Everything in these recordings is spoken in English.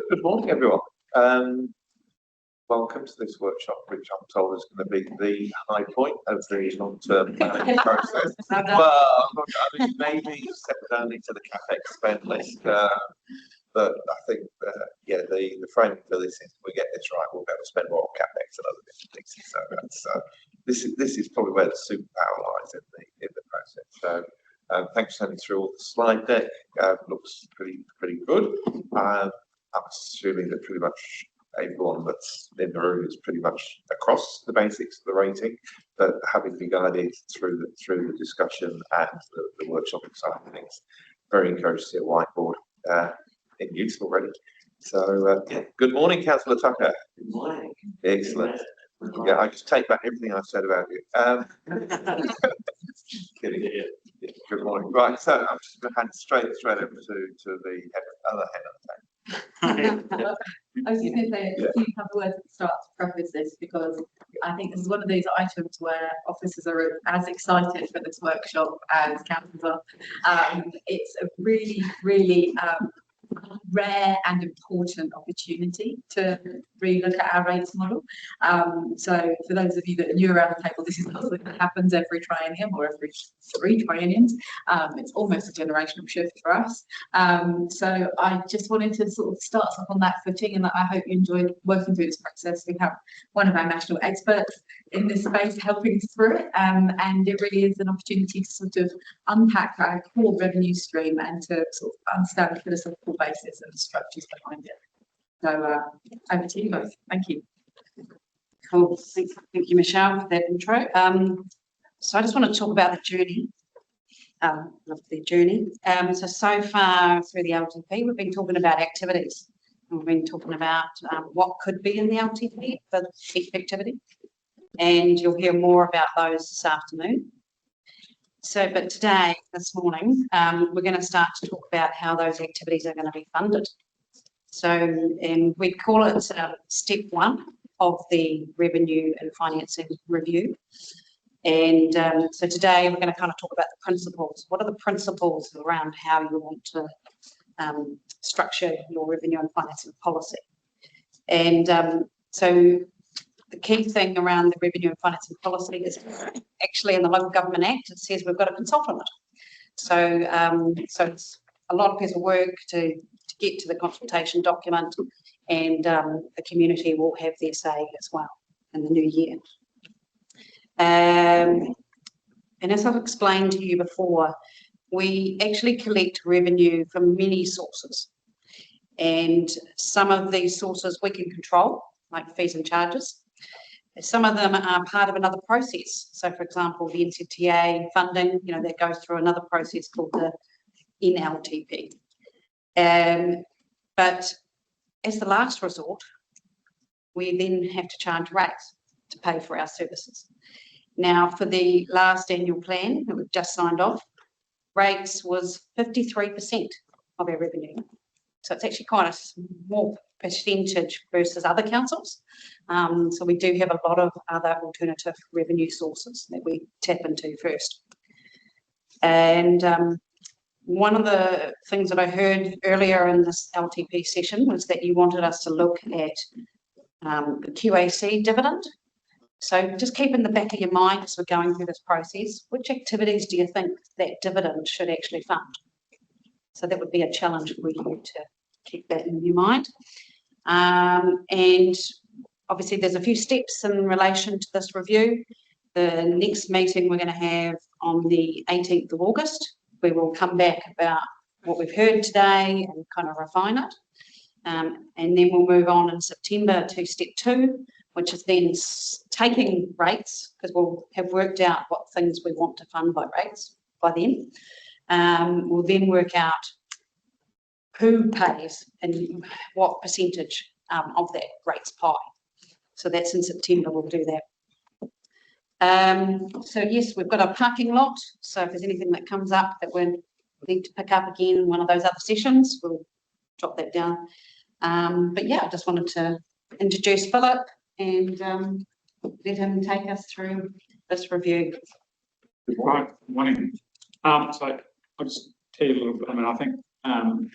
Good morning, everyone. Welcome to this workshop, which I'm told is going to be the high point of the long-term planning process. Well, look, I mean, maybe separate only to the CapEx spend list, but I think, yeah, the framing for this is, if we get this right, we'll be able to spend more on CapEx and other different things. So that's this is probably where the superpower lies in the process. So thanks for sending through all the slide deck. Looks pretty good. I'm assuming that pretty much everyone that's in the room is pretty much across the basics of the rating, but having been guided through the discussion and the workshop side of things, very encouraged to see a whiteboard in use already. So yeah, good morning, Councillor Tucker. Good morning. Excellent. Yeah, I just take back everything I said about you. Kidding. Yeah, good morning. Right, so I'm just going to hand straight over to the other head of the table. I was just going to say a few couple words at the start to preface this, because I think this is one of those items where officers are as excited for this workshop as councillors are. It's a really rare and important opportunity to really look at our rates model. So for those of you that are new around the table, this is not something that happens every triennium or every 3 trienniums. It's almost a generational shift for us. So I just wanted to sort of start off on that footing, and I hope you enjoyed working through this process. We have one of our national experts in this space helping us through it, and it really is an opportunity to sort of unpack our core revenue stream and to sort of understand the philosophical basis and the structures behind it. So over to you both. Thank you. Cool. Thank you, Michelle, for that intro. So I just want to talk about the journey. The journey. So far through the LTP, we've been talking about activities. We've been talking about what could be in the LTP for each activity, and you'll hear more about those this afternoon. So, but today, this morning, we're going to start to talk about how those activities are going to be funded. So, and we call it step 1 of the revenue and financing review. And so today we're going to kind of talk about the principles. What are the principles around how you want to structure your revenue and financing policy? And so the key thing around the revenue and financing policy is actually in the Local Government Act, it says we've got to consult on it. So, so it's a lot of piece of work to get to the consultation document, and the community will have their say as well in the new year. And as I've explained to you before, we actually collect revenue from many sources, and some of these sources we can control, like fees and charges. Some of them are part of another process. So, for example, the NCTA funding, you know, that goes through another process called the NLTP. But as the last resort, we then have to charge rates to pay for our services. Now, for the last annual plan that we've just signed off, rates was 53% of our revenue. So it's actually quite a small percentage versus other councils. So we do have a lot of other alternative revenue sources that we tap into first. And one of the things that I heard earlier in this LTP session was that you wanted us to look at the QAC dividend. So just keep in the back of your mind as we're going through this process, which activities do you think that dividend should actually fund? So that would be a challenge for you to keep that in your mind. And obviously there's a few steps in relation to this review. The next meeting we're going to have on the 18th of August. We will come back about what we've heard today and kind of refine it. And then we'll move on in September to step 2, which is then taking rates, because we'll have worked out what things we want to fund by rates by then. We'll then work out who pays and what percentage of that rates pie. So that's in September, we'll do that. So yes, we've got a parking lot. So if there's anything that comes up that we need to pick up again in one of those other sessions, we'll drop that down. But yeah, I just wanted to introduce Philip and let him take us through this review. Right, morning. So I'll just tell you a little bit. I mean, I think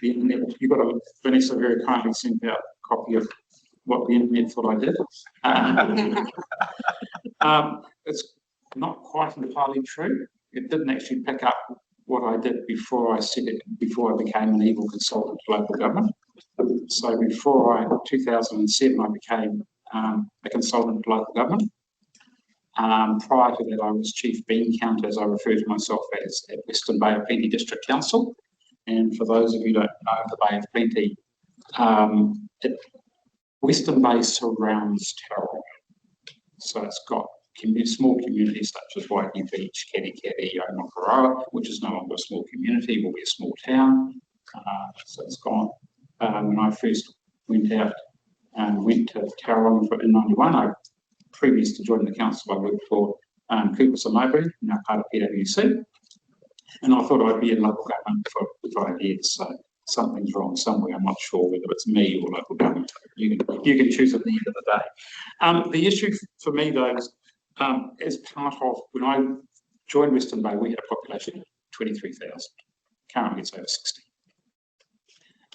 the internet. You got a Vanessa very kindly sent out a copy of what the internet thought I did. It's not quite entirely true. It didn't actually pick up what I did before I became an evil consultant to local government. So before 2007, I became a consultant to local government. Prior to that, I was chief bean counter, as I refer to myself as, at Western Bay of Plenty District Council. And for those of you who don't know the Bay of Plenty, Western Bay surrounds Tauranga. So it's got small communities such as Waiheke Beach, Katikati, Omakaroa, which is no longer a small community, will be a small town. So it's gone. When I first went out and went to Tauranga in '91, previous to joining the council, I worked for Cooper Mowbray, now part of PwC. And I thought I'd be in local government for 5 years. So something's wrong somewhere. I'm not sure whether it's me or local government. You can choose at the end of the day. The issue for me, though, is as part of, when I joined Western Bay, we had a population of 23,000. Currently it's over 60.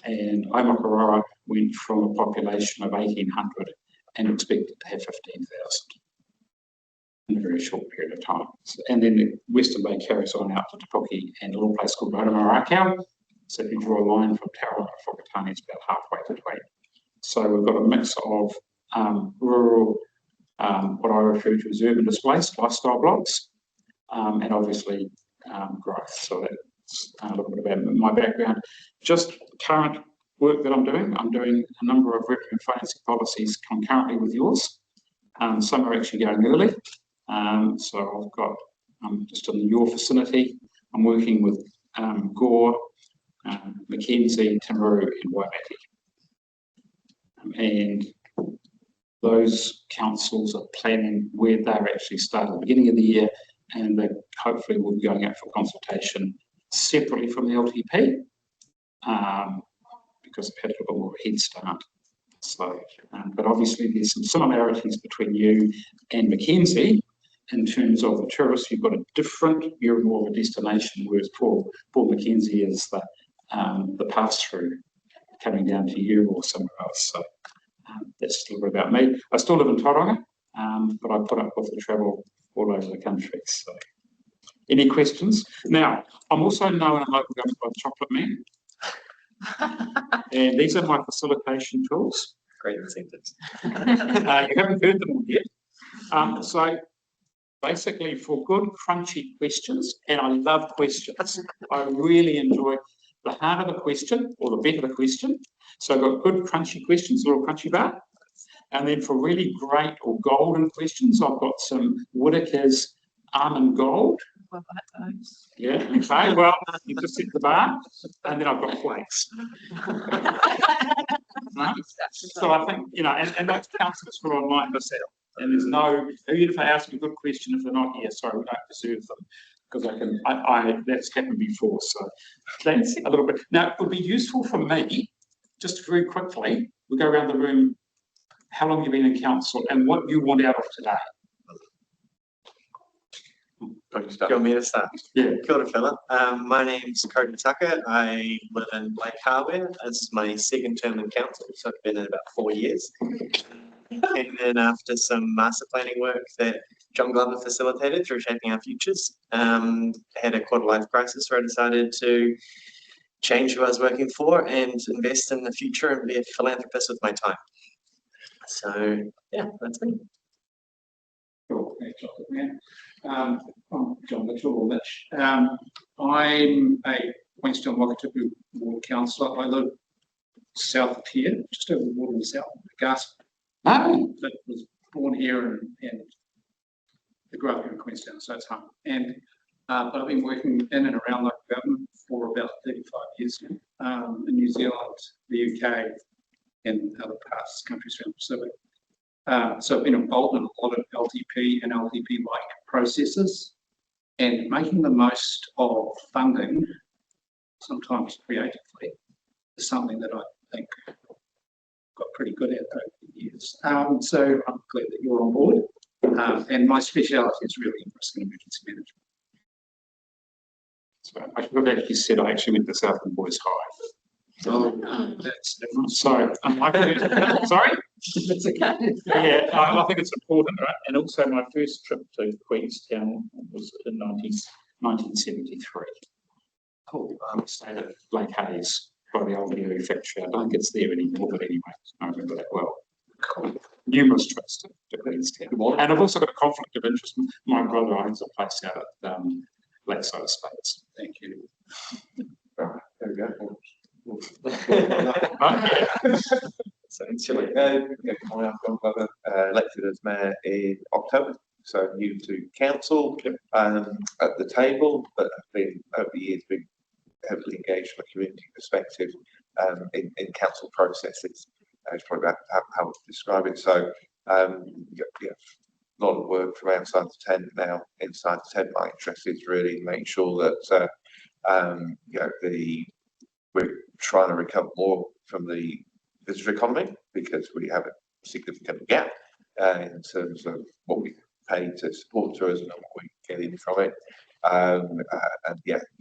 And Omakaroa went from a population of 1,800 and expected to have 15,000 in a very short period of time. And then the Western Bay carries on out to Te Puke and a little place called Rotomarakau. So if you draw a line from Tauranga to Whakatane, it's about halfway between. So we've got a mix of rural, what I refer to as urban displaced lifestyle blocks, and obviously growth. So that's a little bit about my background. Just current work that I'm doing a number of revenue and financing policies concurrently with yours. Some are actually going early. So I've got, just in your vicinity, I'm working with Gore, Mackenzie, Timaru and Waimate. And those councils are planning where they're actually starting at the beginning of the year, and they hopefully will be going out for consultation separately from the LTP, because they've had a little bit more of a head start. So, but obviously there's some similarities between you and Mackenzie in terms of the tourists. You've got a different, you're more of a destination, whereas Paul Mackenzie is the pass-through coming down to you or somewhere else. So that's just a little bit about me. I still live in Tauranga, but I put up with the travel all over the country. So, any questions? Now, I'm also known in local government by the Chocolate Man. And these are my facilitation tools. Great incentives. You haven't heard them all yet. So basically, for good crunchy questions, and I love questions, I really enjoy the harder the question or the better the question. So I've got good crunchy questions, a little crunchy bar. And then for really great or golden questions, I've got some Whittaker's Almond Gold. Well, those. Yeah, okay, well, you just set the bar, and then I've got flakes. Right? So I think, and those councillors for online myself. And there's no, even if they ask a good question, if they're not here, sorry, we don't preserve them. Because that's happened before. So that's a little bit. Now, it would be useful for me, just very quickly, we go around the room, how long you've been in council and what you want out of today. Do you want me to start? Yeah. Kia ora, fella. My name's Cody Tucker. I live in Lake Harbour. It's my second term in council, so I've been in about 4 years. Came in after some master planning work that John Glover facilitated through Shaping Our Futures. Had a quarter life crisis where I decided to change who I was working for and invest in the future and be a philanthropist with my time. So yeah, that's me. Cool. Thanks, man. I'm John Mitchell or Mitch. I'm a Queenstown Wakatipu Ward councillor. I live south of here, just over the water in the south, Gasp. But was born here and grew up here in Queenstown, so it's home. And but I've been working in and around local government for about 35 years now, in New Zealand, the UK, and other parts of the country around the Pacific. So I've been involved in a lot of LTP and LTP-like processes, and making the most of funding, sometimes creatively, is something that I think got pretty good at over the years. So I'm glad that you're on board. And my speciality is really in risk and emergency management. So I should have actually said I actually went to Southland Boys High. That's different. So, sorry? It's okay. Yeah, I think it's important, right? And also my first trip to Queenstown was in 1973. Cool. I stayed at Lake Hayes by the old dairy factory. I don't think it's there anymore, but anyway, I remember that well. Cool. Numerous trips to Queenstown. And I've also got a conflict of interest. My brother owns a place out at Lakeside Estates. Thank you. Right, there we go. So My brother elected as mayor in October, so new to council at the table, but have been over the years been heavily engaged from a community perspective in council processes. It's probably about how to describe it. So a lot of work from outside the tent now, inside the tent. My interest is really making sure that we're trying to recover more from the visitor economy because we have a significant gap in terms of what we pay to support tourism and what we get in from it.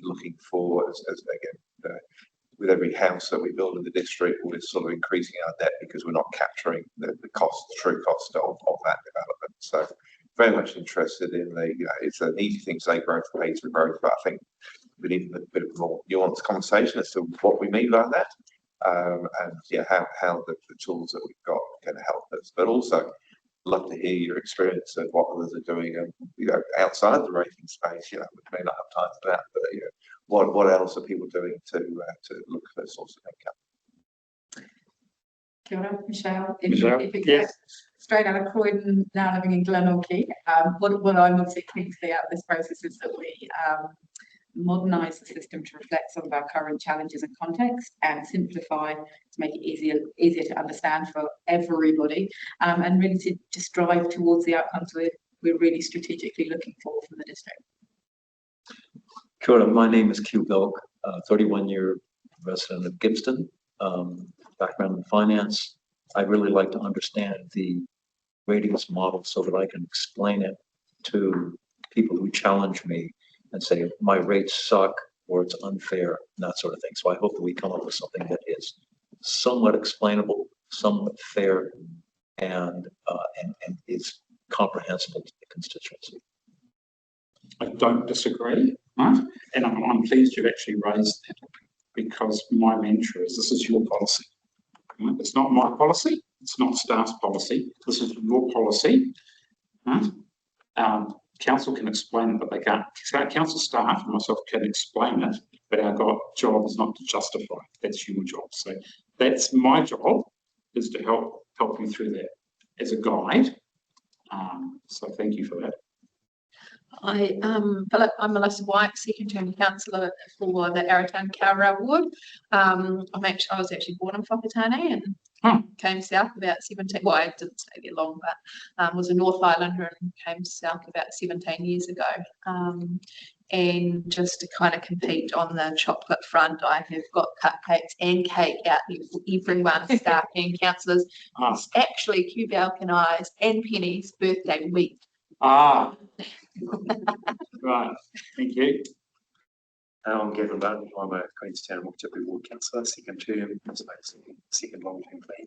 Looking for as again with every house that we build in the district, we're sort of increasing our debt because we're not capturing the true cost of that development. So very much interested in it's an easy thing to say growth pays for growth, but I think we need a bit of a more nuanced conversation as to what we mean by that, how the tools that we've got can help us. But also, love to hear your experience of what others are doing, outside the rating space. We may not have time for that, but what else are people doing to look for a source of income? Kia ora, Michelle. Michelle, If it yes. Straight out of Croydon, now living in Glenorchy. What I'm obviously keen to see out of this process is that we modernise the system to reflect some of our current challenges and context, and simplify to make it easier to understand for everybody, and really to just drive towards the outcomes we're really strategically looking for from the district. Kia ora, my name is Q Belk, 31-year resident of Gippsland, background in finance. I'd really like to understand the ratings model so that I can explain it to people who challenge me and say my rates suck or it's unfair and that sort of thing. So I hope that we come up with something that is somewhat explainable, somewhat fair, and is comprehensible to the constituency. I don't disagree, right? And I'm pleased you've actually raised that, because my mantra is this is your policy. Right? It's not my policy, it's not staff's policy, this is your policy. Right? Council can explain it, but they can't. Council staff and myself can explain it, but our job is not to justify it. That's your job. So that's my job, is to help you through that as a guide. So thank you for that. I'm Melissa White, second term councillor for the Arrowtown Kaura ward. I was actually born in Whakatane and came south about 17. Well, I didn't stay there long, but was a North Islander and came south about 17 years ago. And just to kind of compete on the chocolate front, I have got cupcakes and cake out there for everyone, staff and councillors. It's actually Q Belk and I's and Penny's birthday week. Right, thank you. I'm Gavin Barton. I'm a Queenstown Whakatipu Ward Councillor, second term, second long term plan.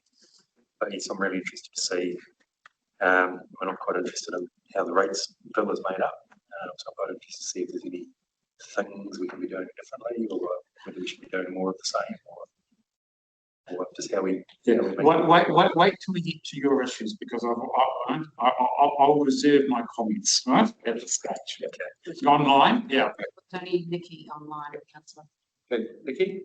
But yes, I'm really interested to see. I'm quite interested in how the rates bill is made up. So I'm quite interested to see if there's any things we can be doing differently, or whether we should be doing more of the same, or just how we. Yeah. Wait till we get to your issues, because I'll reserve my comments right at this stage. Okay. Online, yeah. Only Nikki online, councillor. Okay, Nikki.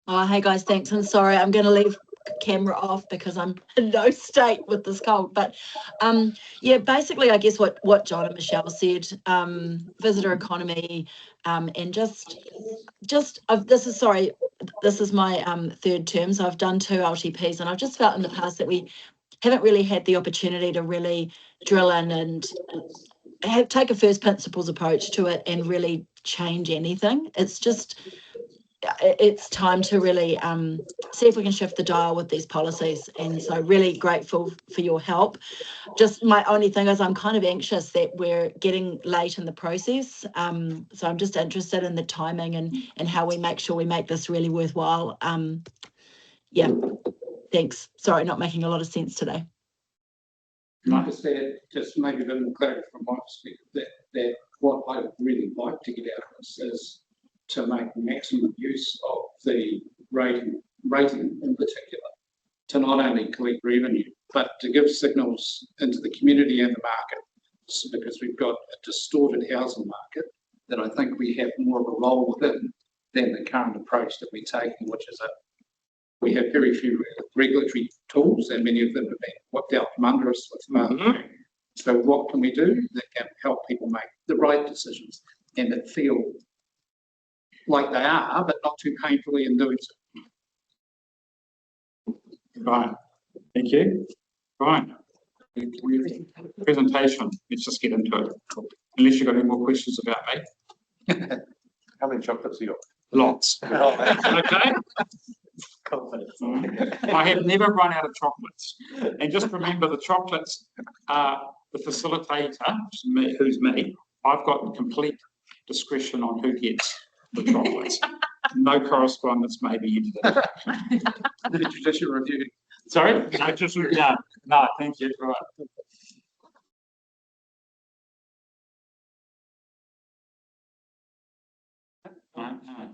Oh, hey guys, thanks. I'm sorry, I'm going to leave camera off because I'm in no state with this cold. But yeah, basically, I guess what John and Michelle said, visitor economy, and just this is my third term, so I've done 2 LTPs, and I've just felt in the past that we haven't really had the opportunity to really drill in and take a first principles approach to it and really change anything. it's time to really see if we can shift the dial with these policies. And so really grateful for your help. Just my only thing is I'm kind of anxious that we're getting late in the process. So I'm just interested in the timing and how we make sure we make this really worthwhile. Yeah, thanks. Sorry, not making a lot of sense today. Can I just add, just maybe a bit more clarity from my perspective, that what I would really like to get out of this is to make maximum use of the rating in particular, to not only collect revenue, but to give signals into the community and the market. So because we've got a distorted housing market that I think we have more of a role within than the current approach that we're taking, which is we have very few regulatory tools, and many of them have been whipped out from under us with So what can we do that can help people make the right decisions and that feel like they are, but not too painfully in doing so? Right. Thank you. Right. Presentation. Let's just get into it. Unless you've got any more questions about me. How many chocolates you got? Lots. Okay. I have never run out of chocolates. And just remember, the chocolates are the facilitator, who's me. I've got complete discretion on who gets the chocolates. No correspondence maybe into that. The judicial review. Sorry? No, just no, thank you. Right. No.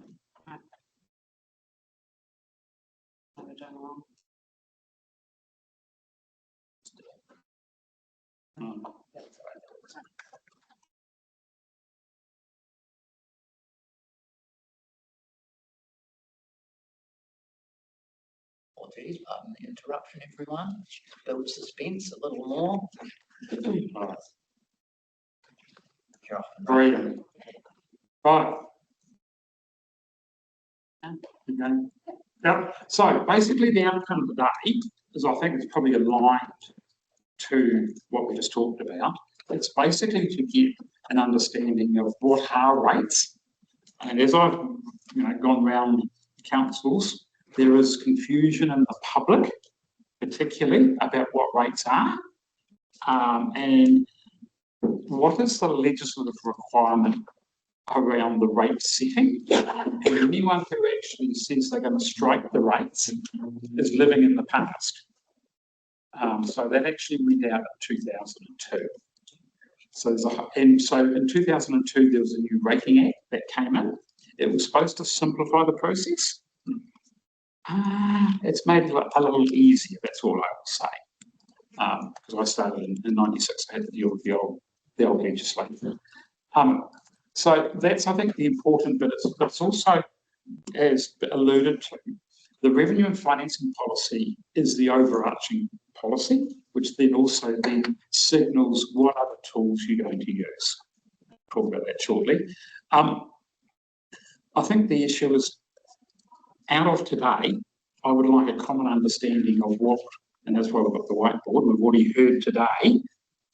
Apologies, pardon the interruption, everyone. Build suspense a little more. Right. Right. Okay. Yeah. So basically, the outcome of the day is, I think, it's probably aligned to what we just talked about. It's basically to get an understanding of what are rates. And as I've gone round councils, there is confusion in the public, particularly about what rates are, and what is the legislative requirement around the rate setting. And anyone who actually says they're going to strike the rates is living in the past. So that actually went out in 2002. So in 2002 there was a new rating act that came in. It was supposed to simplify the process. It's made it a little easier. That's all I will say. Because I started in '96, I had to deal with the old legislation. So that's, I think, the important bit. But it's also, as alluded to, the revenue and financing policy is the overarching policy, which then also signals what other tools you're going to use. I'll talk about that shortly. I think the issue is, out of today, I would like a common understanding of what, and that's why we've got the whiteboard, we've already heard today,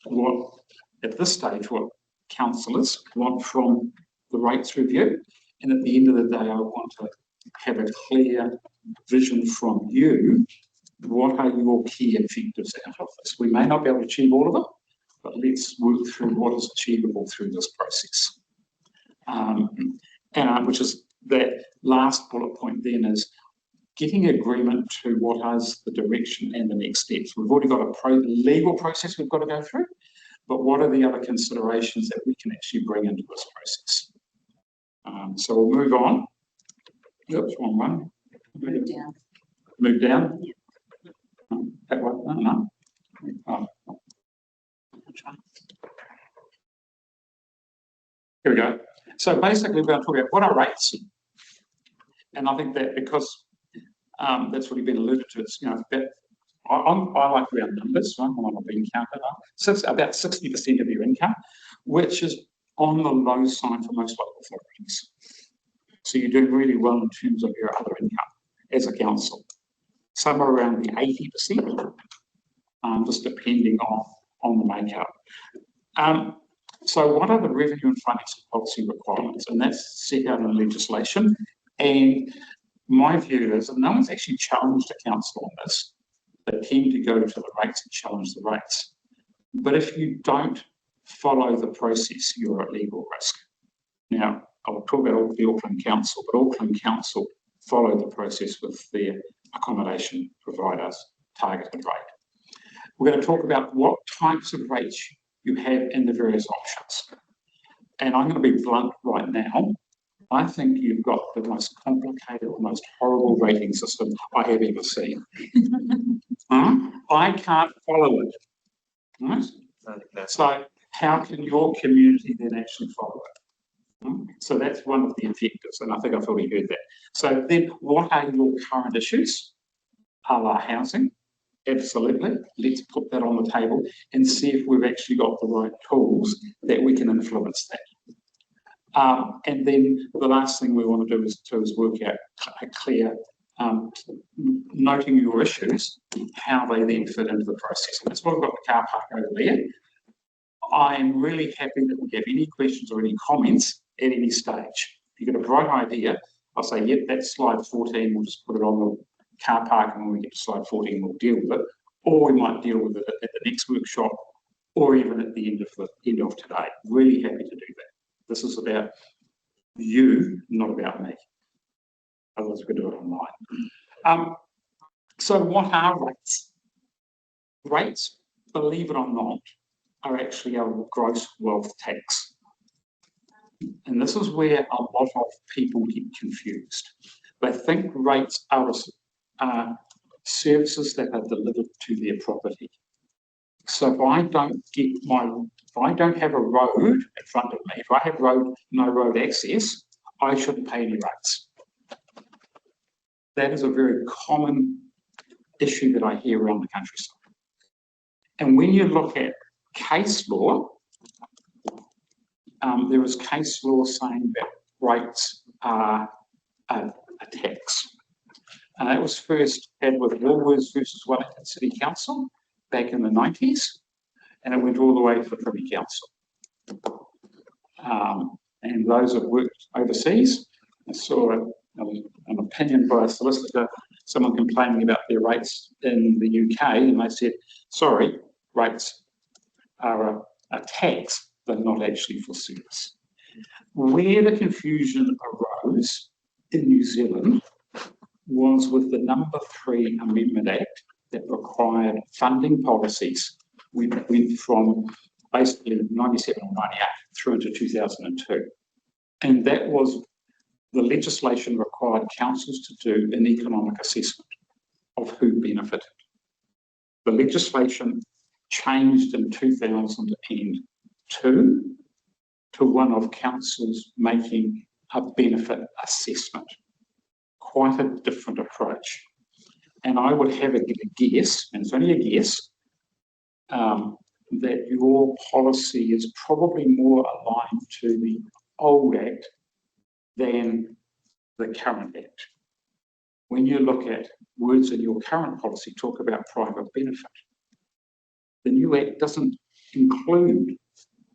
what, at this stage, what councillors want from the rates review. And at the end of the day, I want to have a clear vision from you. What are your key objectives out of this? We may not be able to achieve all of them, but let's work through what is achievable through this process. Which is that last bullet point then is getting agreement to what is the direction and the next steps. We've already got a legal process we've got to go through, but what are the other considerations that we can actually bring into this process? So we'll move on. Oops, wrong one. Move down. Move down. That one? No. Here we go. So basically, we're going to talk about what are rates, and I think that because that's already been alluded to. It's I like round numbers. Right? I'm not being counted up. So it's about 60% of your income, which is on the low side for most local authorities. So you're doing really well in terms of your other income as a council. Some are around the 80%, just depending on the makeup. So what are the revenue and financial policy requirements? And that's set out in legislation. And my view is, and no one's actually challenged the council on this, they tend to go to the rates and challenge the rates. But if you don't follow the process, you're at legal risk. Now, I'll talk about the Auckland Council, but Auckland Council follow the process with their accommodation providers targeted rate. We're going to talk about what types of rates you have in the various options. And I'm going to be blunt right now. I think you've got the most complicated, most horrible rating system I have ever seen. I can't follow it. Right? So how can your community then actually follow it? So that's one of the objectives, and I think I've already heard that. So then what are your current issues? A la housing? Absolutely. Let's put that on the table and see if we've actually got the right tools that we can influence that. And then the last thing we want to do is work out a clear, noting your issues, how they then fit into the process. And that's why we've got the car park over there. I'm really happy that we have any questions or any comments at any stage. If you've got a bright idea, I'll say, yep, that's slide 14, we'll just put it on the car park, and when we get to slide 14, we'll deal with it. Or we might deal with it at the next workshop, or even at the end of today. Really happy to do that. This is about you, not about me. Otherwise, we could do it online. So what are rates? Rates, believe it or not, are actually our gross wealth tax. And this is where a lot of people get confused. They think rates are services that are delivered to their property. So if I don't have a road in front of me, if I have no road access, I shouldn't pay any rates. That is a very common issue that I hear around the countryside. And when you look at case law, there is case law saying that rates are a tax. And that was first had with Woolworths versus Wellington City Council back in the 90s, and it went all the way to the Privy Council. And those that worked overseas, I saw an opinion by a solicitor, someone complaining about their rates in the UK, and they said, sorry, rates are a tax, but not actually for service. Where the confusion arose in New Zealand was with the number 3 Amendment Act that required funding policies. We went from basically 97 or 98 through into 2002. And that was the legislation required councils to do an economic assessment of who benefited. The legislation changed in 2002 to one of councils making a benefit assessment. Quite a different approach. And I would have a guess, and it's only a guess, that your policy is probably more aligned to the old Act than the current Act. When you look at words in your current policy talk about private benefit, the new Act doesn't include,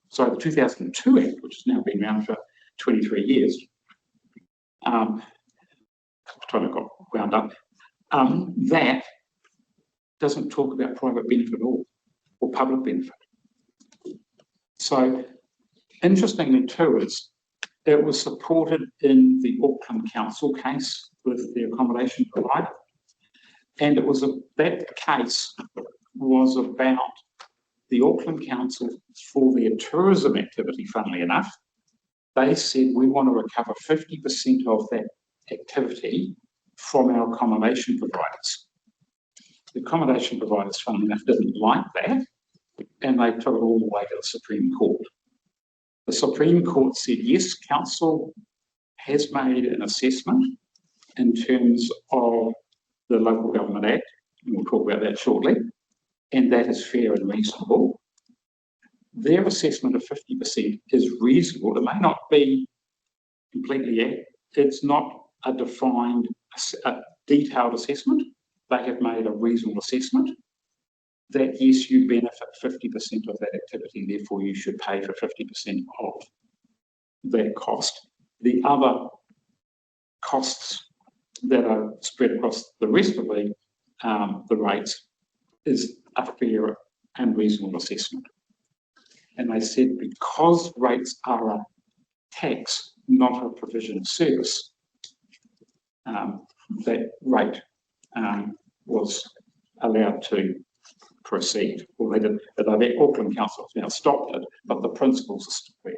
so the 2002 Act, which has now been around for 23 years, trying to got wound up, that doesn't talk about private benefit at all, or public benefit. So, interestingly too, is it was supported in the Auckland Council case with the accommodation provider, and it was that case was about the Auckland Council for their tourism activity. Funnily enough, they said we want to recover 50% of that activity from our accommodation providers. The accommodation providers, funnily enough, didn't like that, and they took it all the way to the Supreme Court. The Supreme Court said, yes, council has made an assessment in terms of the Local Government Act, and we'll talk about that shortly, and that is fair and reasonable. Their assessment of 50% is reasonable. It may not be completely accurate. It's not a defined, a detailed assessment. They have made a reasonable assessment that, yes, you benefit 50% of that activity, therefore you should pay for 50% of that cost. The other costs that are spread across the rest of the rates is a fair and reasonable assessment. And they said because rates are a tax, not a provision of service, that rate was allowed to proceed. Well, they did, the Auckland Council has now stopped it, but the principles are still there.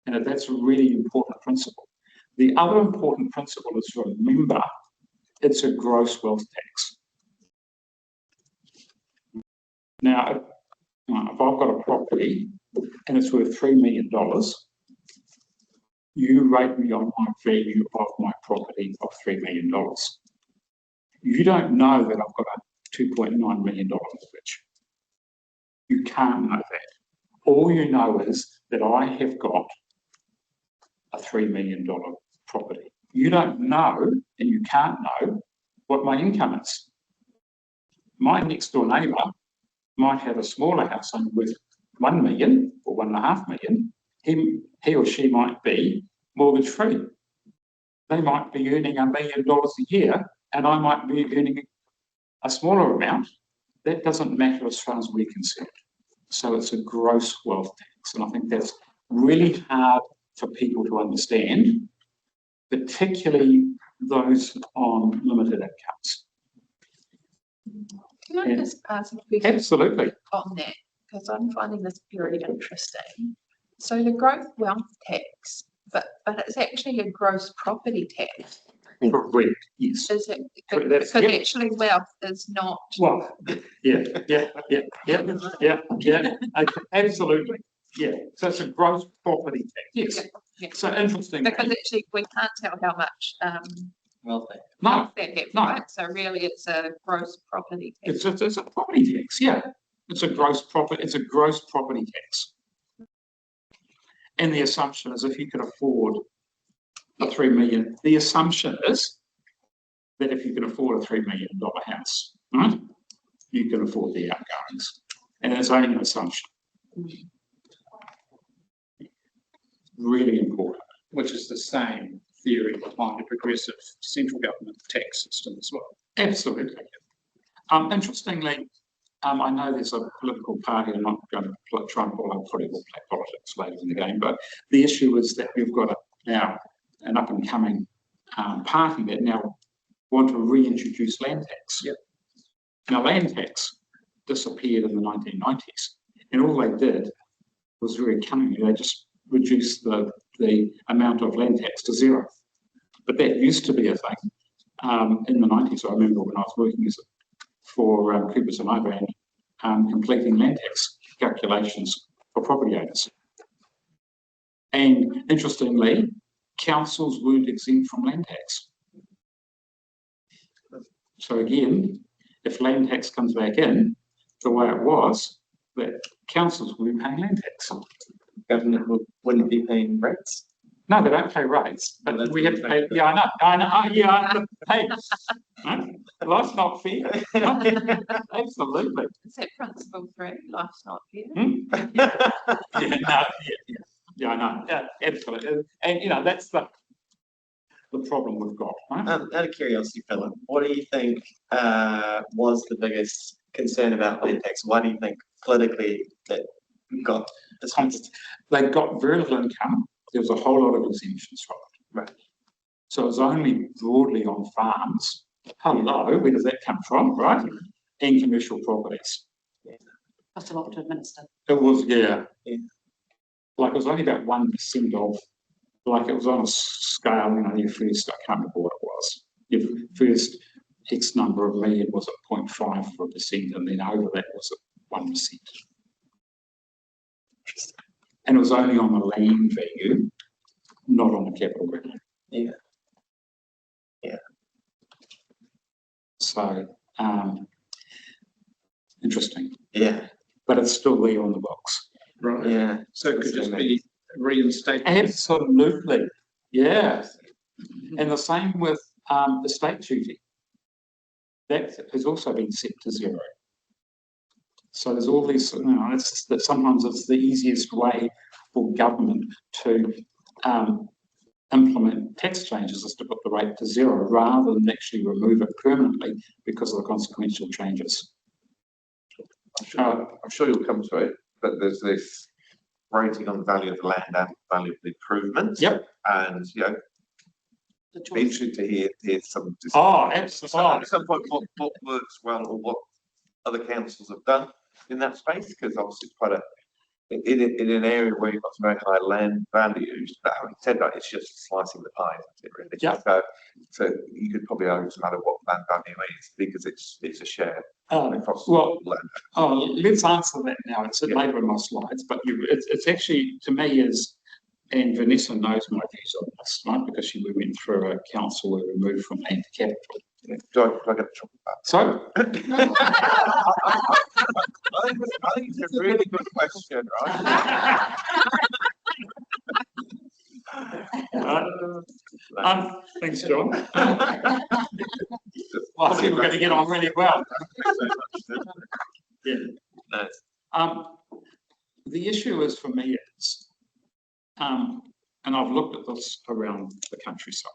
And that's a really important principle. The other important principle is to remember it's a gross wealth tax. Now, if I've got a property and it's worth $3 million, you rate me on my value of my property of $3 million. You don't know that I've got a $2.9 million mortgage. You can't know that. All you know is that I have got a $3 million property. You don't know, and you can't know, what my income is. My next door neighbour might have a smaller house worth 1 million or 1.5 million. He or she might be mortgage free. They might be earning $1 million a year, and I might be earning a smaller amount. That doesn't matter as far as we're concerned. So it's a gross wealth tax, and I think that's really hard for people to understand, particularly those on limited incomes. Can I just ask a question? Absolutely. On that? Because I'm finding this very interesting. So the growth wealth tax, but it's actually a gross property tax. Correct. Yes. Is it? That's, Because yep. actually wealth is not. Well, yeah, absolutely. Yeah. So it's a gross property tax. Yes. Yeah. So interesting. Because actually we can't tell how much Well, No, they get, no. right? So really it's a gross property tax. it's a property tax. Yeah. It's a gross profit. It's a gross property tax. And the assumption is if you can afford a $3 million, the assumption is that if you can afford a $3 million house, right, you can afford the outgoings. And it's only an assumption. Really important. Which is the same theory behind a progressive central government tax system as well. Absolutely. Interestingly, I know there's a political party, I'm not going to try and pull up politics later in the game, but the issue is that we've got now an up-and-coming party that now want to reintroduce land tax. Yep. Now, land tax disappeared in the 1990s, and all they did was very cunningly, they just reduced the amount of land tax to zero. But that used to be a thing in the 90s. I remember when I was working for Coopers and Over and completing land tax calculations for property owners. And interestingly, councils weren't exempt from land tax. So again, if land tax comes back in the way it was, that councils will be paying land tax. Government wouldn't be paying rates. No, they don't pay rates, but we have to pay. Yeah, I know. Yeah, I have to pay. No? Life's not fair. Absolutely. Is that principle 3? Life's not fair. Yeah, I know. Yeah, absolutely. And that's the problem we've got. Right? Out of curiosity, Philip, what do you think was the biggest concern about land tax? Why do you think politically that got dismissed? They got very little income. There was a whole lot of exemptions from it. Right. So it was only broadly on farms. Hello, where does that come from, right? And commercial properties. Cost a lot to administer. It was, yeah. Yeah. Like it was only about 1% of, like it was on a scale, your first, I can't remember what it was. Your first X number of million was at 0.5%, and then over that was at 1%. And it was only on the land value, not on the capital value. Yeah. Yeah. So, interesting. Yeah. But it's still there on the box. Right. Yeah. So it could just be reinstated. Absolutely. Yeah. And the same with estate duty. That has also been set to zero. So there's all these, it's just that sometimes it's the easiest way for government to implement tax changes is to put the rate to 0 rather than actually remove it permanently because of the consequential changes. I'm sure you'll come to it, but there's this rating on the value of the land and value of the improvements. Yep. And, you know, be interested to hear some. Oh, absolutely. At some point, what works well or what other councils have done in that space, because obviously it's quite a, in an area where you've got some very high land values, but having said that, it's just slicing the pie, isn't it, really? Yeah. So you could probably argue no matter what land value is, because it's a share across well, land. let's answer that now. It's later in my slides, but it's actually, to me, is, and Vanessa knows my views on this, right? Because we went through a council where we moved from land to capital. Do I get to talk about? So, I think it's a really good question, right? Thanks, John. Well, I think we're going to get on really well. Yeah. No. The issue is, for me, is, and I've looked at this around the countryside,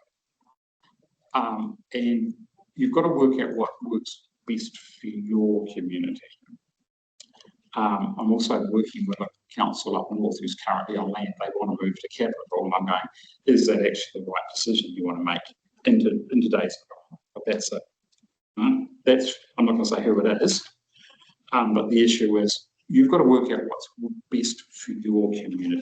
and you've got to work out what works best for your community. I'm also working with a council up north who's currently on land. They want to move to capital, and I'm going, is that actually the right decision you want to make in today's environment? But that's it. I'm not going to say who it is, but the issue is you've got to work out what's best for your community.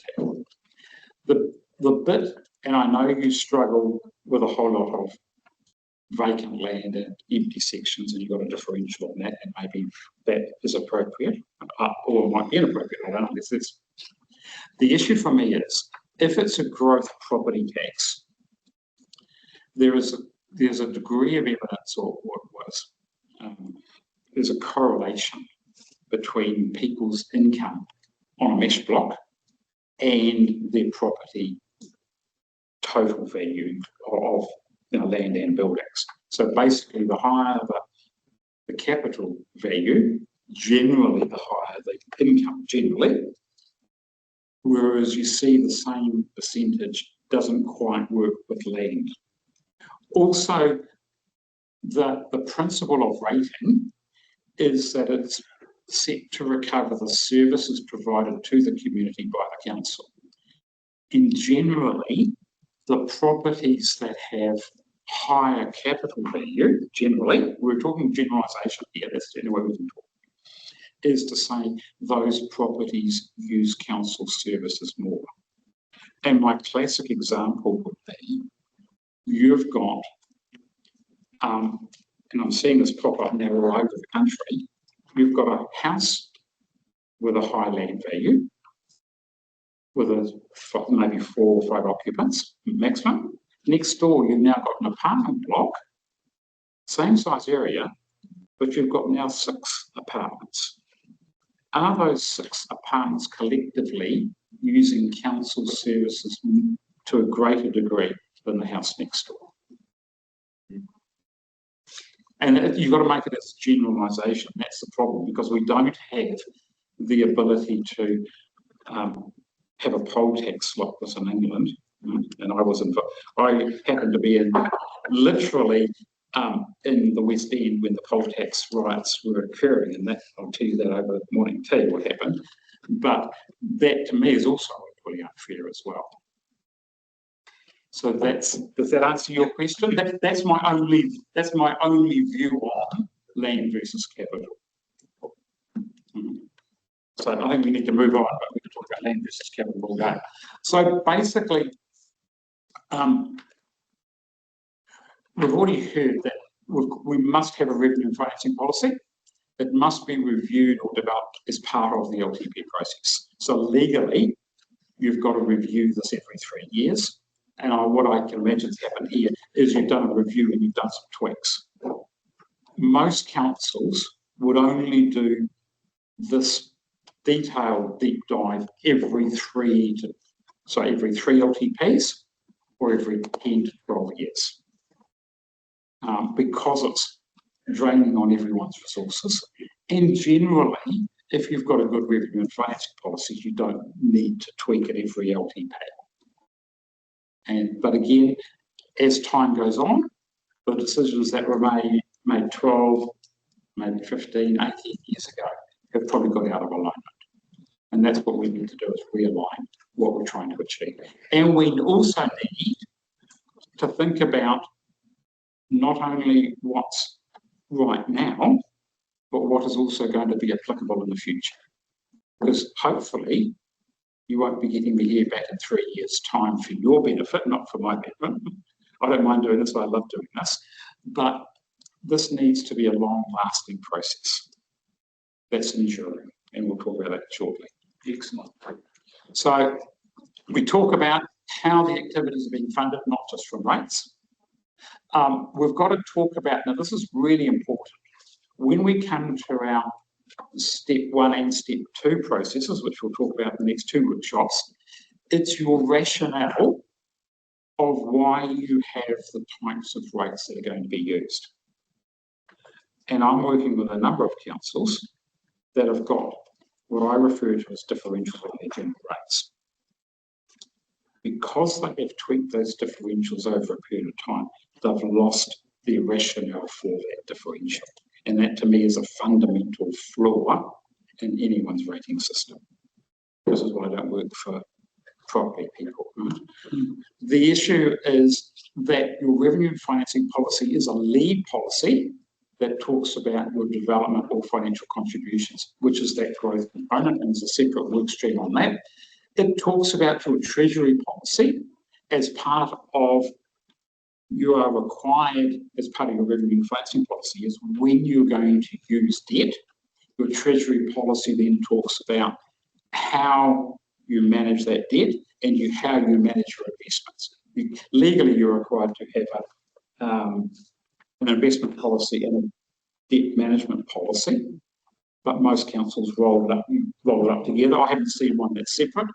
The bit, and I know you struggle with a whole lot of vacant land and empty sections, and you've got a differential on that, and maybe that is appropriate, or it might be inappropriate. I don't know. The issue for me is, if it's a growth property tax, there's a degree of evidence, or what was, there's a correlation between people's income on a mesh block and their property total value of land and buildings. So basically, the higher the capital value, generally the higher the income, generally. Whereas you see the same percentage doesn't quite work with land. Also, the principle of rating is that it's set to recover the services provided to the community by the council. And generally, the properties that have higher capital value, generally, we're talking generalisation here, that's the only way we can talk, is to say those properties use council services more. And my classic example would be, you've got, and I'm seeing this pop up now all over the country, you've got a house with a high land value, with maybe 4 or 5 occupants maximum. Next door, you've now got an apartment block, same size area, but you've got now 6 apartments. Are those 6 apartments collectively using council services to a greater degree than the house next door? And you've got to make it as a generalisation. That's the problem, because we don't have the ability to have a poll tax like this in England. And I happened to be literally in the West End when the poll tax riots were occurring, and that I'll tell you that over morning tea what happened. But that to me is also equally unfair as well. So does that answer your question? That's my only view on land versus capital. So I think we need to move on, but we can talk about land versus capital all day. So basically, we've already heard that we must have a revenue and financing policy. It must be reviewed or developed as part of the LTP process. So legally, you've got to review this every 3 years. And what I can imagine has happened here is you've done a review and you've done some tweaks. Most councils would only do this detailed deep dive every 3 LTPs or every 10 to 12 years. Because it's draining on everyone's resources. And generally, if you've got a good revenue and financing policy, you don't need to tweak it every LTP. But again, as time goes on, the decisions that were made 12, maybe 15, 18 years ago have probably got out of alignment. And that's what we need to do, is realign what we're trying to achieve. And we also need to think about not only what's right now, but what is also going to be applicable in the future. Because hopefully you won't be getting me here back in 3 years' time for your benefit, not for my benefit. I don't mind doing this, I love doing this. But this needs to be a long-lasting process. That's enduring, and we'll talk about that shortly. Excellent. So we talk about how the activities are being funded, not just from rates. We've got to talk about, now this is really important, when we come to our step 1 and step 2 processes, which we'll talk about in the next 2 workshops, it's your rationale of why you have the types of rates that are going to be used. And I'm working with a number of councils that have got what I refer to as differentials in their general rates. Because they have tweaked those differentials over a period of time, they've lost the rationale for that differential. And that to me is a fundamental flaw in anyone's rating system. This is why I don't work for property people. Right? The issue is that your revenue and financing policy is a lead policy that talks about your development or financial contributions, which is that growth component, and there's a separate work stream on that. It talks about your treasury policy as part of, you are required as part of your revenue and financing policy is when you're going to use debt. Your treasury policy then talks about how you manage that debt and how you manage your investments. Legally, you're required to have an investment policy and a debt management policy, but most councils roll it up together. I haven't seen one that's separate.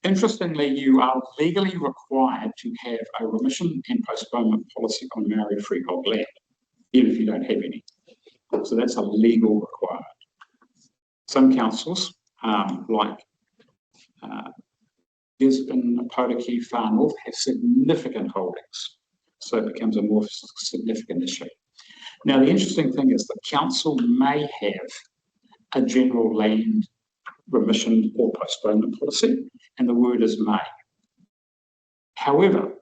Interestingly, you are legally required to have a remission and postponement policy on Maori freehold land, even if you don't have any. So that's a legal requirement. Some councils, like Gisborne, Potiki, Far North, have significant holdings. So it becomes a more significant issue. Now, the interesting thing is the council may have a general land remission or postponement policy, and the word is may. However,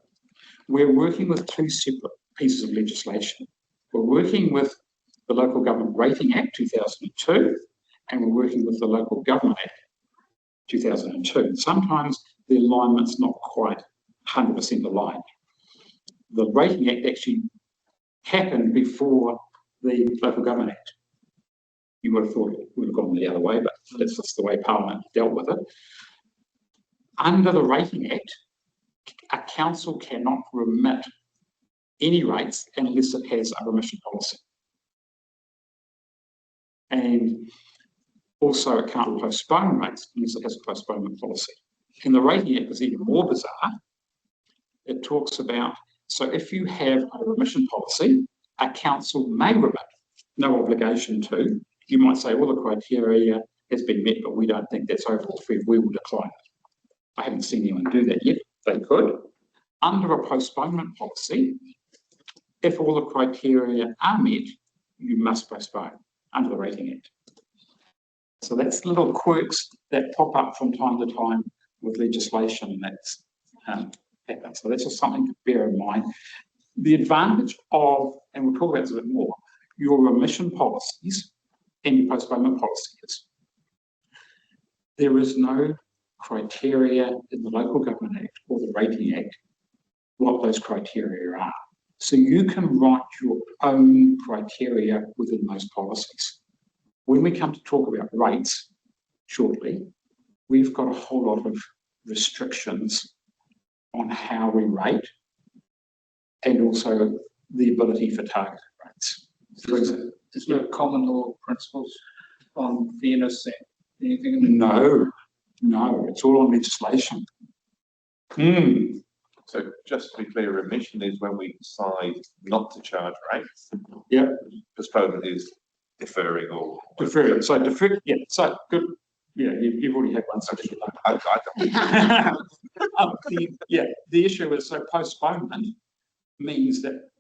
we're working with 2 separate pieces of legislation. We're working with the Local Government Rating Act 2002, and we're working with the Local Government Act 2002. Sometimes the alignment's not quite 100% aligned. The Rating Act actually happened before the Local Government Act. You would have thought it would have gone the other way, but that's just the way Parliament dealt with it. Under the Rating Act, a council cannot remit any rates unless it has a remission policy. And also it can't postpone rates unless it has a postponement policy. And the Rating Act is even more bizarre. It talks about, so if you have a remission policy, a council may remit, no obligation to. You might say, well, the criteria has been met, but we don't think that's overall fair, we will decline it. I haven't seen anyone do that yet. They could. Under a postponement policy, if all the criteria are met, you must postpone under the Rating Act. So that's little quirks that pop up from time to time with legislation that's happened. So that's just something to bear in mind. The advantage of, and we'll talk about this a bit more, your remission policies and your postponement policies. There is no criteria in the Local Government Act or the Rating Act what those criteria are. So you can write your own criteria within those policies. When we come to talk about rates shortly, we've got a whole lot of restrictions on how we rate and also the ability for targeted rates. There's no common law principles on fairness and anything? No, it's all on legislation. So just to be clear, remission is when we decide not to charge rates. Yeah. Postponement is deferring or deferring. So defer. Yeah. So good. Yeah, you've already had one session. I don't. The issue is, so postponement means that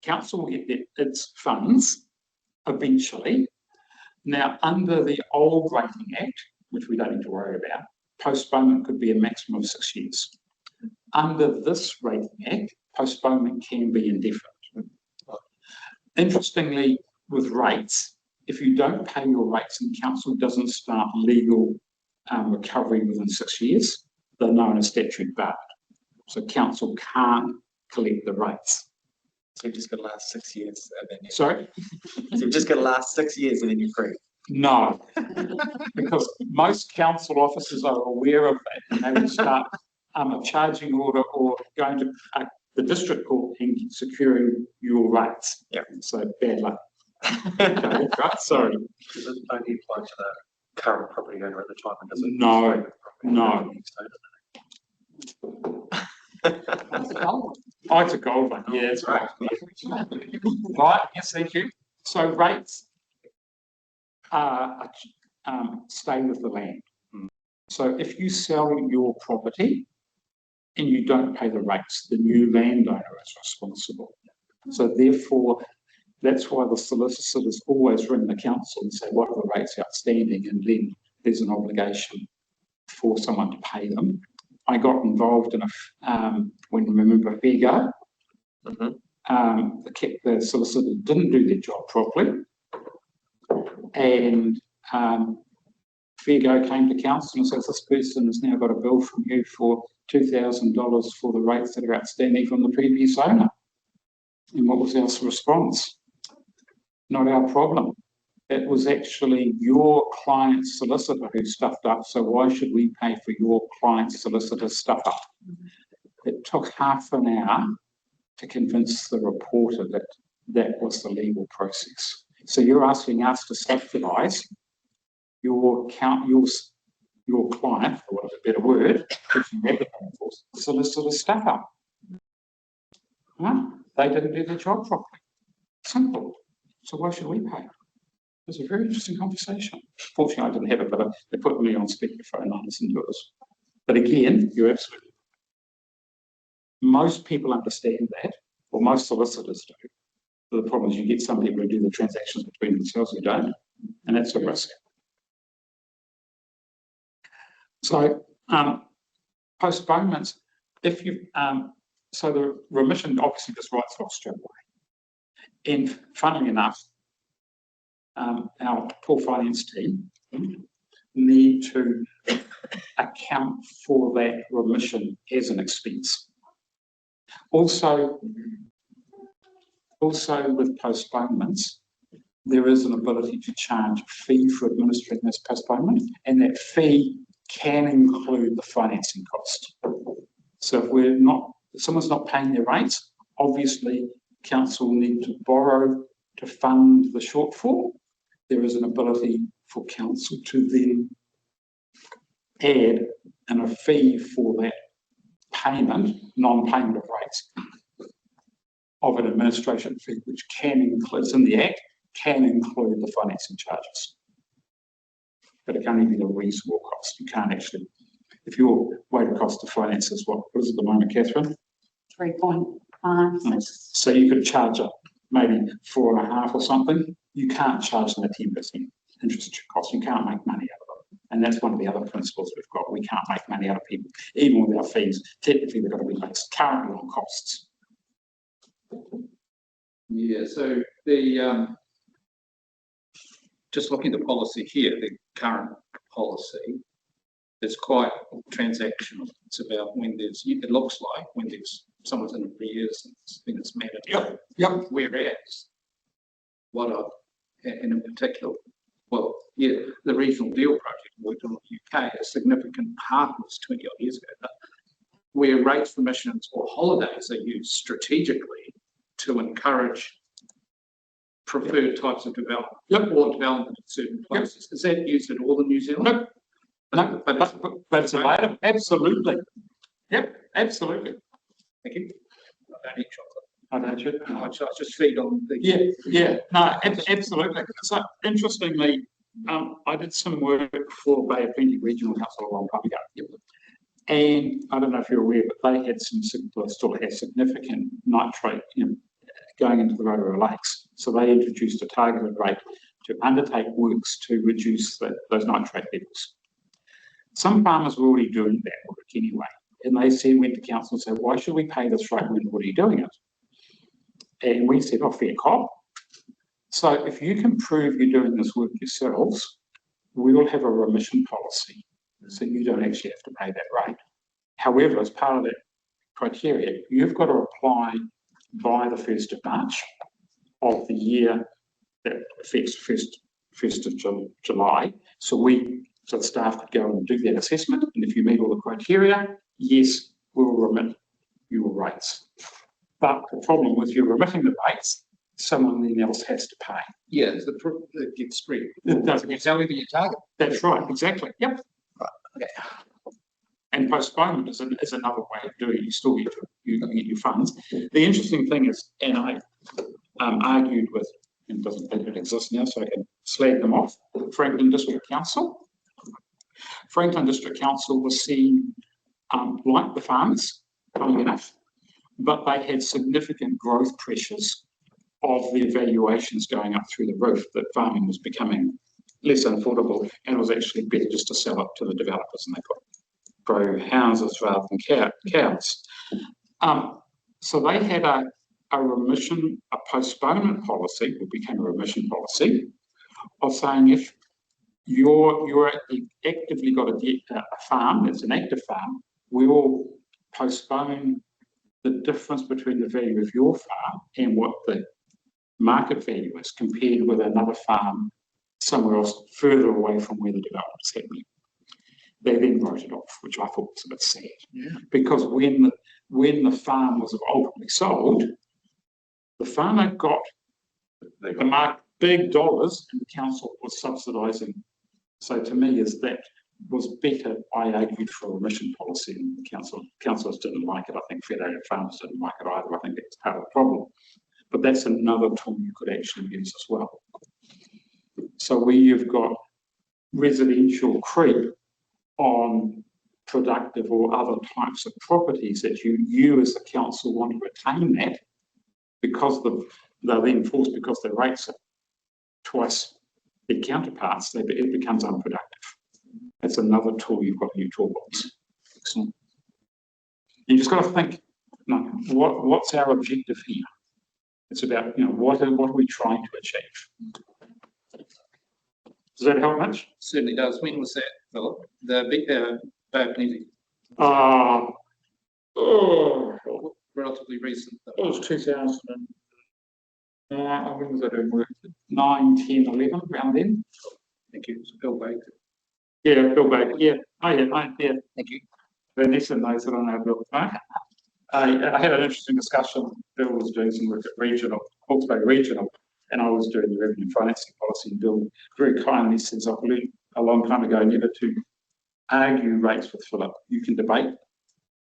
council will get its funds eventually. Now, under the old Rating Act, which we don't need to worry about, postponement could be a maximum of 6 years. Under this Rating Act, postponement can be indefinite. Interestingly, with rates, if you don't pay your rates and council doesn't start legal recovery within 6 years, they're known as statutory barred. So council can't collect the rates. So you're just going to last 6 years and then Sorry? So you're just going to last 6 years and then you're free. No, because most council officers are aware of that and they will start a charging order or going to the district court and securing your rights. Yeah. So bad luck. Okay, right, sorry. Does it only apply to the current property owner at the time? And does it No, no. Oh, it's a gold one. Yeah, that's right. Right, yes, thank you. So rates stay with the land. So if you sell your property and you don't pay the rates, the new landowner is responsible. So therefore, that's why the solicitors always ring the council and say, what are the rates outstanding? And then there's an obligation for someone to pay them. I got involved in when remember Fairgo, the solicitor didn't do their job properly, and Fairgo came to council and says, this person has now got a bill from you for $2,000 for the rates that are outstanding from the previous owner. And what was our response? Not our problem. It was actually your client's solicitor who stuffed up, so why should we pay for your client's solicitor's stuff up? It took half an hour to convince the reporter that that was the legal process. So you're asking us to subsidise your client, for want of a better word, if you have the solicitor's stuff up. Huh? They didn't do their job properly. Simple. So why should we pay? It was a very interesting conversation. Fortunately, I didn't have it, but they put me on speakerphone and I listened to it. But again, you're absolutely. Most people understand that, or most solicitors do. But the problem is you get some people who do the transactions between themselves who don't, and that's a risk. So postponements, if you so the remission obviously just writes off straight away. And funnily enough, our poor finance team need to account for that remission as an expense. Also with postponements, there is an ability to charge a fee for administering this postponement, and that fee can include the financing cost. So if someone's not paying their rates, obviously council will need to borrow to fund the shortfall. There is an ability for council to then add a fee for that payment, non-payment of rates, of an administration fee, which can include, it's in the Act, can include the financing charges. But it can only be the reasonable cost. You can't actually, if your weighted cost of finance is what is it at the moment, Catherine? 3.5. So you could charge it maybe 4.5 or something. You can't charge them a 10% interest cost. You can't make money out of it. And that's one of the other principles we've got. We can't make money out of people, even with our fees. Technically, they've got to be based currently on costs. Yeah, so the just looking at the policy here, the current policy is quite transactional. It's about when there's, it looks like when there's someone's in arrears, then it's mandatory. Yep. Whereas what and in particular, well, yeah, the regional deal project worked on the UK, a significant part was 20 odd years ago, but where rates, remissions or holidays are used strategically to encourage preferred types of development or development in certain places. Is that used at all in New Zealand? No, but it's available. Absolutely. Yep, absolutely. Thank you. I don't eat chocolate. I don't you? I just feed on the... Yeah, no, absolutely. So interestingly, I did some work for Bay of Plenty Regional Council a long time ago. And I don't know if you're aware, but they had still have significant nitrate going into the Rotorua Lakes. So they introduced a targeted rate to undertake works to reduce those nitrate levels. Some farmers were already doing that work anyway. And they went to council and said, why should we pay this rate when we're already doing it? And we said, oh, fair cop. So if you can prove you're doing this work yourselves, we will have a remission policy. So you don't actually have to pay that rate. However, as part of that criteria, you've got to apply by the 1st of March of the year that affects 1st of July. So the staff could go and do that assessment. And if you meet all the criteria, yes, we will remit your rates. But the problem with you remitting the rates, someone then else has to pay. Yeah, it's it gets spread. It doesn't get However you target. That's right, exactly. Yep. Right. Okay. And postponement is another way of doing it. You still get your funds. The interesting thing is, and I argued with, and doesn't exist now, so I can slag them off, Franklin District Council. Franklin District Council was seen like the farmers, funny enough, but they had significant growth pressures of their valuations going up through the roof, that farming was becoming less affordable, and it was actually better just to sell it to the developers, and they could grow houses rather than cows. So they had a postponement policy, it became a remission policy, of saying if you're actively got a farm that's an active farm, we will postpone the difference between the value of your farm and what the market value is compared with another farm somewhere else further away from where the development is happening. They then wrote it off, which I thought was a bit sad, because when the farm was ultimately sold, the farmer got big dollars, and the council was subsidising. So to me, that was better. I argued for a remission policy, and the councillors didn't like it. I think Federated Farmers didn't like it either. I think that's part of the problem. But that's another tool you could actually use as well. So where you've got residential creep on productive or other types of properties that you as a council want to retain that, because they're then forced, because their rates are twice their counterparts, it becomes unproductive. That's another tool you've got in your toolbox. Excellent. You just got to think, what's our objective here? It's about, what are we trying to achieve? Does that help much? Certainly does. When was that, Philip? The big Bay of Plenty? Relatively recent. It was 2000. When was I doing work? 9, 10, 11, around then. Thank you. Bill Baker. Yeah, Bill Baker. Yeah. Oh, yeah. Yeah. Thank you. Vanessa knows that I know Bill. I had an interesting discussion. Bill was doing some work at Hawke's Bay Regional, and I was doing the revenue financing policy. And Bill very kindly says, I've learned a long time ago never to argue rates with Philip. You can debate,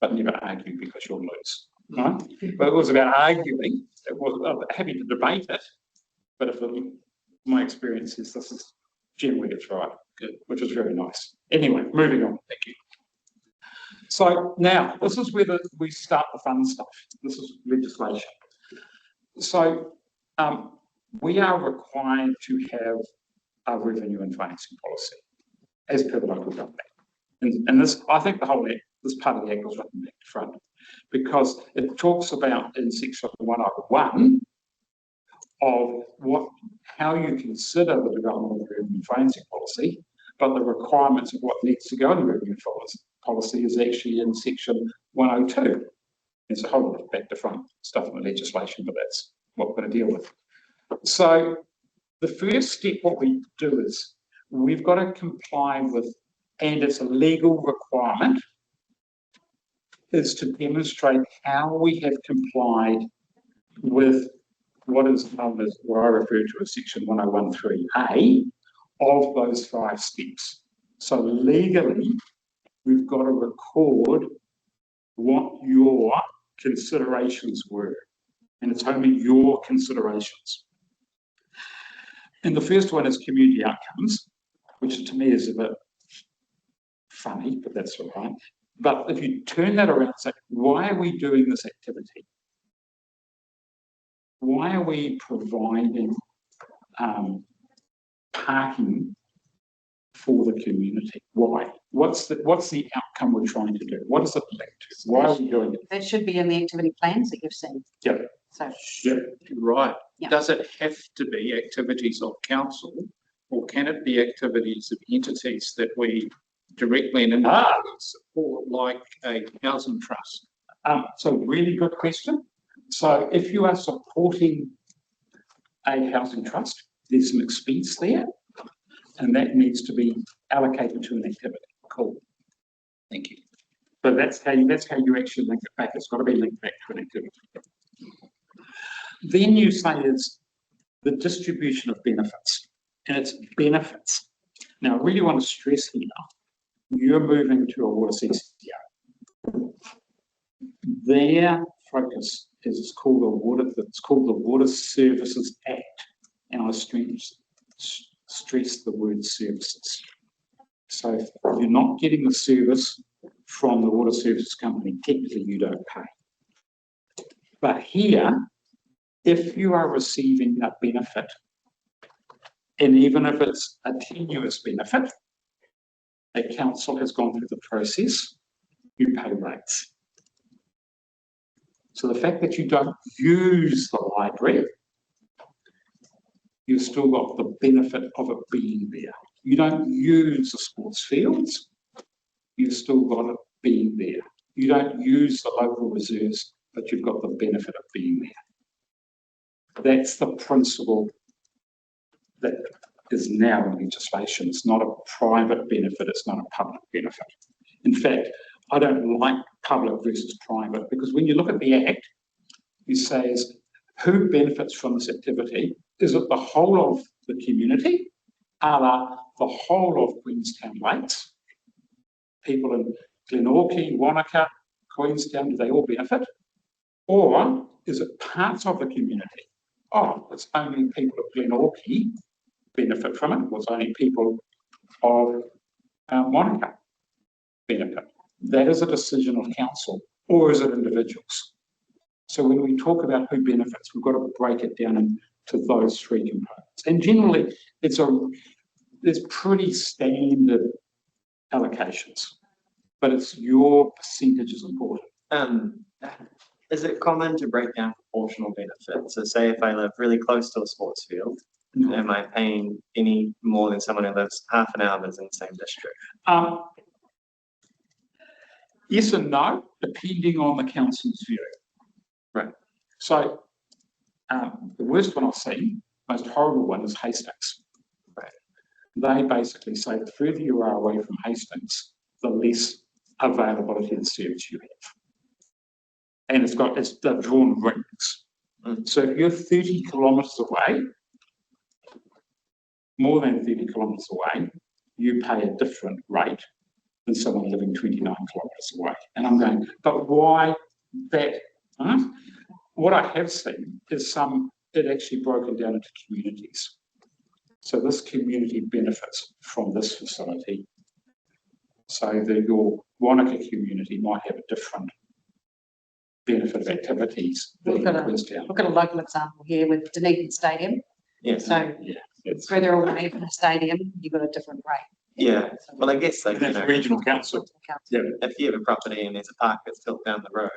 but never argue, because you'll lose. Right? But it was about arguing. It was happy to debate it, but my experience is this is generally it's right, which is very nice. Anyway, moving on. Thank you. So now, this is where we start the fun stuff. This is legislation. So we are required to have a revenue and financing policy as per the local government. And this, I think this part of the Act was written back to front, because it talks about in section 101 of how you consider the development of the revenue and financing policy, but the requirements of what needs to go in the revenue policy is actually in section 102. There's a whole lot of back to front stuff in the legislation, but that's what we're going to deal with. So the first step, what we do is we've got to comply with, and it's a legal requirement, is to demonstrate how we have complied with what is known as, what I refer to as section 1013A of those 5 steps. So legally, we've got to record what your considerations were, and it's only your considerations. And the first one is community outcomes. which to me is a bit funny, but that's all right. But if you turn that around and say, why are we doing this activity? Why are we providing parking for the community? Why? What's the outcome we're trying to do? What is it linked to? Why are we doing it? That should be in the activity plans that you've seen. Yeah. So, Yeah. Right. Yeah. Does it have to be activities of council, or can it be activities of entities that we directly and indirectly support, like a housing trust? So really good question. So if you are supporting a housing trust, there's some expense there, and that needs to be allocated to an activity. Cool. Thank you. But that's how you actually link it back. It's got to be linked back to an activity. Then you say it's the distribution of benefits, and it's benefits. Now, I really want to stress here, you're moving to a water CCO. Their focus is called the Water Services Act, and I stress the word services. So if you're not getting the service from the water services company, technically you don't pay. But here, if you are receiving a benefit, and even if it's a tenuous benefit, a council has gone through the process, you pay rates. So the fact that you don't use the library, you've still got the benefit of it being there. You don't use the sports fields, you've still got it being there. You don't use the local reserves, but you've got the benefit of being there. That's the principle that is now in legislation. It's not a private benefit, it's not a public benefit. In fact, I don't like public versus private, because when you look at the Act, it says who benefits from this activity. Is it the whole of the community? Are the whole of Queenstown Lakes? People in Glenorchy, Wanaka, Queenstown, do they all benefit? Or is it parts of the community? Oh, it's only people of Glenorchy benefit from it. Well, it's only people of Wanaka benefit. That is a decision of council, or is it individuals? So when we talk about who benefits, we've got to break it down into those three components. And generally, there's pretty standard allocations, but it's your percentage is important. Is it common to break down proportional benefits? So say if I live really close to a sports field, am I paying any more than someone who lives half an hour but is in the same district? Yes and no, depending on the council's view. Right. So the worst one I've seen, most horrible one, is Hastings. Right. They basically say the further you are away from Hastings, the less availability of the service you have. And they've drawn rings. So if you're 30 kilometres away, more than 30 kilometres away, you pay a different rate than someone living 29 kilometres away. And I'm going, but why that? Right? What I have seen is it actually broken down into communities. So this community benefits from this facility. So your Wanaka community might have a different benefit of activities than Queenstown. look at a local example here with Dunedin Stadium. Yeah. So It's further away from the stadium, you've got a different rate. Yeah. Well, I guess like, regional council. if you have a property and there's a park that's built down the road,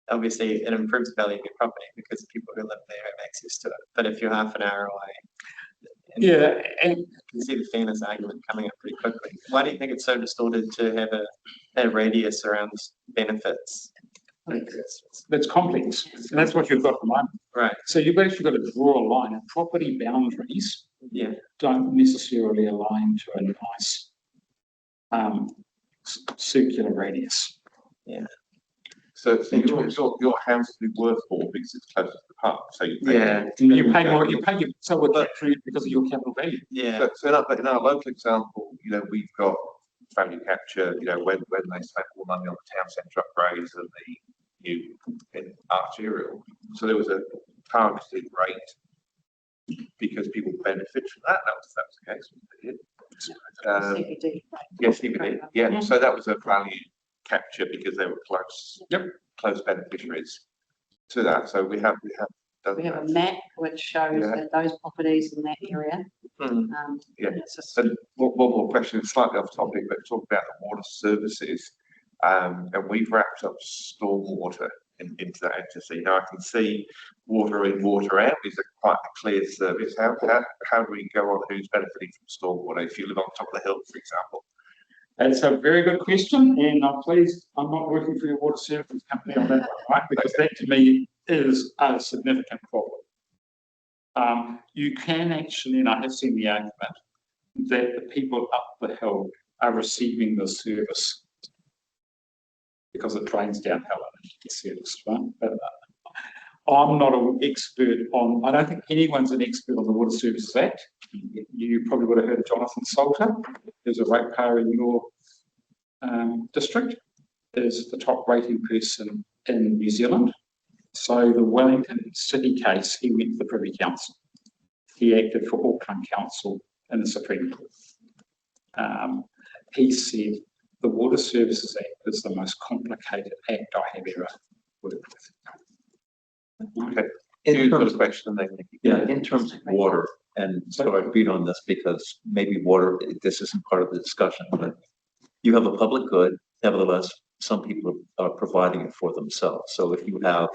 obviously it improves the value of your property because people who live there have access to it. But if you're half an hour away, And you can see the fairness argument coming up pretty quickly. Why do you think it's so distorted to have a radius around benefits? that's complex. And that's what you've got at the moment. Right. So you've actually got to draw a line, and property boundaries don't necessarily align to a nice circular radius. Yeah. So your house will be worth more because it's closer to the park. So you pay more. So with that because of your capital value. Yeah. So in our local example, we've got value capture. When they spent all money on the town centre upgrades and the new arterial, so there was a targeted rate because people benefit from that. That was the case. CPD. Yeah, CBD, yeah, so that was a value capture because they were close. Yep. Close beneficiaries to that, so we have done We have that. a map which shows Yeah. that those properties in that area. Mm. Yeah. It's just, So one more question, slightly off topic, but talk about the water services. And we've wrapped up stormwater into that entity. Now I can see water in, water out is quite a clear service. How do we go on who's benefiting from stormwater if you live on top of the hill, for example? It's a very good question, and I'm pleased I'm not working for your water services company on that one, right? Because that to me is a significant problem. You can actually, and I have seen the argument, that the people up the hill are receiving the service because it drains downhill and gets serviced, right? But I'm not an expert on, I don't think anyone's an expert on the Water Services Act. You probably would have heard of Jonathan Salter, who's a ratepayer in your district, is the top rating person in New Zealand. So the Wellington City case, he went to the Privy Council. He acted for Auckland Council in the Supreme Court. He said the Water Services Act is the most complicated act I have ever worked with. Okay. In You've got a terms, question then. yeah, in terms of water, and so I beat on this because maybe water, this isn't part of the discussion, but you have a public good, nevertheless, some people are providing it for themselves. So if you have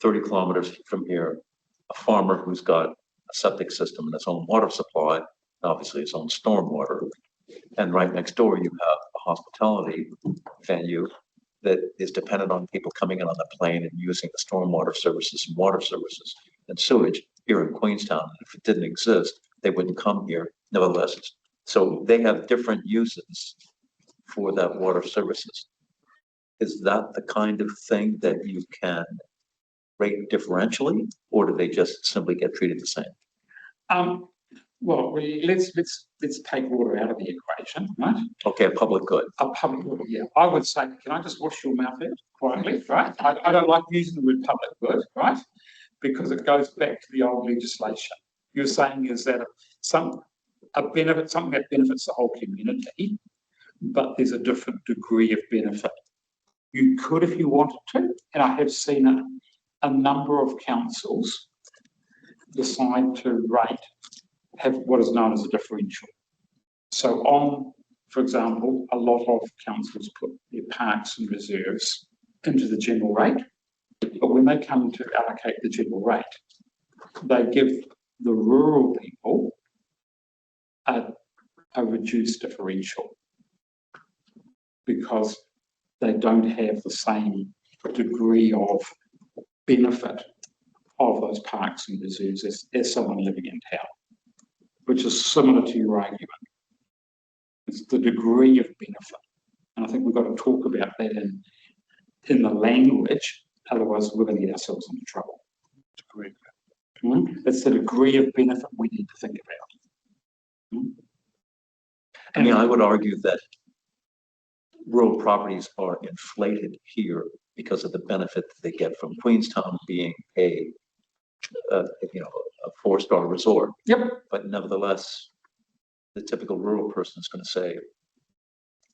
30 kilometers from here, a farmer who's got a septic system and its own water supply, obviously its own storm water, and right next door you have a hospitality venue that is dependent on people coming in on the plane and using the stormwater services and water services and sewage here in Queenstown. If it didn't exist, they wouldn't come here nevertheless. So they have different uses for that water services. Is that the kind of thing that you can rate differentially, or do they just simply get treated the same? Well, let's take water out of the equation, right? Okay, a public good. A public good, yeah. I would say, can I just wash your mouth out quietly, right? I don't like using the word public good, right? Because it goes back to the old legislation. You're saying is that something that benefits the whole community, but there's a different degree of benefit. You could, if you wanted to, and I have seen it, a number of councils decide to have what is known as a differential. So for example, a lot of councils put their parks and reserves into the general rate, but when they come to allocate the general rate, they give the rural people a reduced differential because they don't have the same degree of benefit of those parks and reserves as someone living in town, which is similar to your argument. It's the degree of benefit. And I think we've got to talk about that in the language, otherwise we're going to get ourselves into trouble. It's the degree of benefit we need to think about. I mean, I would argue that rural properties are inflated here because of the benefit that they get from Queenstown being a 4-star resort. Yep. But nevertheless, the typical rural person is going to say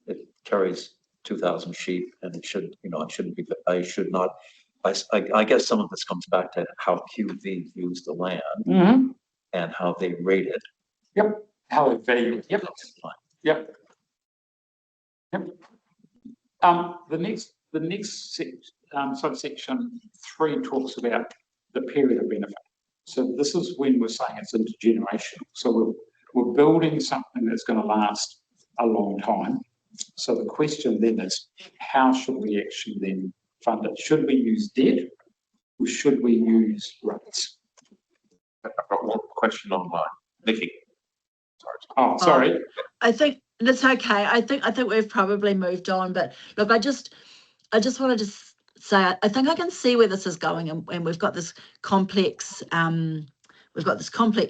it carries 2,000 sheep and it should, it shouldn't be, I should not. I guess some of this comes back to how QV views the land and how they rate it. Yep. How they value it. Yep. Yep. Yep. The next subsection 3 talks about the period of benefit. So this is when we're saying it's intergenerational. So we're building something that's going to last a long time. So the question then is, how should we actually then fund it? Should we use debt or should we use rates? I've got one question online. Nikki. Sorry. Oh, sorry. I think that's okay. I think we've probably moved on, but look, I just wanted to say, I think I can see where this is going, and we've got this complex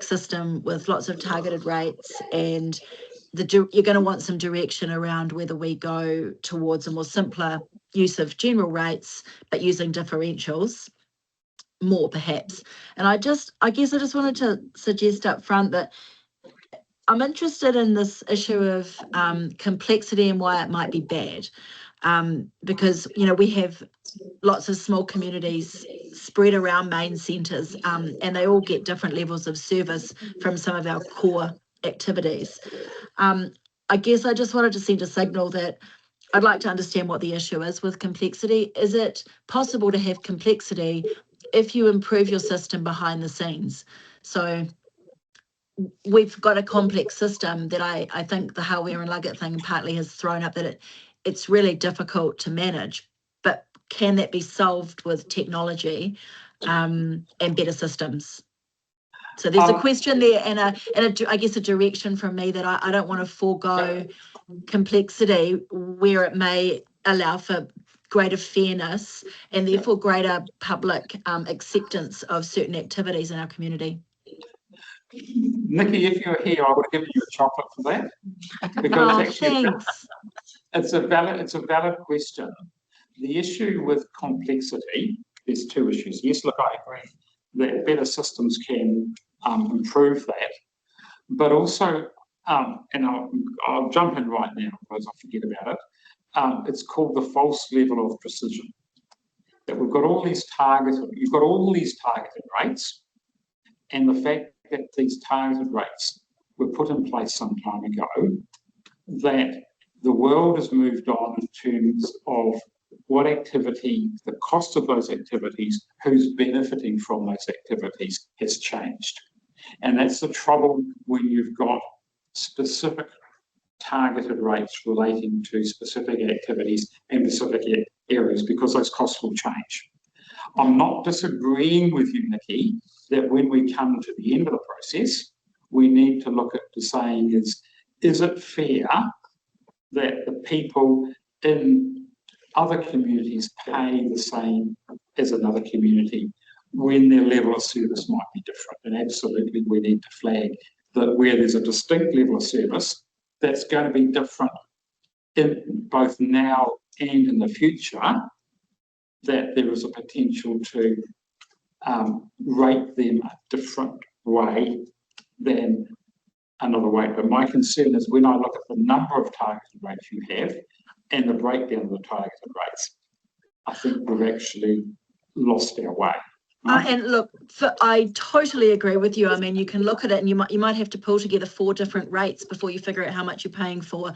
system with lots of targeted rates, and you're going to want some direction around whether we go towards a more simpler use of general rates, but using differentials more perhaps. And I guess I just wanted to suggest up front that I'm interested in this issue of complexity and why it might be bad. Because, you know, we have lots of small communities spread around main centres, and they all get different levels of service from some of our core activities. I guess I just wanted to send a signal that I'd like to understand what the issue is with complexity. Is it possible to have complexity if you improve your system behind the scenes? So we've got a complex system that I think the hardware and Luggett thing partly has thrown up, that it's really difficult to manage, but can that be solved with technology and better systems? So there's a question there and I guess a direction from me that I don't want to forego complexity where it may allow for greater fairness and therefore greater public acceptance of certain activities in our community. Nikki, if you were here, I would have given you a chocolate for that. Because actually it's a valid question. The issue with complexity, there's two issues. Yes, look, I agree that better systems can improve that, but also, and I'll jump in right now because I forget about it. It's called the false level of precision. That we've got all these you've got all these targeted rates, and the fact that these targeted rates were put in place some time ago, that the world has moved on in terms of what activity, the cost of those activities, who's benefiting from those activities has changed. And that's the trouble when you've got specific targeted rates relating to specific activities and specific areas, because those costs will change. I'm not disagreeing with you, Nikki, that when we come to the end of the process, we need to look at the saying is it fair that the people in other communities pay the same as another community when their level of service might be different? And absolutely we need to flag that where there's a distinct level of service that's going to be different in both now and in the future, that there is a potential to rate them a different way than another way. But my concern is when I look at the number of targeted rates you have and the breakdown of the targeted rates, I think we've actually lost our way. And look, I totally agree with you. I mean, you can look at it and you might have to pull together 4 different rates before you figure out how much you're paying for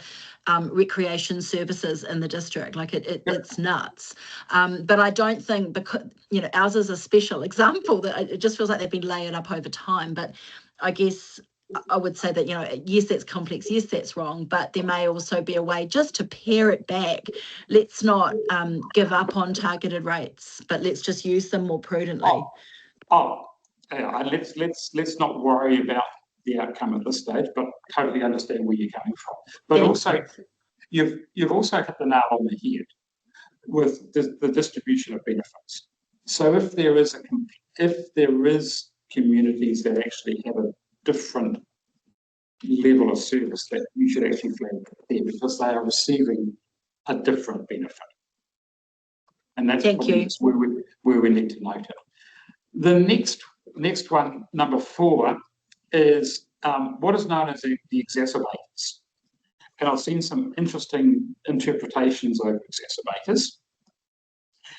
recreation services in the district. Like it's nuts. But I don't think, because, you know, ours is a special example that it just feels like they've been layered up over time. But I guess I would say that, you know, yes, that's complex, yes, that's wrong, but there may also be a way just to pare it back. Let's not give up on targeted rates, but let's just use them more prudently. Let's not worry about the outcome at this stage, but totally understand where you're coming from. But also, you've also hit the nail on the head with the distribution of benefits. So if there is communities that actually have a different level of service, that you should actually flag there because they are receiving a different benefit. And that's where we need to note it. The next one, number 4, is what is known as the exacerbators. And I've seen some interesting interpretations of exacerbators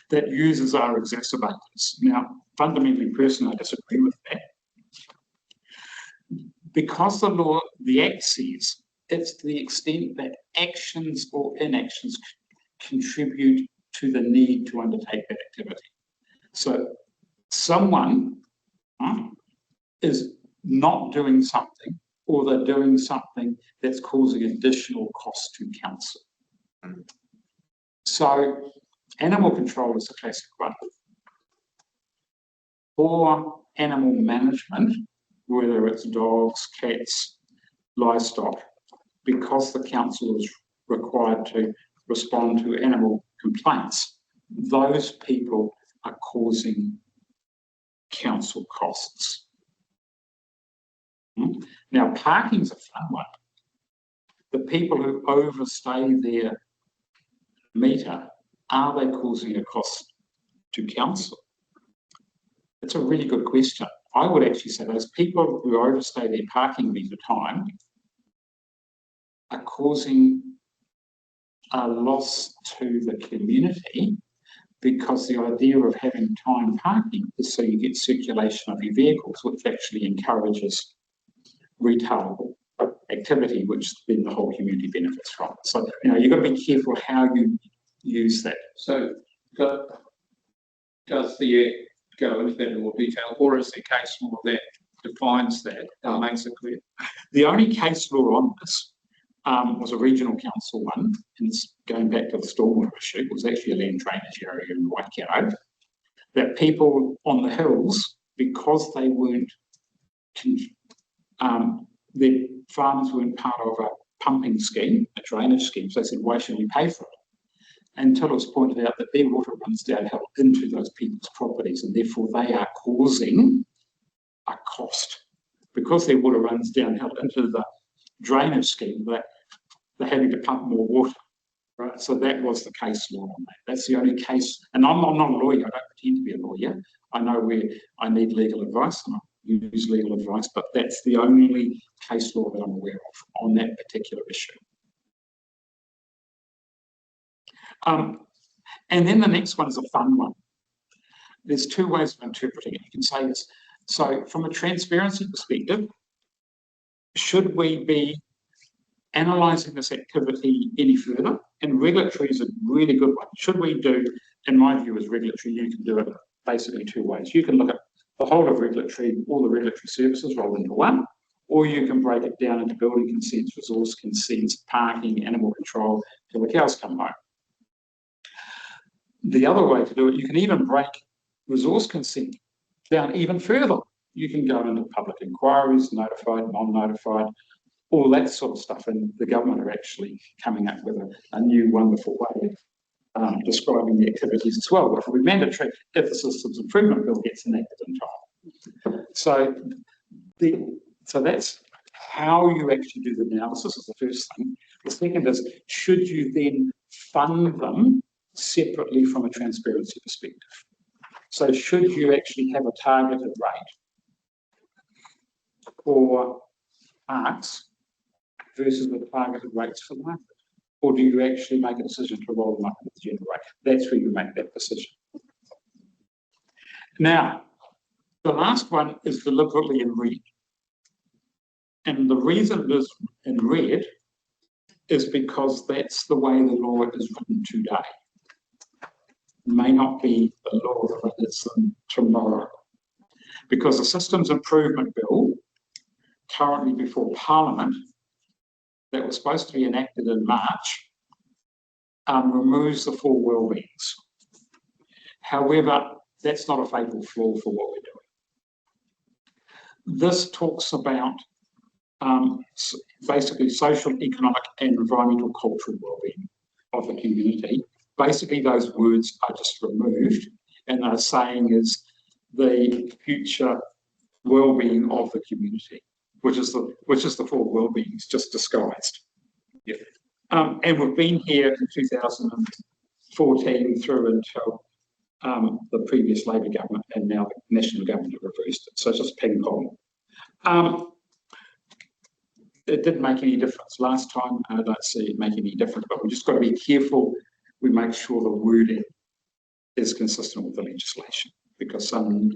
that users are exacerbators. Now, fundamentally, personally, I disagree with that. Because the law, the Act says, it's to the extent that actions or inactions contribute to the need to undertake that activity. So someone is not doing something, or they're doing something that's causing additional cost to council. So animal control is a classic one. For animal management, whether it's dogs, cats, livestock, because the council is required to respond to animal complaints, those people are causing council costs. Now, parking's a fun one. The people who overstay their meter, are they causing a cost to council? It's a really good question. I would actually say those people who overstay their parking meter time are causing a loss to the community, because the idea of having time parking is so you get circulation of your vehicles, which actually encourages retail activity, which then the whole community benefits from. So, you've got to be careful how you use that. So does the Act go into that in more detail, or is there case law that defines that and makes it clear? The only case law on this was a regional council one, and it's going back to the stormwater issue. It was actually a land drainage area in Waikato, that people on the hills, because they weren't, their farms weren't part of a pumping scheme, a drainage scheme, so they said, why should we pay for it? Until it was pointed out that their water runs downhill into those people's properties, and therefore they are causing a cost. Because their water runs downhill into the drainage scheme, they're having to pump more water, right? So that was the case law on that. That's the only case, and I'm not a lawyer, I don't pretend to be a lawyer. I know where I need legal advice, and I use legal advice, but that's the only case law that I'm aware of on that particular issue. And then the next one is a fun one. There's two ways of interpreting it. You can say this. So from a transparency perspective, should we be analysing this activity any further? And regulatory is a really good one. Should we do, in my view as regulatory, you can do it basically two ways. You can look at the whole of regulatory, all the regulatory services rolled into one, or you can break it down into building consents, resource consents, parking, animal control, till the cows come home. The other way to do it, you can even break resource consent down even further. You can go into public inquiries, notified, non-notified, all that sort of stuff. And the government are actually coming up with a new wonderful way of describing the activities as well, which will be mandatory if the Systems Improvement Bill gets enacted in time. So that's how you actually do the analysis is the first thing. The second is, should you then fund them separately from a transparency perspective? So should you actually have a targeted rate for arts versus the targeted rates for market? Or do you actually make a decision to roll them up with the general rate? That's where you make that decision. Now, the last one is deliberately in red. And the reason it is in red is because that's the way the law is written today. May not be the law that is tomorrow. Because the Systems Improvement Bill, currently before Parliament, that was supposed to be enacted in March, removes the four well-beings. However, that's not a fatal flaw for what we're doing. This talks about basically social, economic, and environmental cultural well-being of the community. Basically, those words are just removed, and they're saying is the future well-being of the community, which is the four well-beings just disguised. Yeah. And we've been here in 2014 through until the previous Labor government, and now the National government have reversed it. So it's just ping pong. It didn't make any difference last time. I don't see it making any difference, but we just got to be careful. We make sure the wording is consistent with the legislation, because some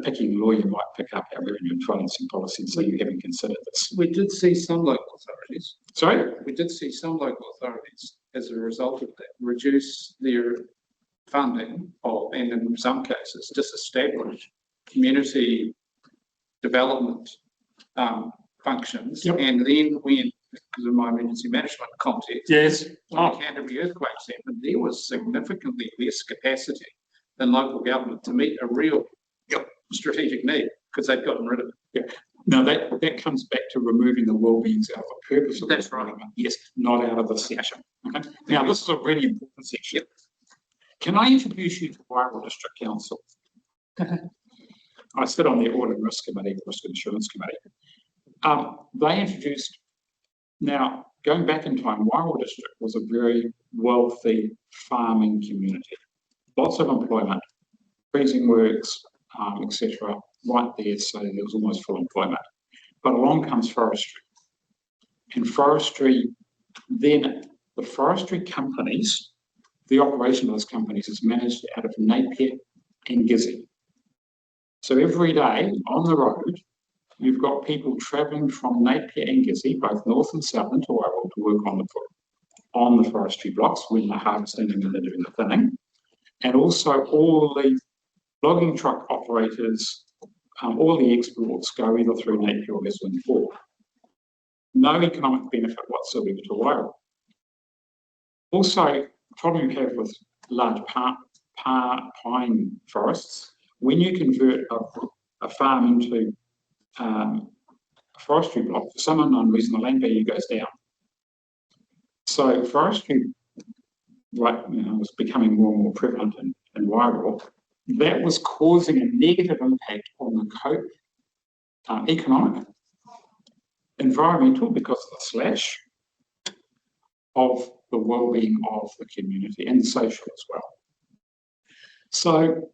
picking lawyer might pick up our revenue and financing policy and say you haven't considered this. We did see some local authorities. Sorry? We did see some local authorities, as a result of that, reduce their funding and in some cases disestablish community development functions. Yep. And then when, because of my emergency management context, yes, when the Canterbury earthquakes happened, there was significantly less capacity than local government to meet a real strategic need, because they've gotten rid of it. Yeah. Now that comes back to removing the well-beings out of the purpose of that's right. Yes, not out of the section. Okay. Now this is a really important section. Yep. Can I introduce you to Wairau District Council? I sit on the Audit and Risk Committee, Risk and Insurance Committee. They introduced, now going back in time, Wairau District was a very wealthy farming community. Lots of employment, freezing works, etc. right there, so there was almost full employment. But along comes forestry. And forestry, then the forestry companies, the operation of those companies is managed out of Napier and Gizzy. So every day on the road, you've got people travelling from Napier and Gizzy, both north and south, into Wairoa to work on the forestry blocks when they're harvesting and when they're doing the thinning. And also all the logging truck operators, all the exports go either through Napier or Gisborne Port. No economic benefit whatsoever to Wairoa. Also, the problem you have with large pine forests, when you convert a farm into a forestry block, for some unknown reason, the land value goes down. So forestry, was becoming more and more prevalent in Wairoa. That was causing a negative impact on the economic, environmental, because of the slash of the well-being of the community and the social as well. So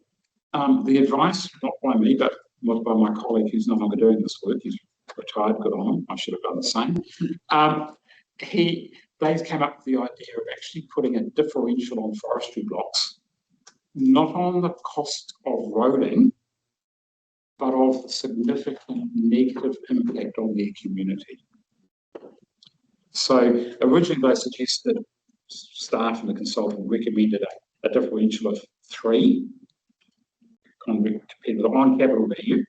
the advice, not by me, but was by my colleague who's no longer doing this work, he's retired, good on him, I should have done the same. They came up with the idea of actually putting a differential on forestry blocks, not on the cost of roading, but of the significant negative impact on their community. So originally they suggested, staff and the consultant recommended a differential of 3 compared with the on capital value.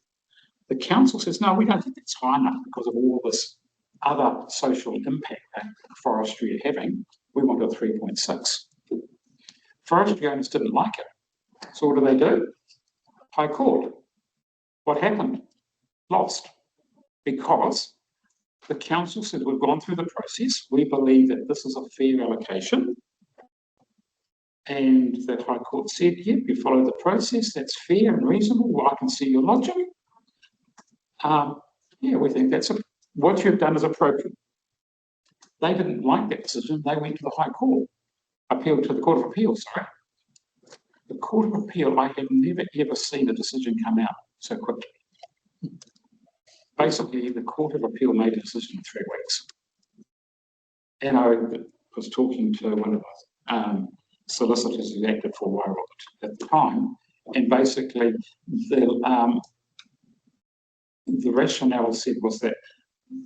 The council says, no, we don't think that's high enough because of all this other social impact that forestry are having. We want a 3.6. Forestry owners didn't like it. So what do? High Court. What happened? Lost. Because the council said, we've gone through the process. We believe that this is a fair allocation. And the High Court said, yeah, you follow the process. That's fair and reasonable. Well, I can see your logic. Yeah, we think what you've done is appropriate. They didn't like that decision. They went to the High Court, appealed to the Court of Appeal, sorry. The Court of Appeal, I have never ever seen a decision come out so quickly. Basically, the Court of Appeal made a decision in 3 weeks. And I was talking to one of the solicitors who acted for Wairoa at the time, and basically the rationale said was that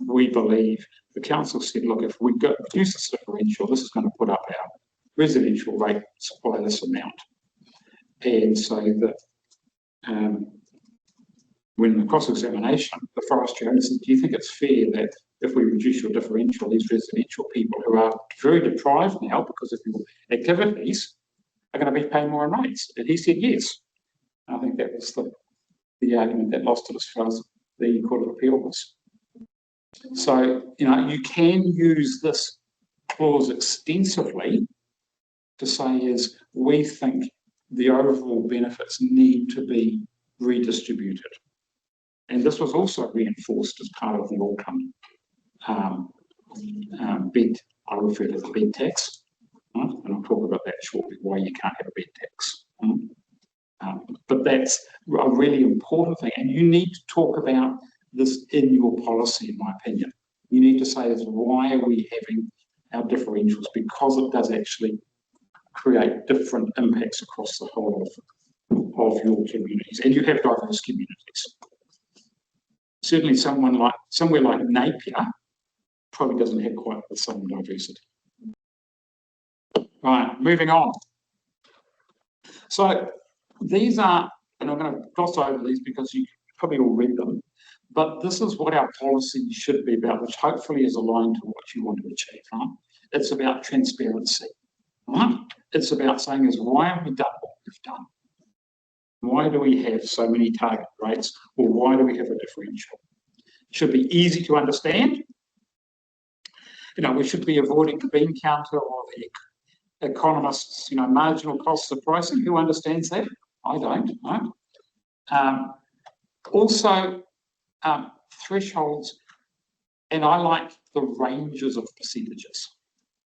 we believe, the council said, look, if we reduce this differential, this is going to put up our residential rates by this amount. And so that when the cross-examination, the forestry owner said, do you think it's fair that if we reduce your differential, these residential people who are very deprived now because of your activities are going to be paying more in rates? And he said yes. I think that was the argument that lost it as far as the Court of Appeal was. So, you can use this clause extensively to say is we think the overall benefits need to be redistributed. And this was also reinforced as part of the Auckland bed, I refer to the bed tax, right? And I'll talk about that shortly, why you can't have a bed tax. But that's a really important thing, and you need to talk about this in your policy, in my opinion. You need to say is why are we having our differentials? Because it does actually create different impacts across the whole of your communities, and you have diverse communities. Certainly somewhere like Napier probably doesn't have quite the same diversity. Right, moving on. So these are, and I'm going to gloss over these because you probably all read them, but this is what our policy should be about, which hopefully is aligned to what you want to achieve, right? It's about transparency, right? It's about saying is why have we done what we've done? Why do we have so many target rates, or why do we have a differential? It should be easy to understand. We should be avoiding the bean counter or the economists, marginal costs of pricing. Who understands that? I don't, right? Also, thresholds, and I like the ranges of percentages,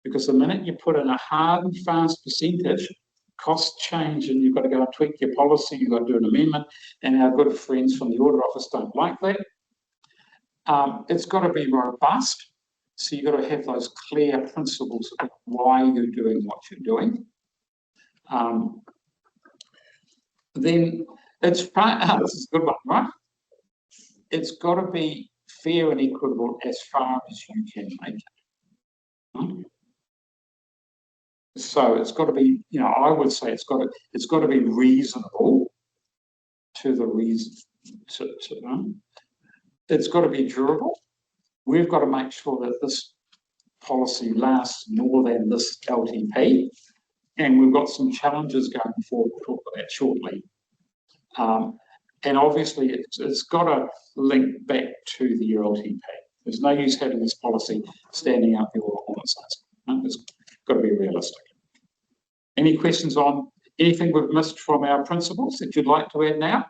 because the minute you put in a hard and fast percentage, costs change and you've got to go and tweak your policy, you've got to do an amendment, and our good friends from the Audit Office don't like that. It's got to be robust, So you've got to have those clear principles about why you're doing what you're doing. Then it's this is a good one, right? It's got to be fair and equitable as far as you can make it. Right? So it's got to be, I would say it's got to be reasonable to the reason. It's got to be durable. We've got to make sure that this policy lasts more than this LTP, and we've got some challenges going forward. We'll talk about that shortly. And obviously, it's got to link back to the LTP. There's no use having this policy standing out there all on its own. It's got to be realistic. Any questions on anything we've missed from our principles that you'd like to add now?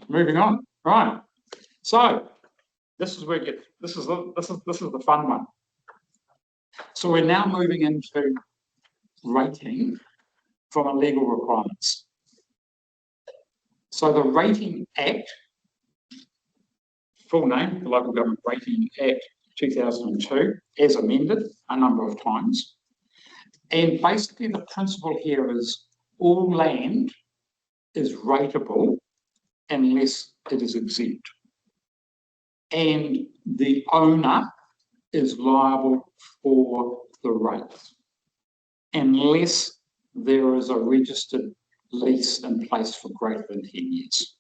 Moving on. Right. So this is where this is the fun one. So we're now moving into rating from a legal requirements. So the Rating Act, full name, the Local Government Rating Act 2002, as amended a number of times. And basically the principle here is all land is rateable unless it is exempt. And the owner is liable for the rates unless there is a registered lease in place for greater than 10 years.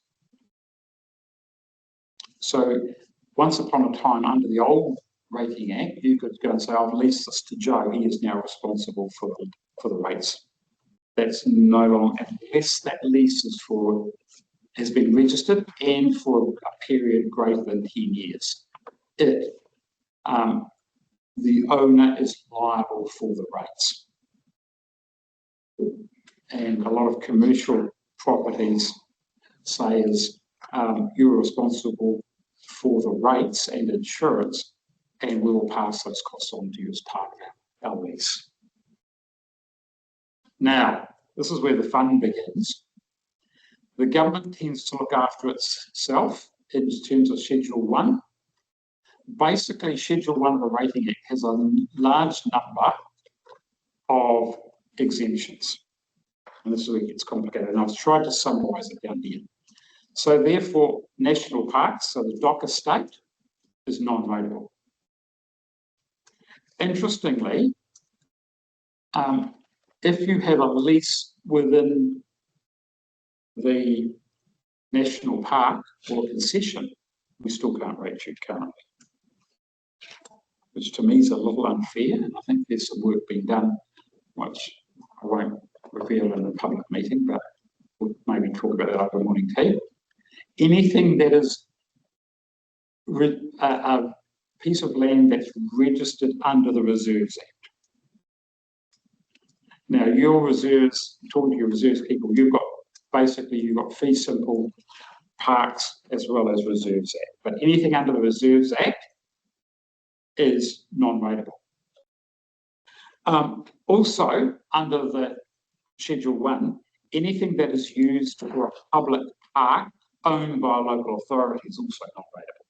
So once upon a time under the old Rating Act, you could go and say, I've leased this to Joe, he is now responsible for the rates. That's no longer, unless that lease has been registered and for a period greater than 10 years. The owner is liable for the rates. And a lot of commercial properties say is you're responsible for the rates and insurance, and we will pass those costs on to you as part of our lease. Now, this is where the fun begins. The government tends to look after itself in terms of Schedule 1. Basically, Schedule 1 of the Rating Act has a large number of exemptions. And this is where it gets complicated. And I've tried to summarise it down here. So therefore, national parks, so the DOC estate, is non-rateable. Interestingly, if you have a lease within the national park or concession, we still can't rate you currently, which to me is a little unfair. And I think there's some work being done, which I won't reveal in a public meeting, but we'll maybe talk about that over morning tea. Anything that is a piece of land that's registered under the Reserves Act. Now, your reserves, talking to your reserves people, you've got fee simple parks as well as Reserves Act. But anything under the Reserves Act is non-rateable. Also, under the Schedule 1, anything that is used for a public park owned by a local authority is also non-rateable.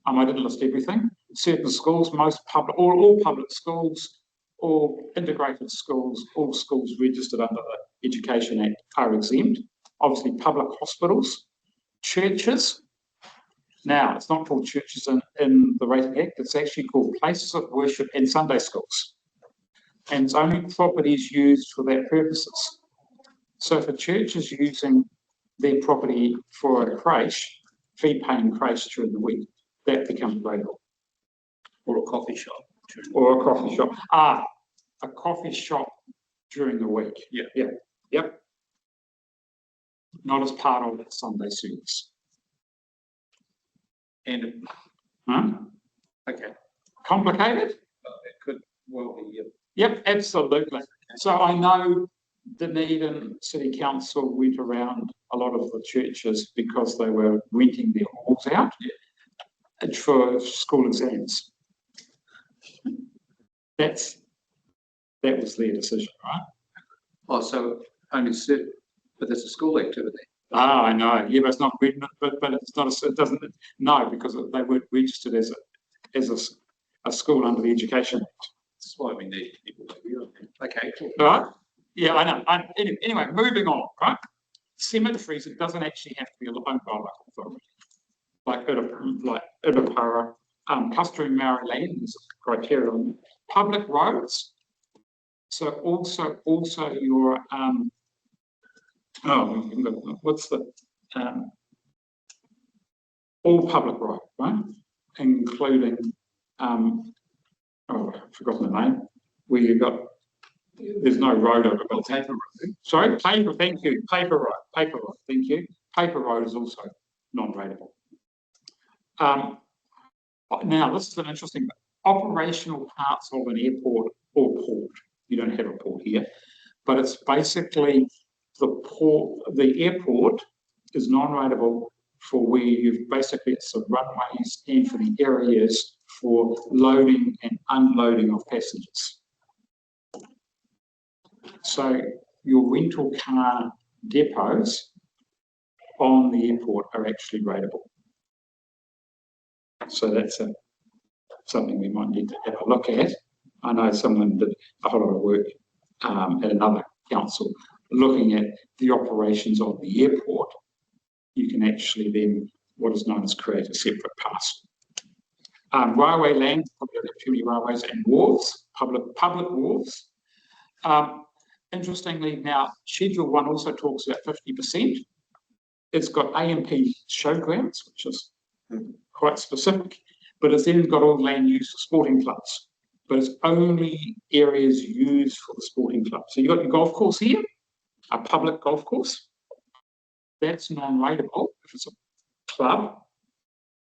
I didn't list everything. Certain schools, all public schools, all integrated schools, all schools registered under the Education Act are exempt. Obviously, public hospitals, churches. Now, it's not called churches in the Rating Act. It's actually called places of worship and Sunday schools. And it's only properties used for that purposes. So if a church is using their property for a creche, fee-paying creche during the week, that becomes rateable. Or a coffee shop. Or a coffee shop. A coffee shop during the week. Yep. Not as part of the Sunday service. And Okay. Complicated? it could well be. Yep, absolutely. So I know Dunedin City Council went around a lot of the churches because they were renting their halls out for school exams. That was their decision, right? Oh, so only but there's a school activity. Ah, I know. Yeah, but it's not written, but it's not. It doesn't. No, because they weren't registered as a school under the Education Act. That's why we need people like you. Okay, cool. Right? Yeah, I know. Anyway, moving on. Right? Cemeteries. It doesn't actually have to be owned by a local authority. Like Urupara, customary Maori land is a criteria on public roads. So also your what's the all public road, right? Including oh, I've forgotten the name. Where you've got there's no road over it. Paper road. Sorry, paper. Thank you. Paper road. Paper road. Thank you. Paper road is also non-rateable. Now this is an interesting bit. Operational parts of an airport or port. You don't have a port here, but it's basically the port. The airport is non-rateable for where you've basically it's the runways and for the areas for loading and unloading of passengers. So your rental car depots on the airport are actually rateable. So that's something we might need to have a look at. I know someone did a whole lot of work at another council looking at the operations of the airport. You can actually then, what is known as create a separate pass. Railway land, public activity railways and wharves, public wharves. Interestingly, now Schedule 1 also talks about 50%. It's got AMP showgrounds, which is quite specific, but it's then got all land used for sporting clubs. But it's only areas used for the sporting club. So you've got your golf course here, a public golf course. That's non-rateable if it's a club,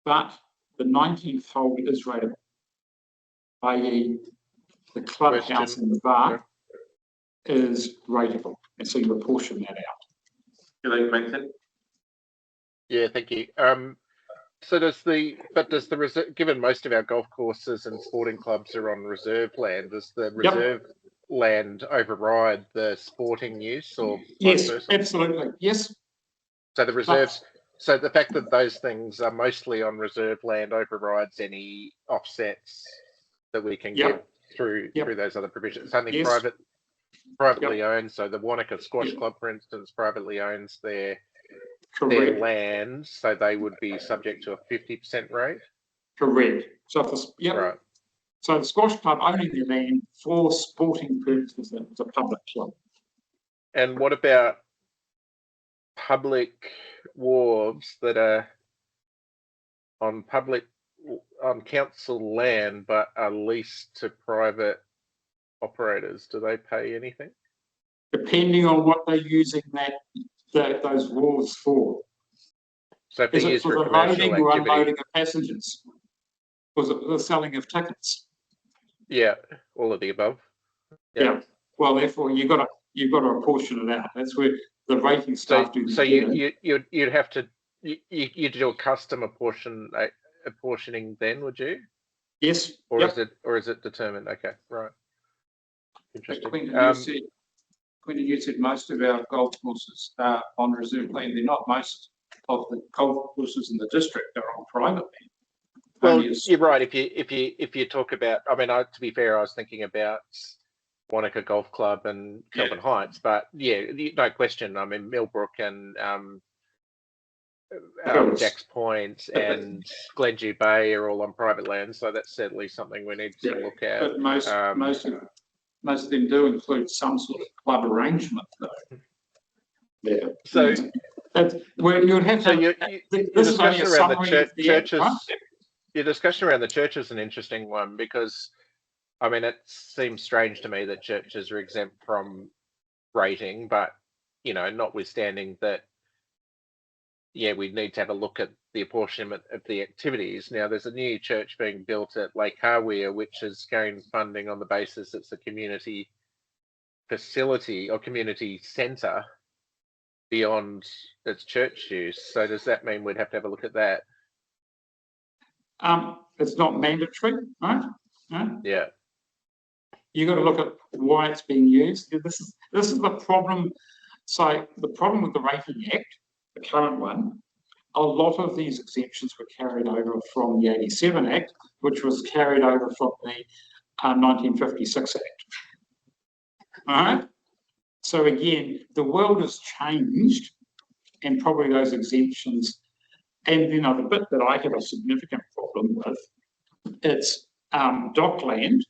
but the 19th hole is rateable, i.e. the clubhouse in the bar is rateable, and so you apportion that out. Do they make it? Yeah, thank you. So does the reserve, given most of our golf courses and sporting clubs are on reserve land, does the reserve land override the sporting use or yes, vice versa? Absolutely, yes. So the reserves, so the fact that those things are mostly on reserve land overrides any offsets that we can get through those other provisions. Something privately owned. So the Wanaka Squash Club, for instance, privately owns their land, so they would be subject to a 50% rate. Correct. So right. So the squash club owning their land for sporting purposes is a public club. And what about public wharves that are on council land but are leased to private operators? Do they pay anything? Depending on what they're using those wharves for. So if they're used for the loading or unloading of passengers? Was it the selling of tickets? Yeah, all of the above. Yeah. Well, therefore, you've got to apportion it out. That's where the rating staff do. So you'd have to you do a custom apportioning then, would you? Yes. Or is it determined? Okay, right. Interesting. Quentin, you said most of our golf courses are on reserve land. They're not. Most of the golf courses in the district are on private land. Well, you're right. If you talk about, I mean, to be fair, I was thinking about Wanaka Golf Club and Kelvin Heights, but yeah, no question. I mean, Millbrook and Jack's Point and Glendew Bay are all on private land, so that's certainly something we need to look at. But most of them do include some sort of club arrangement, though. Yeah. So where you would have to. Your discussion around the churches. Your discussion around the church is an interesting one because, I mean, it seems strange to me that churches are exempt from rating, but notwithstanding that, we need to have a look at the apportionment of the activities. Now, there's a new church being built at Lake Hawea, which is going funding on the basis it's a community facility or community centre beyond its church use. So does that mean we'd have to have a look at that? It's not mandatory, right? No? Yeah. You got to look at why it's being used. This is the problem. So the problem with the Rating Act the current one, a lot of these exemptions were carried over from the 87 Act, which was carried over from the 1956 Act. All right? So again, the world has changed, and probably those exemptions, and you know, the bit that I have a significant problem with, it's dockland,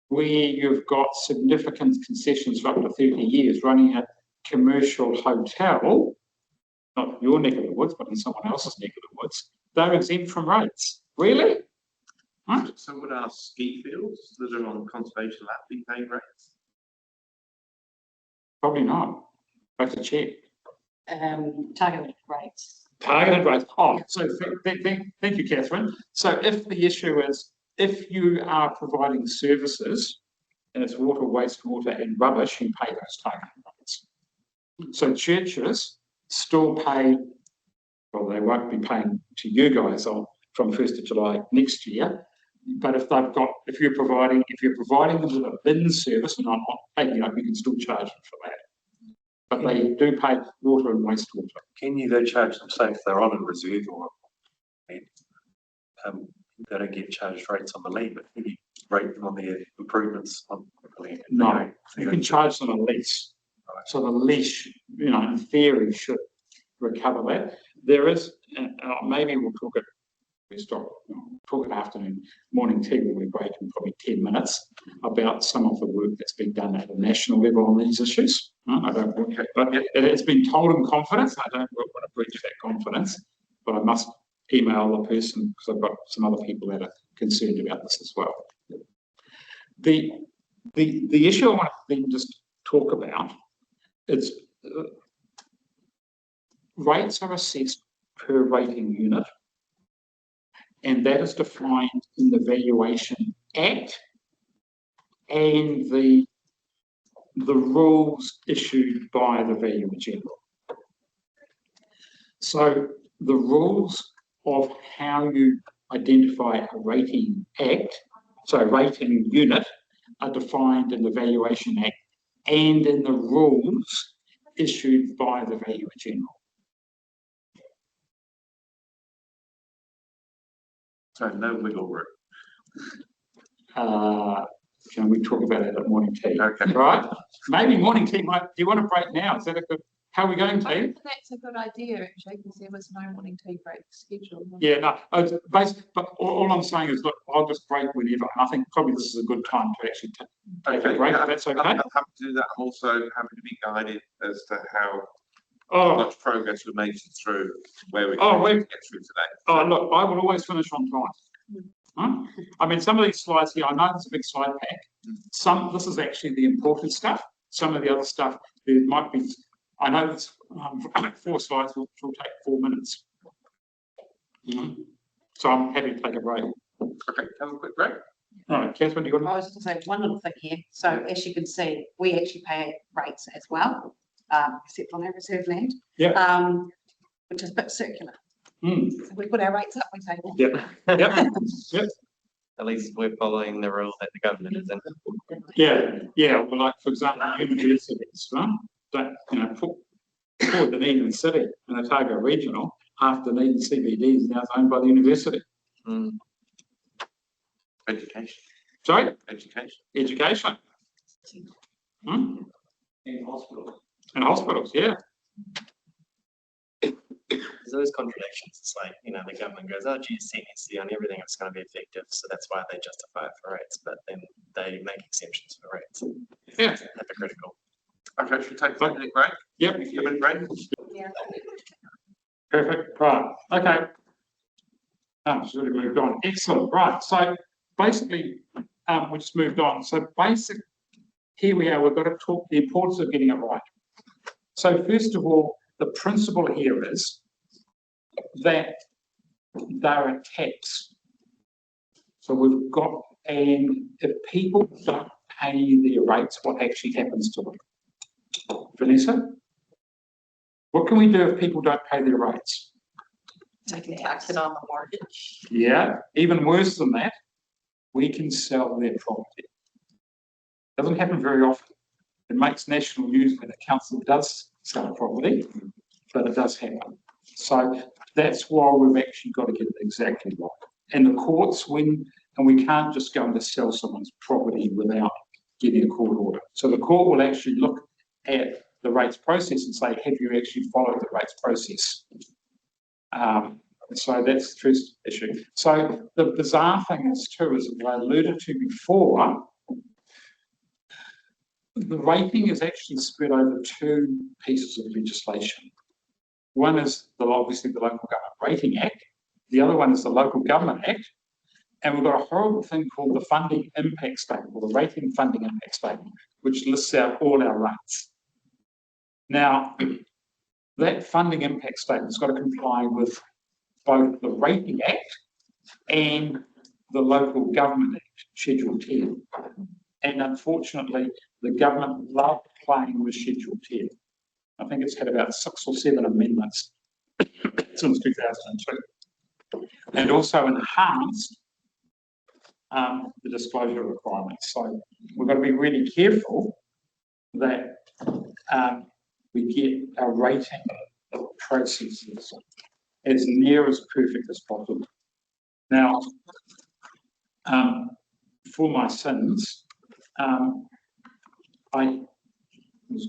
where you've got significant concessions for up to 30 years running a commercial hotel, not your neck of the woods, but in someone else's neck of the woods, they're exempt from rates. Really? Right? So would our ski fields that are on conservation land be paying rates? Probably not. I have to check. Targeted rates. Targeted rates. Oh, so thank you, Catherine. So if the issue is, if you are providing services and it's water, wastewater and rubbish, you pay those targeted rates. So churches still pay, well, they won't be paying to you guys from 1st of July next year. But if they've got, if you're providing them with a bin service, and I'm not taking up, you can still charge them for that. But they do pay water and wastewater. Can you though charge them, say if they're on a reserve or they don't get charged rates on the lead, but can you rate them on the improvements on the lead? No, you can charge them a lease. Right. So the lease, you know, in theory should recover that. There is, maybe we'll talk it, talk it afternoon, morning tea when we break in probably 10 minutes about some of the work that's been done at a national level on these issues. I don't want to, but it's been told in confidence. I don't want to breach that confidence, but I must email the person because I've got some other people that are concerned about this as well. The issue I want to then just talk about is rates are assessed per rating unit, and that is defined in the Valuation Act and the rules issued by the Valuer General. So the rules of how you identify a rating act, so rating unit, are defined in the Valuation Act and in the rules issued by the Valuer General. So no wiggle room. Can we talk about it at morning tea? Okay. Right? Maybe morning tea might, do you want a break now? Is that a good, how are we going, I team? think that's a good idea, actually, because there was no morning tea break scheduled. Yeah, no, but all I'm saying is, look, I'll just break whenever. And I think probably this is a good time to actually take a break, if that's okay. I'm happy to do that. I'm also happy to be guided as to how much progress we're making through where we can get through today. Oh, look, I will always finish on time. Huh? I mean, some of these slides here, I know it's a big slide pack. This is actually the important stuff. Some of the other stuff, there might be, I know it's 4 slides will take 4 minutes. So I'm happy to take a break. Okay, have a quick break. All right, Catherine, do you want to? I was going to say one little thing here. So as you can see, we actually pay rates as well, except on our reserve land. Yeah. Which is a bit circular. So we put our rates up, we say. Yeah. Yep. At least we're following the rule that the government is in. Yeah. Well, like for example, universities, right? Don't, you know, for Dunedin City and Otago Regional, half Dunedin CBD is now owned by the university. Education. Sorry? Education. Education. And hospitals. And hospitals, yeah. There's those contradictions. It's like, you know, the government goes, oh, geez, CNC on everything, it's going to be effective. So that's why they justify it for rates, but then they make exemptions for rates. Yeah. Hypocritical. Okay, should we take a 5-minute break? Yep. 5-minute break? Yeah. Perfect. Right. Okay. It's really moved on. Excellent. Right. So basically, we just moved on. So basically, here we are. We've got to talk the importance of getting it right. So first of all, the principle here is that they're a tax. So we've got, and if people don't pay their rates, what actually happens to them? Vanessa? What can we do if people don't pay their rates? They can tax it on the mortgage. Yeah, even worse than that, we can sell their property. Doesn't happen very often. It makes national news when the council does sell a property. but it does happen. So that's why we've actually got to get it exactly right. And the courts, and we can't just go and just sell someone's property without getting a court order. So the court will actually look at the rates process and say, have you actually followed the rates process? So that's the first issue. So the bizarre thing is too, as I alluded to before, the rating is actually spread over two pieces of legislation. One is obviously the Local Government Rating Act. The other one is the Local Government Act. And we've got a horrible thing called the Funding Impact Statement, or the Rating Funding Impact Statement, which lists out all our rates. Now, that Funding Impact Statement's got to comply with both the Rating Act and the Local Government Act, Schedule 10. And unfortunately, the government loved playing with Schedule 10. I think it's had about 6 or 7 amendments since 2002. And also enhanced the disclosure requirements. So we've got to be really careful that we get our rating processes as near as perfect as possible. Now, for my sins,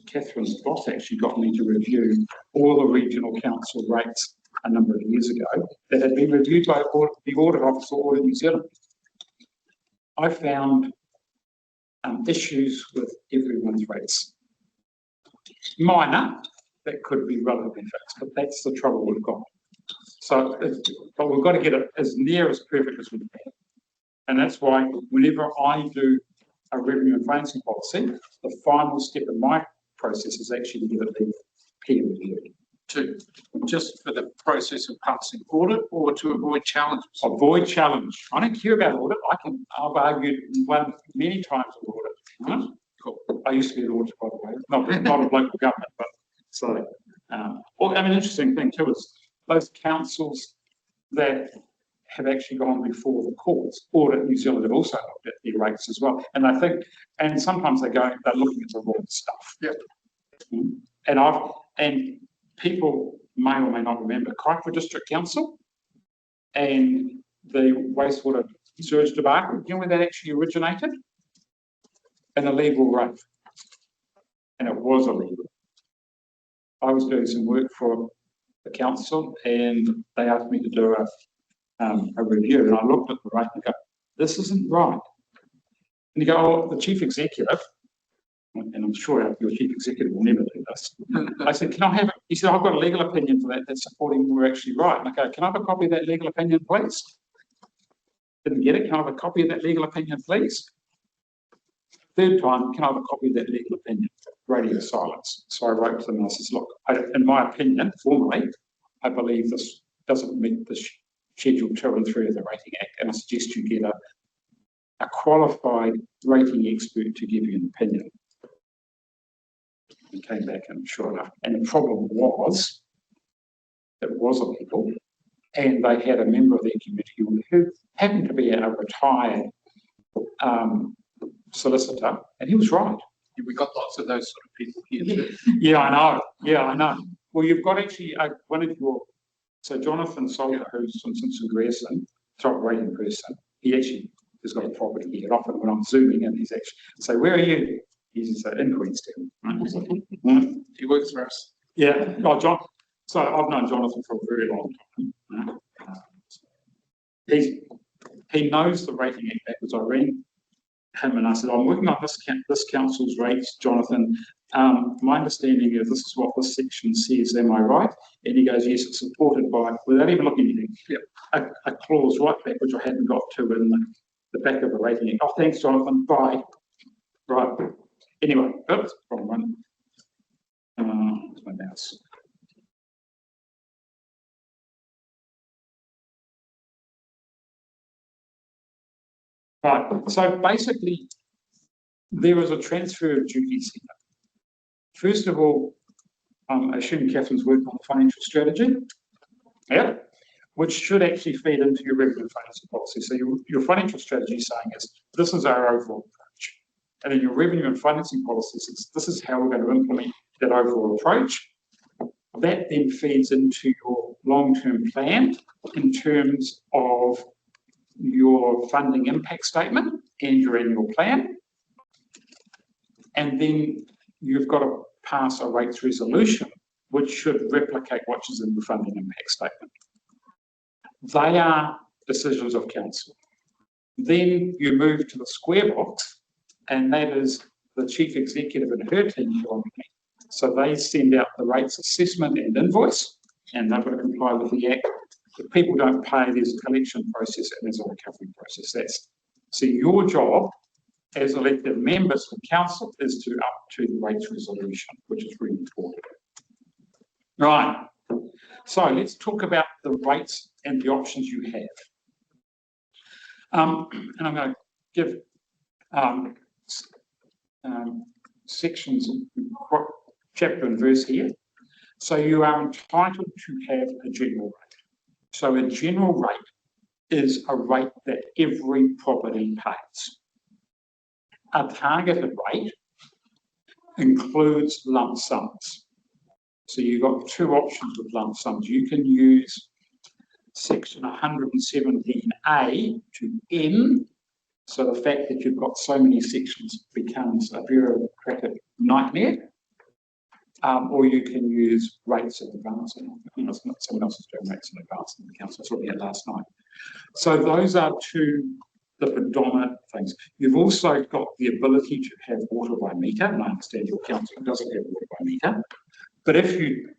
Catherine's boss actually got me to review all the regional council rates a number of years ago that had been reviewed by the Audit Office of Audit New Zealand. I found issues with everyone's rates. Minor, that could be relatively fixed, but that's the trouble we've got. So, but we've got to get it as near as perfect as we can. And that's why whenever I do a revenue and financing policy, the final step in my process is actually to give it the peer review. Just for the process of passing audit, or to avoid challenges? Avoid challenge. I don't care about audit. I've argued many times with audit. Right? Cool. I used to be an auditor, by the way, not of local government, but so. An interesting thing too is those councils that have actually gone before the courts, Audit New Zealand have also looked at their rates as well. And I think, and sometimes they're looking at the wrong stuff. Yeah. And people may or may not remember Kaikoura District Council and the wastewater sewage debacle. You know where that actually originated? An illegal rate. And it was illegal. I was doing some work for the council and they asked me to do a review, and I looked at the rate and go, this isn't right. And you go, oh, the chief executive, and I'm sure your chief executive will never do this. I said, can I have it? He said, I've got a legal opinion for that that's supporting we're actually right. And I go, can I have a copy of that legal opinion, please? Didn't get it. Can I have a copy of that legal opinion, please? Third time, can I have a copy of that legal opinion? Radio silence. So I wrote to them and I said, look, in my opinion, formally, I believe this doesn't meet the Schedule 2 and 3 of the Rating Act, and I suggest you get a qualified rating expert to give you an opinion. He came back and sure enough, and the problem was, it was illegal, and they had a member of their committee who happened to be a retired solicitor, and he was right. We got lots of those sort of people here. Yeah, I know. Yeah, I know. Well, you've got actually one of your, so Jonathan Salter, who's from Simpson Grierson, top rating person, he actually has got a property here. Often when I'm zooming in, he's actually say, where are you? He's in Queenstown. Right? He works for us. Yeah. Oh, John. So I've known Jonathan for a very long time. He knows the Rating Act backwards. I rang him and I said, I'm working on this council's rates, Jonathan. My understanding is this is what this section says, am I right? And he goes, yes, it's supported by, without even looking at anything, a clause right back, which I hadn't got to in the back of the Rating Act. Oh, thanks, Jonathan, bye. Right. Anyway, oops, wrong one. Where's my mouse? Right, so basically, there is a transfer of duties here. First of all, I assume Catherine's working on the financial strategy, yeah, which should actually feed into your revenue and financing policy. So your financial strategy is saying is, this is our overall approach. And then your revenue and financing policy says, this is how we're going to implement that overall approach. That then feeds into your long-term plan in terms of your funding impact statement and your annual plan. And then you've got to pass a rates resolution, which should replicate what is in the funding impact statement. They are decisions of council. Then you move to the square box, and that is the chief executive and her team join me. So they send out the rates assessment and invoice, and they've got to comply with the Act. If people don't pay, there's a collection process and there's a recovery process. So your job as elected members of council is to up to the rates resolution, which is really important. Right. So let's talk about the rates and the options you have. And I'm going to give sections, chapter and verse here. So you are entitled to have a general rate. So a general rate is a rate that every property pays. A targeted rate includes lump sums. So you've got two options with lump sums. You can use section 117A to N. So the fact that you've got so many sections becomes a bureaucratic nightmare. Or you can use rates in advance. Someone else is doing rates in advance in the council. That's what we had last night. So those are the predominant things. You've also got the ability to have water by meter, and I understand your council doesn't have water by meter. But if you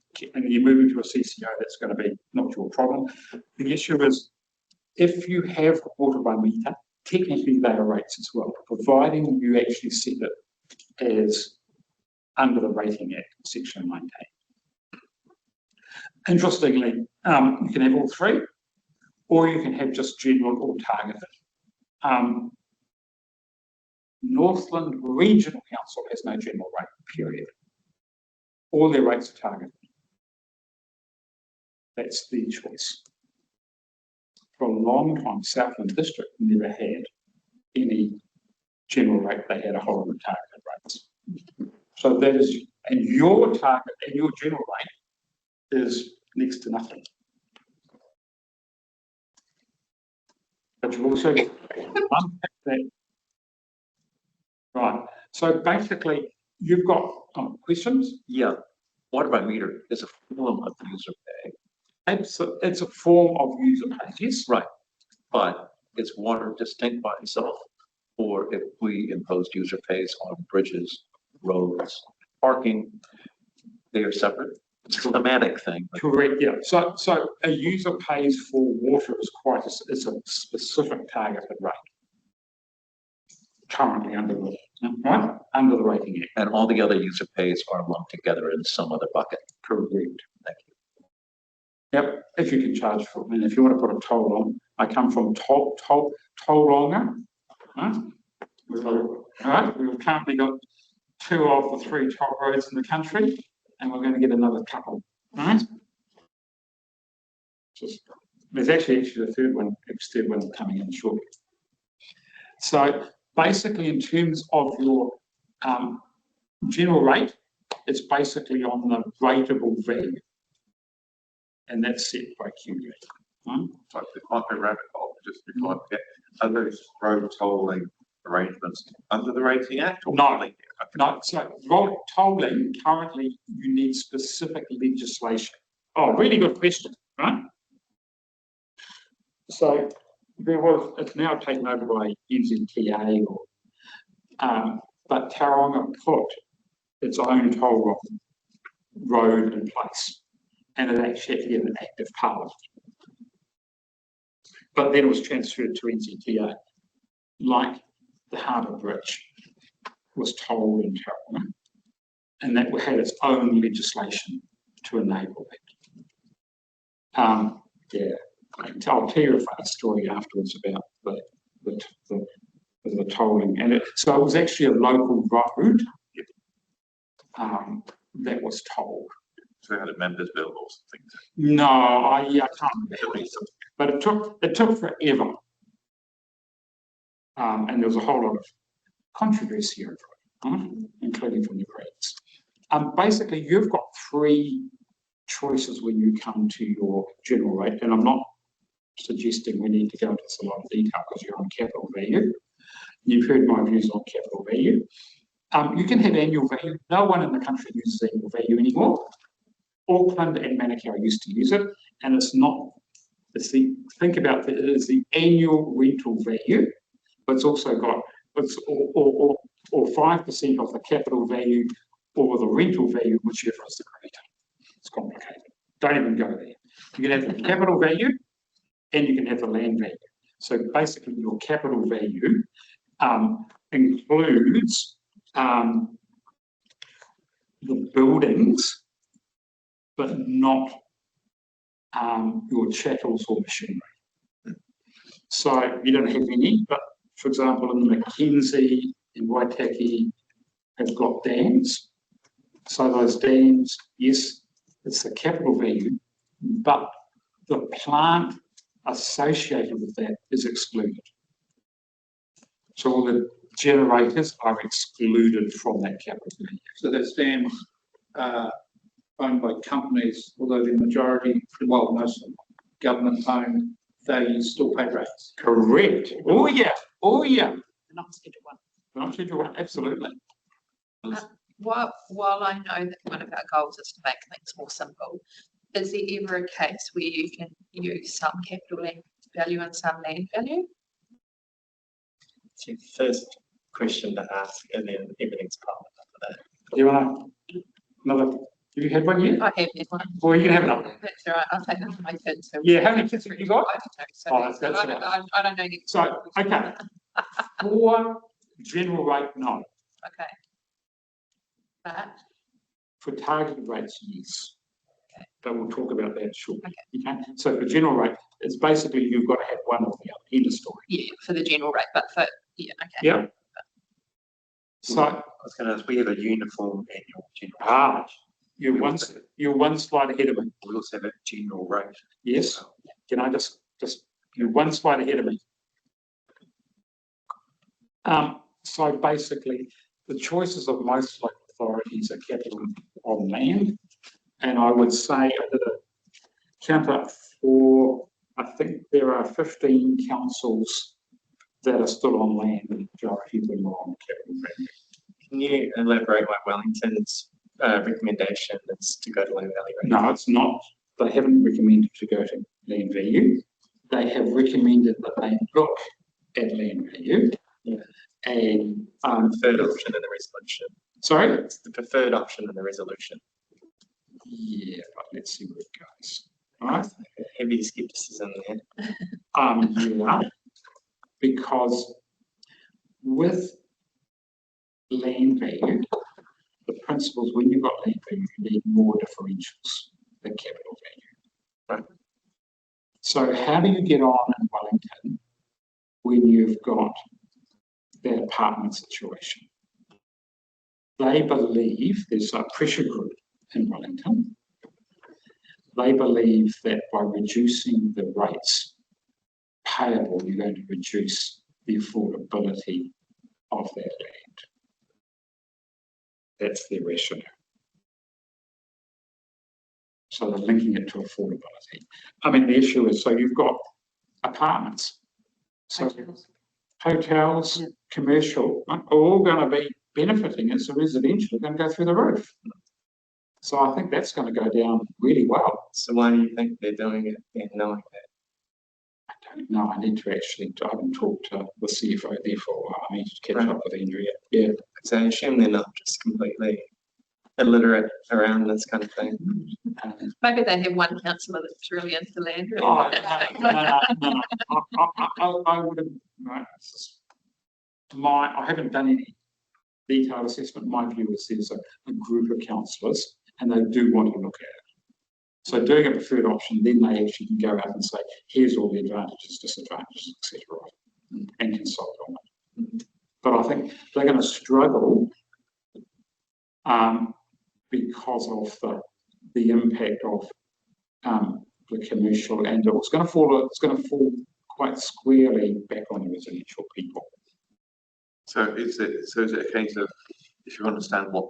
move into a CCO, that's going to be not your problem. The issue is, if you have water by meter, technically they are rates as well, providing you actually set it as under the Rating Act, section 19. Interestingly, you can have all three, or you can have just general or targeted. Northland Regional Council has no general rate, period. All their rates are targeted. That's their choice. For a long time, Southland District never had any general rate. They had a whole lot of targeted rates. So that is, and your target and your general rate is next to nothing. But you also get unpack that. Right. So basically, you've got questions? Yeah. Water by meter is a form of user pay. It's a form of user pay, yes. Right. But is water distinct by itself? Or if we imposed user pays on bridges, roads, parking, they are separate? It's a thematic thing. Correct, yeah. So a user pays for water is it's a specific targeted rate. Currently under the Rating Act. And all the other user pays are lumped together in some other bucket. Correct. Thank you. Yep, if you can charge for it. And if you want to put a toll on, I come from toll-longer. Right? We've currently got 2 of the 3 toll roads in the country, and we're going to get another couple. Right? There's actually the third one coming in shortly. So basically, in terms of your general rate, it's basically on the rateable value, and that's set by QLDC. So it might be rabbit hole, just before I forget. Are those road tolling arrangements under the Rating Act? Or No. So road tolling, currently you need specific legislation. Oh, really good question, right? So it's now taken over by NZTA, but Tauranga put its own toll road in place, and it actually had an active parliament. But then it was transferred to NZTA, like the Harbour Bridge was tolled in Tauranga, and that had its own legislation to enable it. Yeah, I'll tell you a funny story afterwards about the tolling, and so it was actually a local road that was tolled. So they had a members bill or something? No, I can't remember, but it took forever, and there was a whole lot of controversy over it, including from the Greens. Basically, you've got 3 choices when you come to your general rate, and I'm not suggesting we need to go into this a lot of detail because you're on capital value. You've heard my views on capital value. You can have annual value. No one in the country uses annual value anymore. Auckland and Manukau used to use it, and it's not. Think about it as the annual rental value, but it's also got or 5% of the capital value or the rental value, whichever is the greater. It's complicated. Don't even go there. You can have the capital value and you can have the land value. So basically your capital value includes the buildings, but not your chattels or machinery. So you don't have any, but for example, in the Mackenzie and Waitaki have got dams. So those dams, yes, it's the capital value, but the plant associated with that is excluded. So all the generators are excluded from that capital value. So those dams are owned by companies, although the majority, well, most of them, government-owned, they still pay rates. Correct. Oh yeah. Oh yeah. They're not Schedule 1. Not Schedule 1, absolutely. While I know that one of our goals is to make things more simple, is there ever a case where you can use some capital value and some land value? It's your first question to ask, and then everything's part of that. You want another? Have you had one yet? I have had one. Well, you can have another. That's all right. I'll take that to my kids. So Yeah, how many kids have you got? I don't know. So Oh, that's I don't know. So, okay. For general rate, no. Okay. But For targeted rates, yes. Okay. But we'll talk about that shortly. Okay. Okay. So for general rate, it's basically you've got to have one or the other. End of story. yeah, for the general rate, but for okay. Yeah. So I was going to ask, we have a uniform annual general rate. you're one slide ahead of me. We also have a general rate. Yes. Can I just you're one slide ahead of me. So basically, the choices of most local authorities are capital on land, and I would say I did a count up for, I think there are 15 councils that are still on land, and the majority of them are on capital value. Can you elaborate why Wellington's recommendation is to go to land value rate? No, it's not. They haven't recommended to go to land value. They have recommended that they look at land value. Yeah. And Preferred option in the resolution. sorry? It's the preferred option in the resolution. Yeah, but let's see where it goes. All right. Heavy skepticism there. Yeah, because with land value, the principles when you've got land value, you need more differentials than capital value. Right? So how do you get on in Wellington when you've got that apartment situation? They believe there's a pressure group in Wellington. They believe that by reducing the rates payable, you're going to reduce the affordability of that land. That's their rationale. So they're linking it to affordability. I mean, the issue is, so you've got apartments. So hotels, commercial, are all going to be benefiting as the residential are going to go through the roof. So I think that's going to go down really well. So why do you think they're doing it and knowing that? I don't know. I need to actually, I haven't talked to the CFO there for a while. I need to catch up with Andrea. Yeah. So I assume they're not just completely illiterate around this kind of thing. Maybe they have one councillor that's really into land. Really. Oh, no. I would have, right, I haven't done any detailed assessment. My view is there's a group of councillors and they do want to look at it. So doing a preferred option, then they actually can go out and say, here's all the advantages, disadvantages, etc., and consult on it. But I think they're going to struggle because of the impact of the commercial, and it's going to fall quite squarely back on the residential people. So is it a case of, if you understand what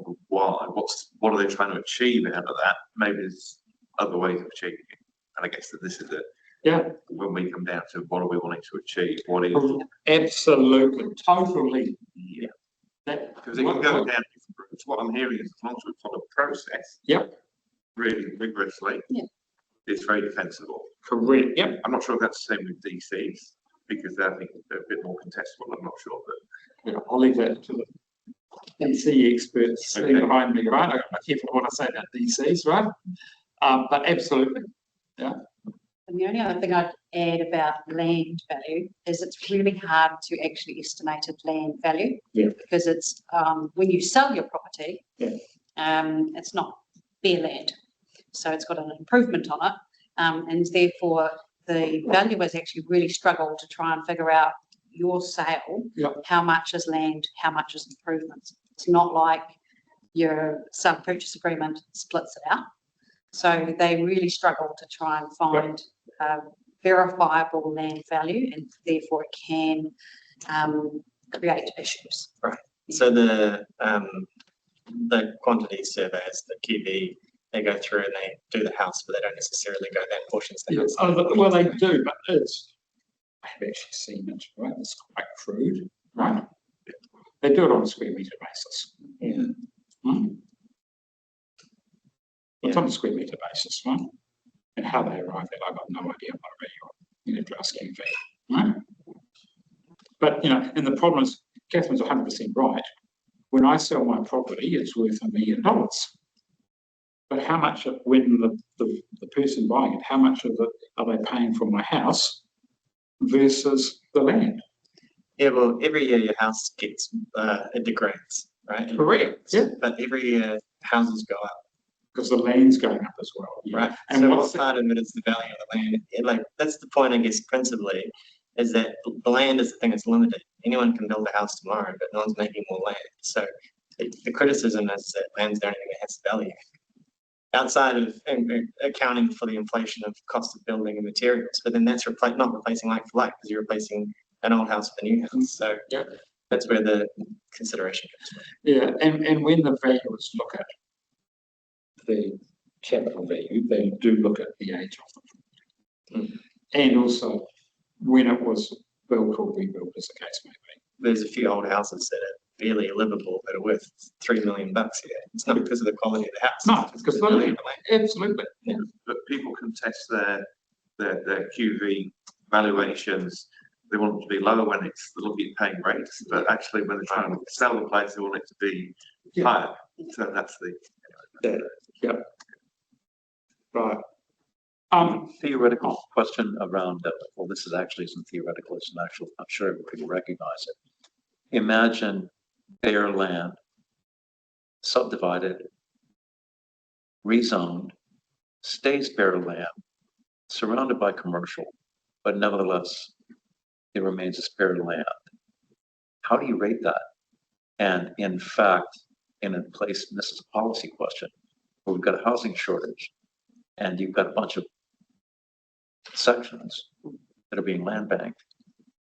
are they trying to achieve out of that, maybe it's other ways of achieving it. And I guess that this is when we come down to what are we wanting to achieve, what is absolutely, totally. Yeah. Because it can go down different routes. What I'm hearing is as long as we follow the process, really rigorously, it's very defensible. Correct. Yep. I'm not sure if that's the same with DCs because I think they're a bit more contestable. I'm not sure, but I'll leave that to the DC experts behind me, right? I'm careful what I say about DCs, right? But absolutely, yeah. And the only other thing I'd add about land value is it's really hard to actually estimate a land value. Yeah. Because it's when you sell your property, it's not bare land. So it's got an improvement on it. And therefore the valuers actually really struggle to try and figure out your sale, how much is land, how much is improvements. It's not like your sale purchase agreement splits it out. So they really struggle to try and find verifiable land value, and therefore it can create issues. Right. So the quantity surveys, the QB, they go through and they do the house, but they don't necessarily go that portion's the house. Well, they do, but I've actually seen it, right? It's quite crude, right? They do it on a square metre basis. It's on a square metre basis, right? And how they arrive at, I've got no idea what value you're asking for, right? But, and the problem is, Catherine's 100% right. When I sell my property, it's worth $1 million. But how much, when the person buying it, how much of it are they paying for my house versus the land? Yeah, well, every year your house gets, it degrades, right? Correct, yeah. But every year houses go up. Because the land's going up as well. Right. And so what part of it is the value of the land? Like, that's the point, I guess, principally, is that the land is the thing that's limited. Anyone can build a house tomorrow, but no one's making more land. So the criticism is that land's the only thing that has value. Outside of accounting for the inflation of cost of building and materials, but then that's not replacing like for like, because you're replacing an old house with a new house. So that's where the consideration comes from. Yeah, and when the valuers look at the capital value, they do look at the age of the property. And also when it was built or rebuilt, as the case may be. There's a few old houses that are barely livable that are worth $3 million here. It's not because of the quality of the house. No, it's because of the land. Absolutely. Yeah. But people can test their QV valuations. They want it to be lower when it's looking at paying rates, but actually when they're trying to sell the place, they want it to be higher. So that's the right. Theoretical question around, well, this is actually isn't theoretical, it's an actual, I'm sure people recognize it. Imagine bare land, subdivided, rezoned, stays bare land, surrounded by commercial, but nevertheless, it remains a spare land. How do you rate that? And in fact, in a place, and this is a policy question, where we've got a housing shortage, and you've got a bunch of sections that are being land banked,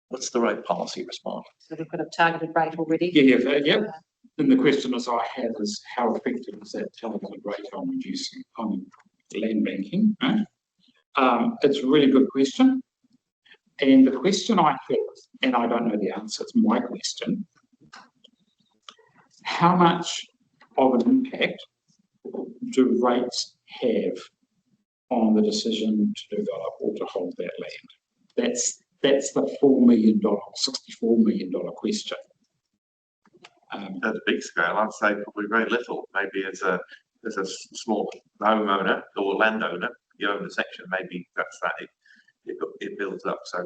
what's the right policy response? So they've got a targeted rate already. Yeah. And the question as I have is how effective is that targeted rate on reducing land banking? Right? It's a really good question. And the question I have, and I don't know the answer, it's my question, how much of an impact do rates have on the decision to develop or to hold that land? That's the $4 million, $64 million question. At a big scale, I'd say probably very little. Maybe as a small homeowner or landowner, you own a section, maybe that's that. It builds up. So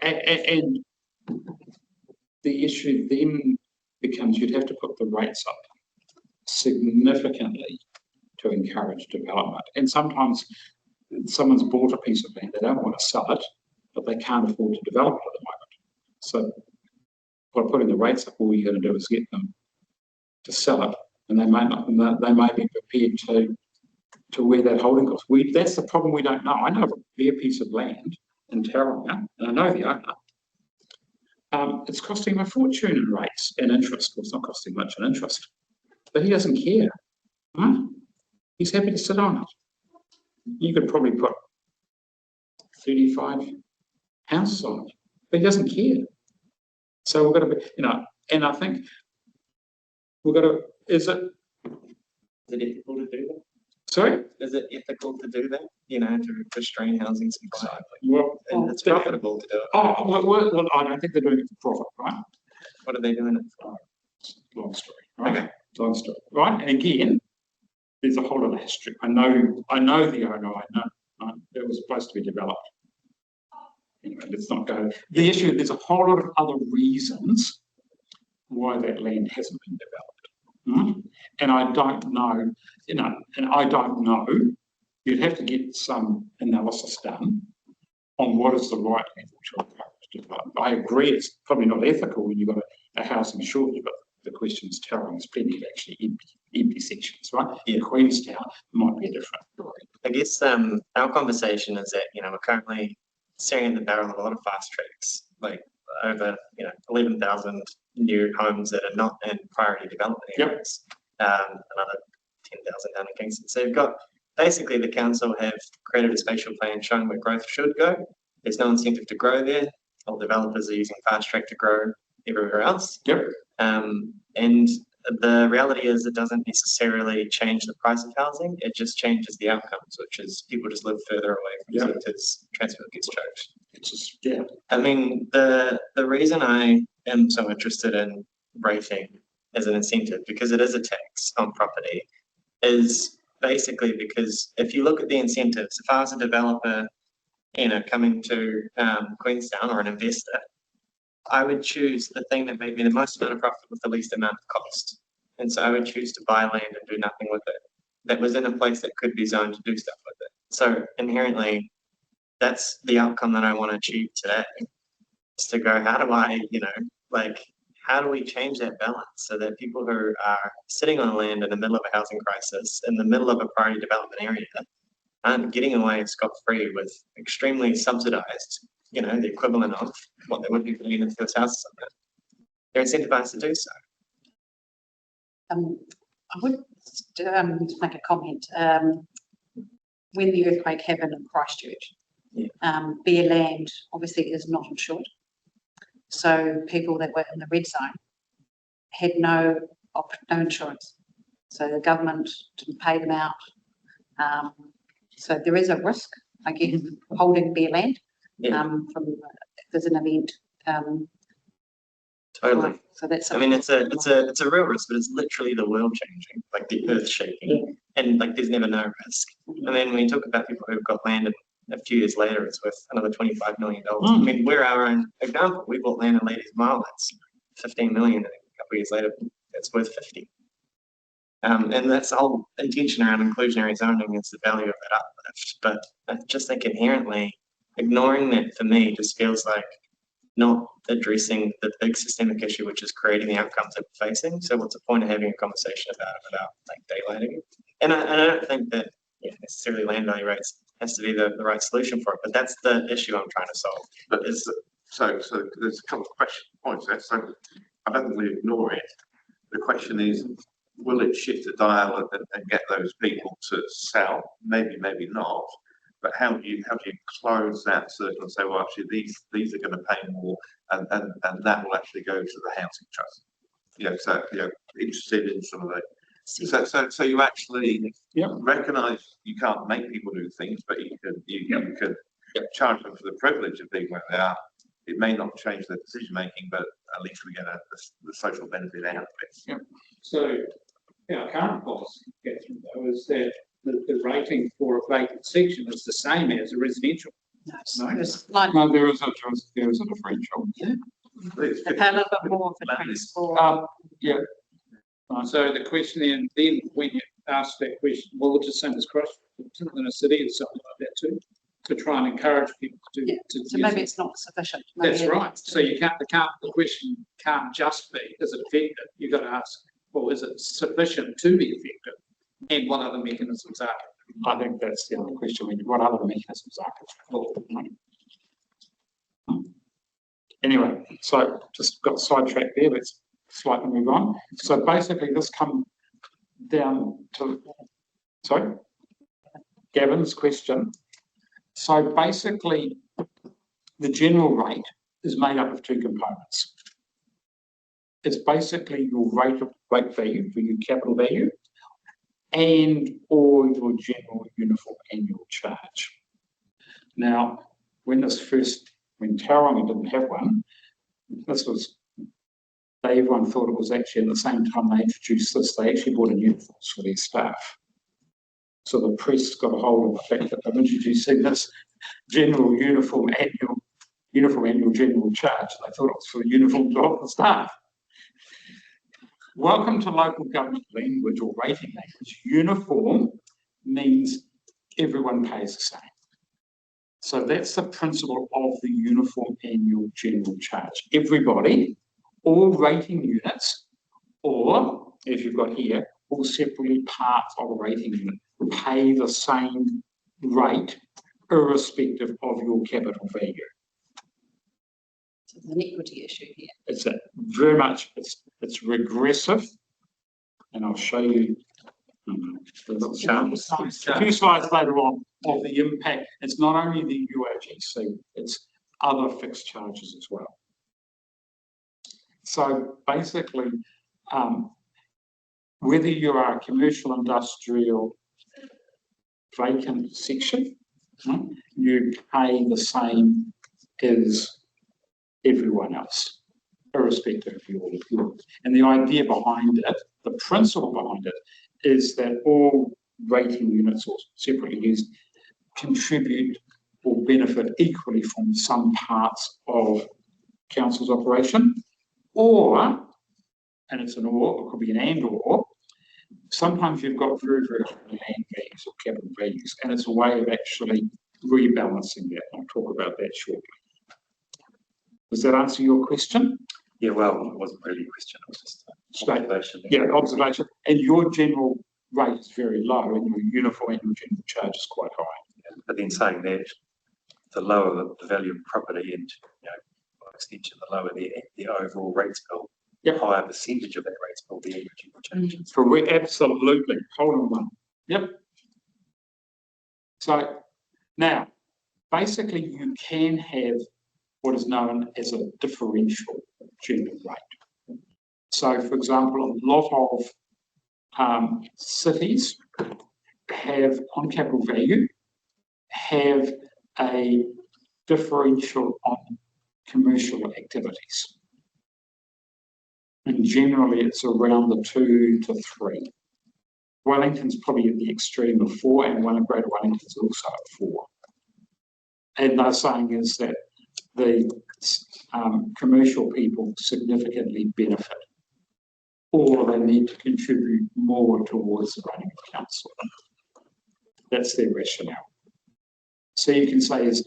and the issue then becomes you'd have to put the rates up significantly to encourage development. And sometimes someone's bought a piece of land, they don't want to sell it, but they can't afford to develop it at the moment. So by putting the rates up, all you're going to do is get them to sell it, and they may not. They may be prepared to wear that holding cost. That's the problem we don't know. I know of a bare piece of land in Tauranga, and I know the owner. It's costing him a fortune in rates and interest. Well, it's not costing much in interest, but he doesn't care. Huh? he's happy to sit on it. You could probably put 35 houses on it, but he doesn't care. So we've got to be, and I think we've got to, is it ethical to do that? Sorry? Is it ethical to do that? To restrain housing supply? Well, and it's profitable to do it. Oh, well, I don't think they're doing it for profit, right? What are they doing it for? Long story, right? Okay. Long story, right? And again, there's a whole lot of history. I know the owner, right? It was supposed to be developed. Anyway, let's not go. The issue, there's a whole lot of other reasons why that land hasn't been developed. And I don't know, and I don't know, you'd have to get some analysis done on what is the right level to develop. I agree, it's probably not ethical when you've got a housing shortage, but the question is telling there's plenty of actually empty sections, right? Yeah. Queenstown might be a different story. I guess our conversation is that, we're currently staring at the barrel of a lot of fast tracks, like over, 11,000 new homes that are not in priority development areas. Another 10,000 down in Kingston. So you've got, basically the council have created a spatial plan showing where growth should go. There's no incentive to grow there. All developers are using fast track to grow everywhere else. Yep. And the reality is it doesn't necessarily change the price of housing, it just changes the outcomes, which is people just live further away from centres, transport gets choked. It's just, yeah. I mean, the reason I am so interested in rating as an incentive, because it is a tax on property, is basically because if you look at the incentives, if I was a developer, coming to Queenstown, or an investor, I would choose the thing that made me the most amount of profit with the least amount of cost. And so I would choose to buy land and do nothing with it. That was in a place that could be zoned to do stuff with it. So inherently, that's the outcome that I want to achieve today. Is to go, how do I, how do we change that balance so that people who are sitting on land in the middle of a housing crisis, in the middle of a priority development area, aren't getting away scot-free with extremely subsidised, the equivalent of what they would be putting into those houses on that. They're incentivized to do so. I would just make a comment. When the earthquake happened in Christchurch, bare land obviously is not insured. So people that were in the red zone had no insurance. So the government didn't pay them out. So there is a risk, I guess, holding bare land. From if there's an event. Totally. So that's. I mean, it's a real risk, but it's literally the world changing, like the earth shaking, and there's never no risk. And then when you talk about people who've got land, and a few years later it's worth another $25 million. I mean, we're our own example. We bought land in Ladies Mile that's 15 million, and a couple of years later it's worth 50. And that's the whole intention around inclusionary zoning, is the value of that uplift. But I just think inherently ignoring that, for me, just feels like not addressing the big systemic issue, which is creating the outcomes that we're facing. So what's the point of having a conversation about it without daylighting it? And I don't think that necessarily land value rates has to be the right solution for it, but that's the issue I'm trying to solve. But so there's a couple of points there. So I don't think we ignore it. The question is, will it shift the dial and get those people to sell? Maybe, maybe not. But how do you close that circle and say, well, actually these are going to pay more, and that will actually go to the housing trust. Interested in some of the. So you actually recognise you can't make people do things, but you can charge them for the privilege of being where they are. It may not change their decision making, but at least we get the social benefit out of it. Yeah. So our current policy, Catherine, though, is that the rating for a vacant section is the same as a residential. No, there is a differential. Yeah. They pay a little bit more for transport. So the question then when you ask that question, well, it's the same as Christchurch in a city or something like that too, to try and encourage people to so maybe it's not sufficient. That's right. So the question can't just be, is it effective? You've got to ask, well, is it sufficient to be effective? And what other mechanisms are there? I think that's the other question. What other mechanisms are there? Anyway, so just got sidetracked there. Let's slightly move on. So basically, this comes down to Sorry? Gavin's question. So basically, the general rate is made up of two components. It's basically your rate value for your capital value and or your general uniform annual charge. Now, when Tauranga didn't have one, everyone thought it was actually at the same time they introduced this, they actually bought in uniforms for their staff. So the press got a hold of the fact that they're introducing this general uniform annual general charge. They thought it was for the uniforms of the staff. Welcome to local government language or rating language. Uniform means everyone pays the same. So that's the principle of the uniform annual general charge. Everybody, all rating units, or as you've got here, all separately parts of a rating unit, pay the same rate irrespective of your capital value. So there's an equity issue here. It's very much, it's regressive, and I'll show you the little chart. A few slides later on of the impact. It's not only the UOGC, it's other fixed charges as well. So basically, whether you are a commercial, industrial, vacant section, you pay the same as everyone else, irrespective of your. And the idea behind it, the principle behind it, is that all rating units, or separately used, contribute or benefit equally from some parts of council's operation, or, and it's an or, it could be an and or, sometimes you've got very, very high land values or capital values, and it's a way of actually rebalancing that. I'll talk about that shortly. Does that answer your question? Yeah, well, it wasn't really a question, it was just an observation. Yeah, observation. And your general rate is very low, and your uniform annual general charge is quite high. Yeah, but then saying that, the lower the value of property and, by extension, the lower the overall rates bill, the higher percentage of that rates bill, the annual general charge. Absolutely. Hold on one. Yep. So now, basically, you can have what is known as a differential general rate. So, for example, a lot of cities have, on capital value, have a differential on commercial activities. And generally, it's around the 2 to 3. Wellington's probably at the extreme of 4, and Greater Wellington's also at 4. And they're saying is that the commercial people significantly benefit, or they need to contribute more towards the running of council. That's their rationale. So you can say is,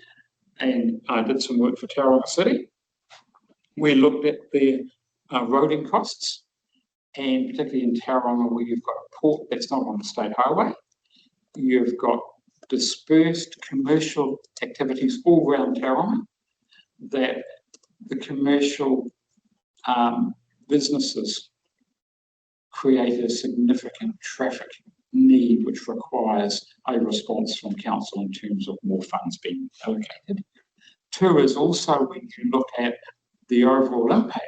and I did some work for Tauranga City. We looked at their roading costs, and particularly in Tauranga, where you've got a port that's not on the state highway, you've got dispersed commercial activities all around Tauranga, that the commercial businesses create a significant traffic need, which requires a response from council in terms of more funds being allocated. 2 is also when you look at the overall impact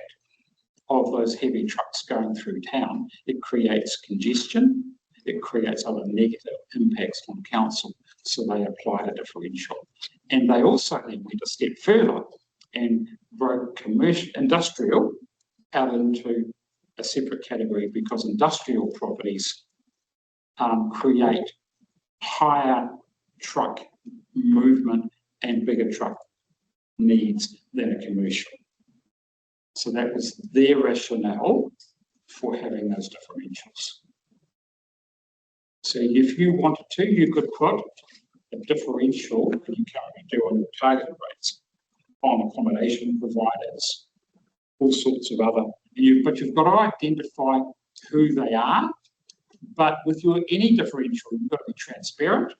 of those heavy trucks going through town, it creates congestion, it creates other negative impacts on council, so they apply a differential. And they also then went a step further and broke industrial out into a separate category, because industrial properties create higher truck movement and bigger truck needs than a commercial. So that was their rationale for having those differentials. So if you wanted to, you could put a differential that you currently do on your target rates on accommodation providers, all sorts of other, but you've got to identify who they are. But with any differential, you've got to be transparent.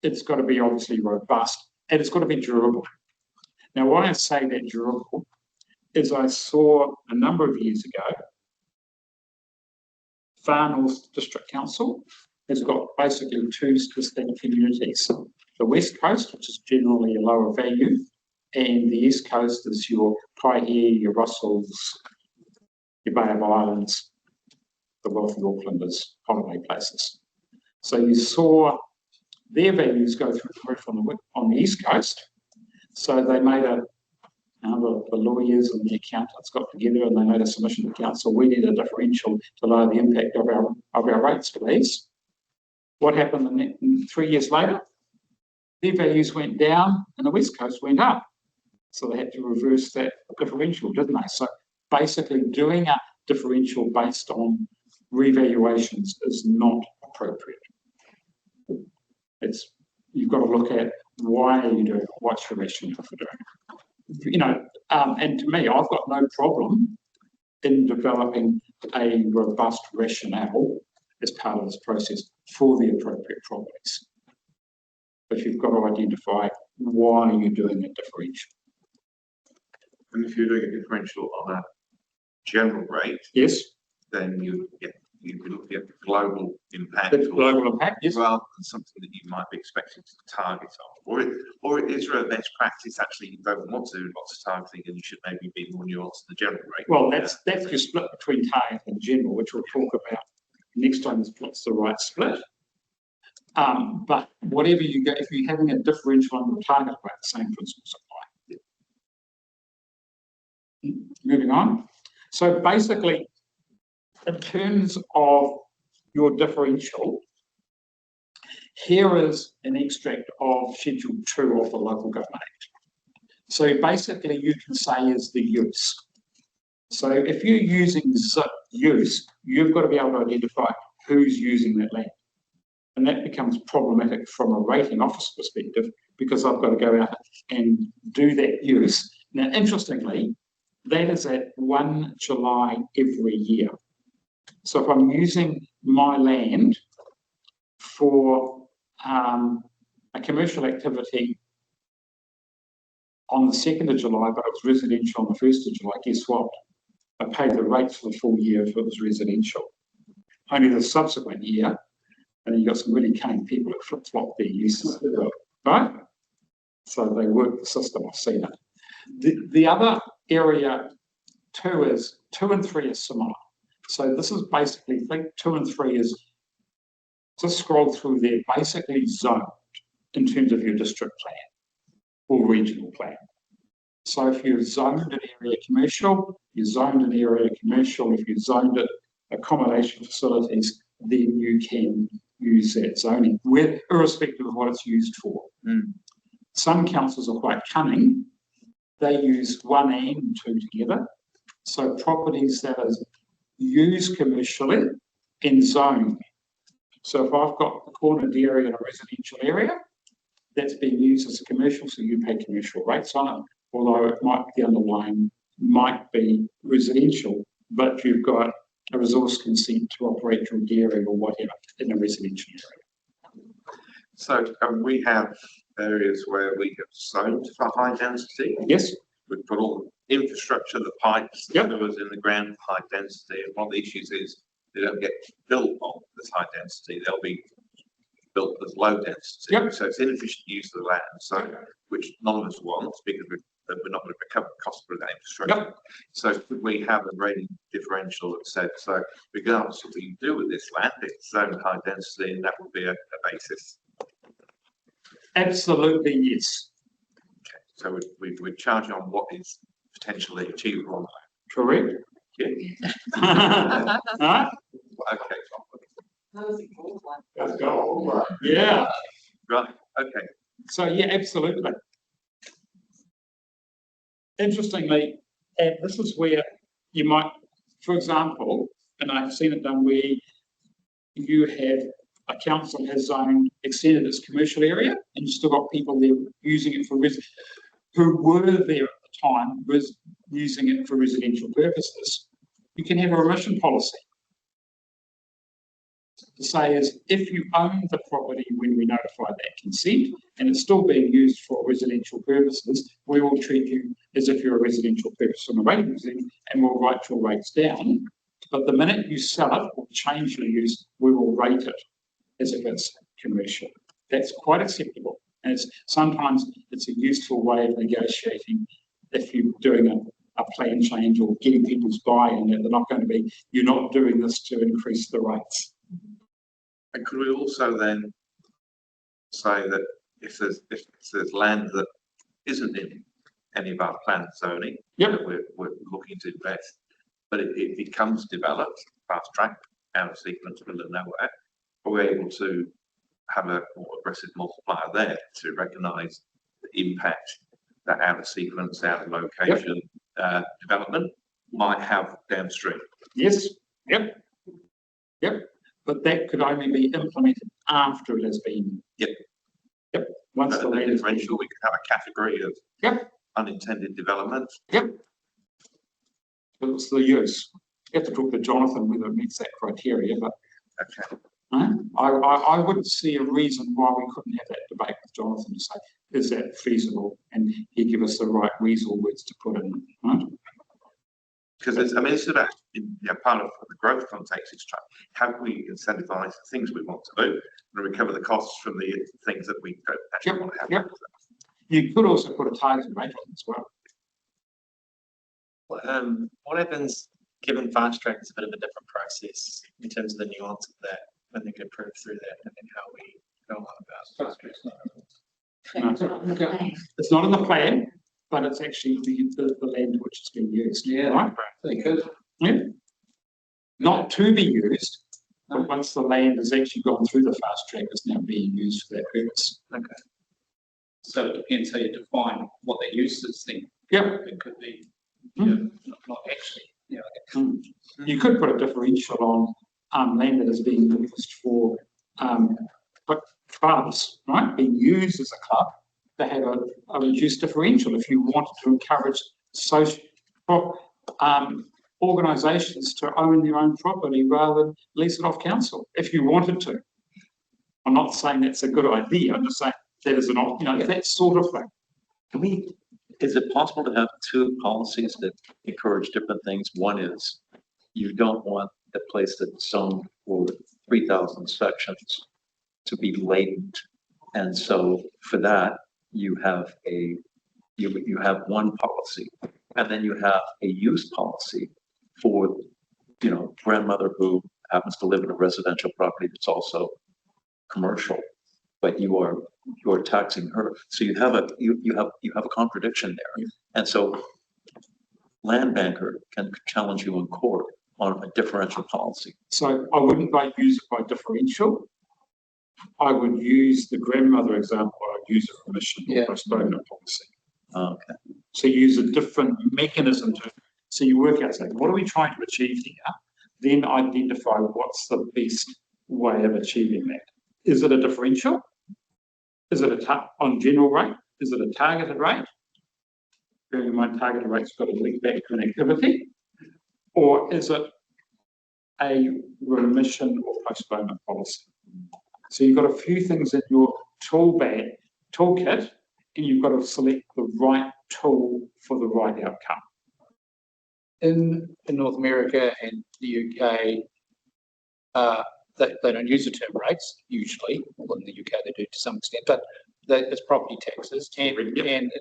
It's got to be obviously robust, and it's got to be durable. Now, why I say that durable is I saw a number of years ago, Far North District Council has got basically two distinct communities. The West Coast, which is generally a lower value, and the East Coast is your Paihia, your Russells, your Bay of Islands, the wealthy Aucklanders, holiday places. So you saw their values go through the roof on the East Coast. So they made the lawyers and the accountants got together and they made a submission to council. We need a differential to lower the impact of our rates, please. What happened 3 years later? Their values went down and the West Coast went up. So they had to reverse that differential, didn't they? So basically doing a differential based on revaluations is not appropriate. You've got to look at why are you doing it, what's your rationale for doing it. You know, and to me, I've got no problem in developing a robust rationale as part of this process for the appropriate properties. But you've got to identify why you're doing a differential. And if you're doing a differential on a general rate, yes, then you can look at the global impact. The global impact, yes. Rather than something that you might be expecting to target on. Or is there a best practice actually you don't want to do lots of targeting and you should maybe be more nuanced in the general rate? Well, that's your split between target and general, which we'll talk about next time is what's the right split. But whatever you go, if you're having a differential on the target rate, the same principles apply. Moving on. So basically, in terms of your differential, here is an extract of Schedule 2 of the Local Government Act. So basically, you can say is the use. So if you're using use, you've got to be able to identify who's using that land. And that becomes problematic from a rating officer perspective because I've got to go out and do that use. Now, interestingly, that is at 1 July every year. So if I'm using my land for a commercial activity on the 2nd of July, but it was residential on the 1st of July, guess what? I paid the rates for the full year if it was residential. Only the subsequent year, and you've got some really cunning people that flip-flop their uses, right? So they work the system, I've seen it. The other area 2 is 2 and 3 is similar. So this is basically, think 2 and 3 is, just scroll through there, basically zoned in terms of your district plan or regional plan. So if you've zoned an area commercial, you zoned an area commercial, if you zoned it accommodation facilities, then you can use that zoning, irrespective of what it's used for. Some councils are quite cunning. They use 1 and 2 together. So properties that are used commercially and zoned. So if I've got a cornered area in a residential area, that's being used as a commercial, so you pay commercial rates on it, although it might be the underlying might be residential, but you've got a resource consent to operate your dairy or whatever in a residential area. So we have areas where we have zoned for high density. Yes. We've put all the infrastructure, the pipes, the sewers in the ground, high density. And one of the issues is they don't get built on this high density. They'll be built as low density. So it's inefficient use of the land. So which none of us want because we're not going to recover the cost for that infrastructure. So we have a rating differential that said, so regardless of what you do with this land, it's zoned high density and that would be a basis. Absolutely, yes. Okay. So we charge on what is potentially achievable. Correct. Yeah. Right? Okay. Let's go. Yeah. Right. Okay. So yeah, absolutely. Interestingly, and this is where you might, for example, and I've seen it done where you have a council has zoned extended its commercial area, and you've still got people there using it for who were there at the time was using it for residential purposes. You can have a remission policy to say is if you own the property when we notify that consent and it's still being used for residential purposes, we will treat you as if you're a residential purpose on the rating regime and we'll write your rates down. But the minute you sell it or change your use, we will rate it as if it's commercial. That's quite acceptable. And sometimes it's a useful way of negotiating if you're doing a plan change or getting people's buy-in that they're not going to be, you're not doing this to increase the rates. And could we also then say that if there's land that isn't in any of our planned zoning, that we're looking to invest, but it becomes developed, fast track, out of sequence, middle of nowhere, are we able to have a more aggressive multiplier there to recognise the impact that out of sequence, out of location development might have downstream? Yes, yep. But that could only be implemented after it has been. Yep. Once the land is differential, we could have a category of unintended development. But it's the use. You have to talk to Jonathan whether it meets that criteria, but I wouldn't see a reason why we couldn't have that debate with Jonathan to say, is that feasible? And he give us the right weasel words to put in, right? Because it's about, part of the growth context is how can we incentivise the things we want to do and recover the costs from the things that we don't actually want to have. You could also put a targeted rate on as well. What happens given fast track is a bit of a different process in terms of the nuance of that when they get approved through that and then how we go on about it. It's not in the plan, but it's actually the land which is being used. Right? Because not to be used, but once the land has actually gone through the fast track, it's now being used for that purpose. So it depends how you define what their use is then. It could be not actually. You could put a differential on land that is being used for clubs, right? Being used as a club, they have a reduced differential if you wanted to encourage social organisations to own their own property rather than lease it off council, if you wanted to. I'm not saying that's a good idea, I'm just saying that is that sort of thing. Is it possible to have two policies that encourage different things? One is you don't want the place that's zoned for 3,000 sections to be latent. And so for that, you have you have one policy, and then you have a use policy for, grandmother who happens to live in a residential property that's also commercial, but you are taxing her. So you have a contradiction there. And so land banker can challenge you in court on a differential policy. So I wouldn't use it by differential. I would use the grandmother example. I'd use a permission or postponement policy. Okay. So use a different mechanism so you work out, what are we trying to achieve here? Then identify what's the best way of achieving that. Is it a differential? Is it on general rate? Is it a targeted rate? Bearing in mind targeted rate's got a link back to an activity. Or is it a remission or postponement policy? So you've got a few things in your toolkit, and you've got to select the right tool for the right outcome. In North America and the UK, they don't use the term rates usually. Well, in the UK they do to some extent, but it's property taxes. And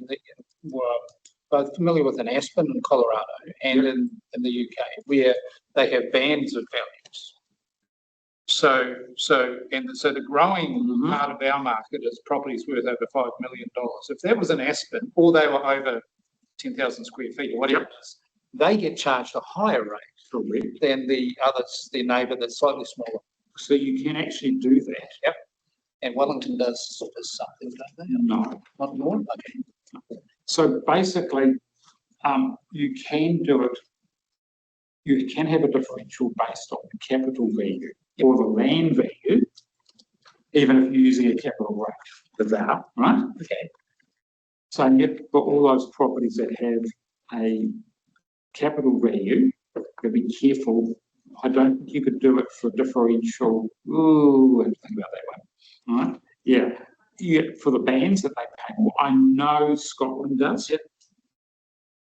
both familiar with an Aspen in Colorado and in the UK, where they have bands of values. So the growing part of our market is properties worth over $5 million. If that was an Aspen, or they were over 10,000 square feet or whatever it is, they get charged a higher rate than the others, their neighbour that's slightly smaller. So you can actually do that. And Wellington does something, don't they? No. Not more? Okay. So basically, you can do it. You can have a differential based on the capital value or the land value, even if you're using a capital rate without, right? Okay. So for all those properties that have a capital value, you'll be careful. I don't think you could do it for differential. Ooh, I have to think about that one. All right? Yeah. For the bands that they pay more, I know Scotland does it.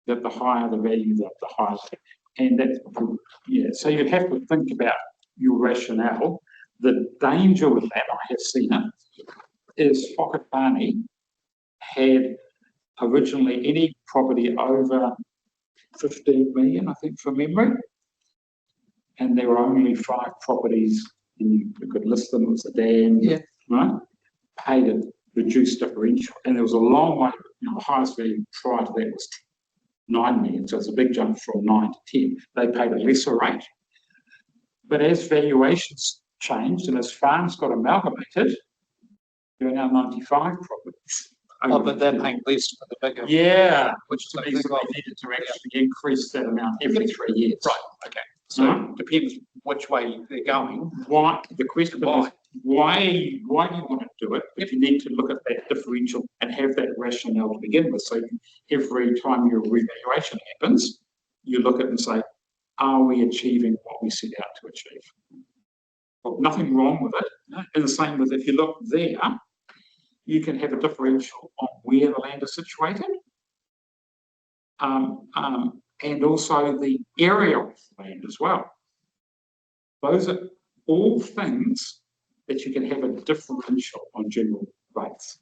That the higher the value, the higher. And that's, so you'd have to think about your rationale, The danger with that, I have seen it, is Whakatane had originally any property over 15 million, I think, from memory. And there were only 5 properties, and you could list them as a dam, right? Paid a reduced differential. And there was a long way, the highest value prior to that was 9 million. So it's a big jump from 9 to 10. They paid a lesser rate. But as valuations changed and as farms got amalgamated, there are now 95 properties. Oh, but they're paying less for the bigger. Yeah, which to me, so they needed to actually increase that amount every 3 years. Right, okay. So depends which way they're going. Why? The question is, why do you want to do it? But you need to look at that differential and have that rationale to begin with. So every time your revaluation happens, you look at it and say, are we achieving what we set out to achieve? Well, nothing wrong with it. And the same with if you look there, you can have a differential on where the land is situated. And also the area of the land as well. Those are all things that you can have a differential on general rates.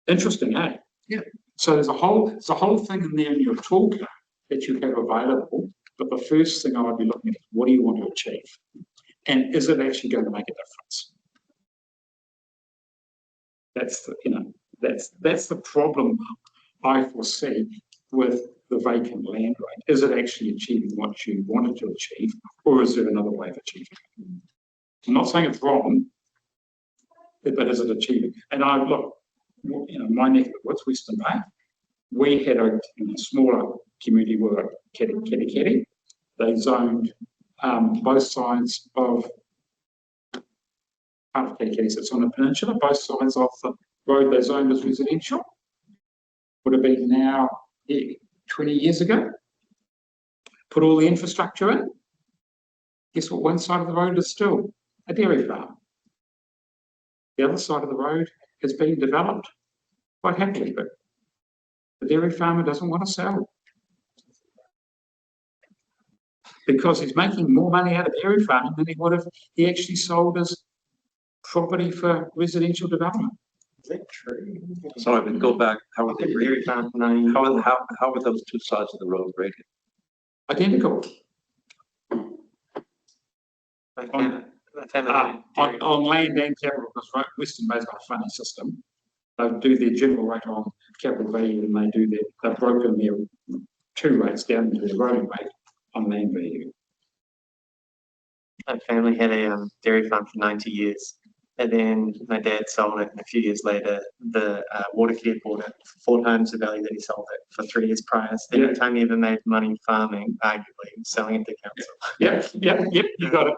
Interesting, eh? Yeah. So there's a whole thing in there in your toolkit that you have available, but the first thing I would be looking at is what do you want to achieve? And is it actually going to make a difference? That's the, that's the problem I foresee with the vacant land rate. Is it actually achieving what you wanted to achieve, or is there another way of achieving it? I'm not saying it's wrong, but is it achieving? And I look, my neck of the woods, Western Bay, we had a smaller community where Keri. They zoned both sides of part of Keri sits on the peninsula, both sides of the road they zoned as residential. Would have been now 20 years ago. Put all the infrastructure in. Guess what? One side of the road is still a dairy farm. The other side of the road has been developed quite happily, but the dairy farmer doesn't want to sell because he's making more money out of dairy farming than he would if he actually sold his property for residential development. Is that true? So I would go back, how are they Dairy rated? farm, How are those two sides of the road rated? Identical. On land and capital, because Western Bay's got a funny system. They do their general rate on capital value, and they've broken their 2 rates down into their rolling rate on land value. My family had a dairy farm for 90 years. And then my dad sold it, and a few years later, the Watercare bought it for 4 times the value that he sold it for 3 years prior. So the only time he ever made money farming, arguably, selling it to council. Yep, you got it.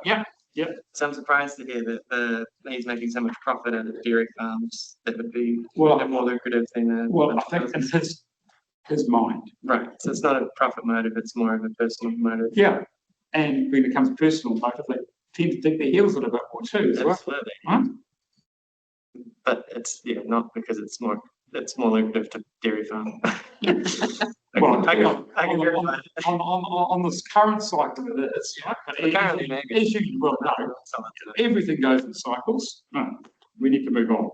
Yep. So I'm surprised to hear that he's making so much profit out of dairy farms. That would be a bit more lucrative than. I think in his mind. Right. So it's not a profit motive; it's more of a personal motive. Yeah, and when it comes to personal motive, they tend to dig their heels a little bit more too. Absolutely. Right? But it's not because it's more lucrative to dairy farm. On this current cycle, it is. Currently, maybe. As you well know, everything goes in cycles. We need to move on.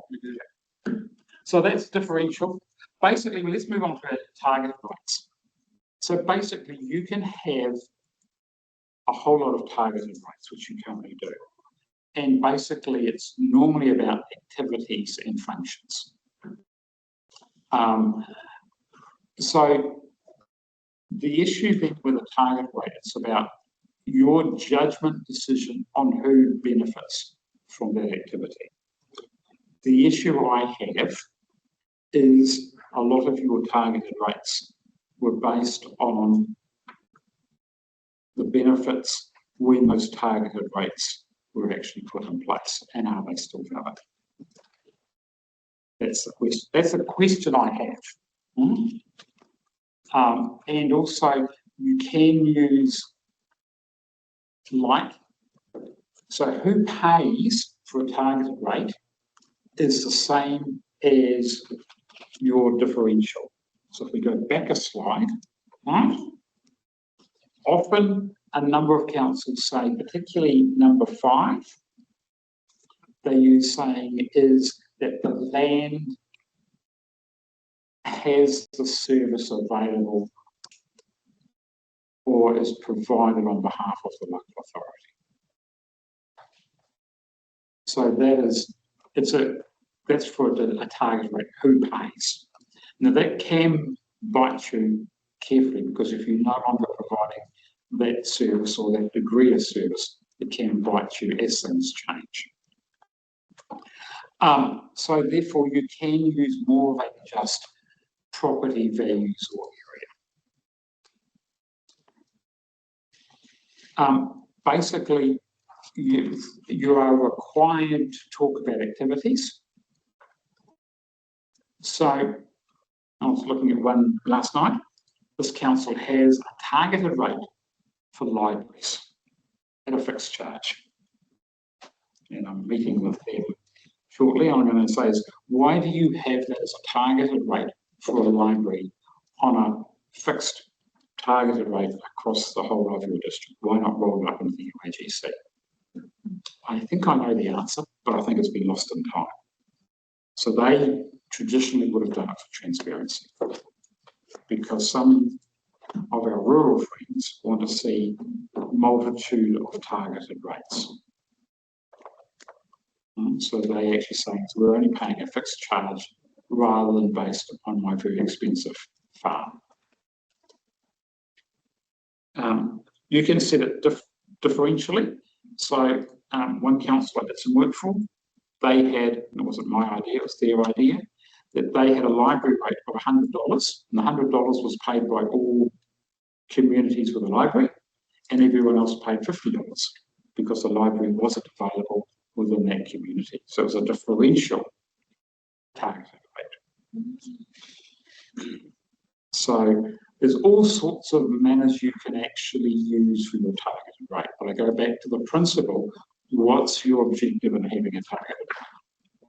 So that's differential. Basically, let's move on to our target rates. So basically, you can have a whole lot of targeted rates, which you currently do. And basically, it's normally about activities and functions. So the issue then with a target rate, it's about your judgment decision on who benefits from that activity. The issue I have is a lot of your targeted rates were based on the benefits when those targeted rates were actually put in place, and are they still valid? That's the question. That's the question I have. And also, you can use so who pays for a targeted rate is the same as your differential. So if we go back a slide, right? Often a number of councils say, particularly number 5, they use saying is that the land has the service available or is provided on behalf of the local authority. So that's for a target rate, who pays. Now that can bite you carefully, because if you're no longer providing that service or that degree of service, it can bite you as things change. So therefore you can use more than just property values or area. Basically, you are required to talk about activities. So I was looking at one last night. This council has a targeted rate for libraries at a fixed charge. And I'm meeting with them shortly. I'm going to say is, why do you have that as a targeted rate for a library on a fixed targeted rate across the whole of your district? Why not roll it up into the UAGC? I think I know the answer, but I think it's been lost in time. So they traditionally would have done it for transparency, because some of our rural friends want to see a multitude of targeted rates. So they actually saying, so we're only paying a fixed charge rather than based upon my very expensive farm. You can set it differentially. So one council I did some work for, they had, and it wasn't my idea, it was their idea, that they had a library rate of $100, and the $100 was paid by all communities with a library, and everyone else paid $50 because the library wasn't available within that community. So it was a differential targeted rate. So there's all sorts of manners you can actually use for your targeted rate. But I go back to the principle, what's your objective in having a targeted rate?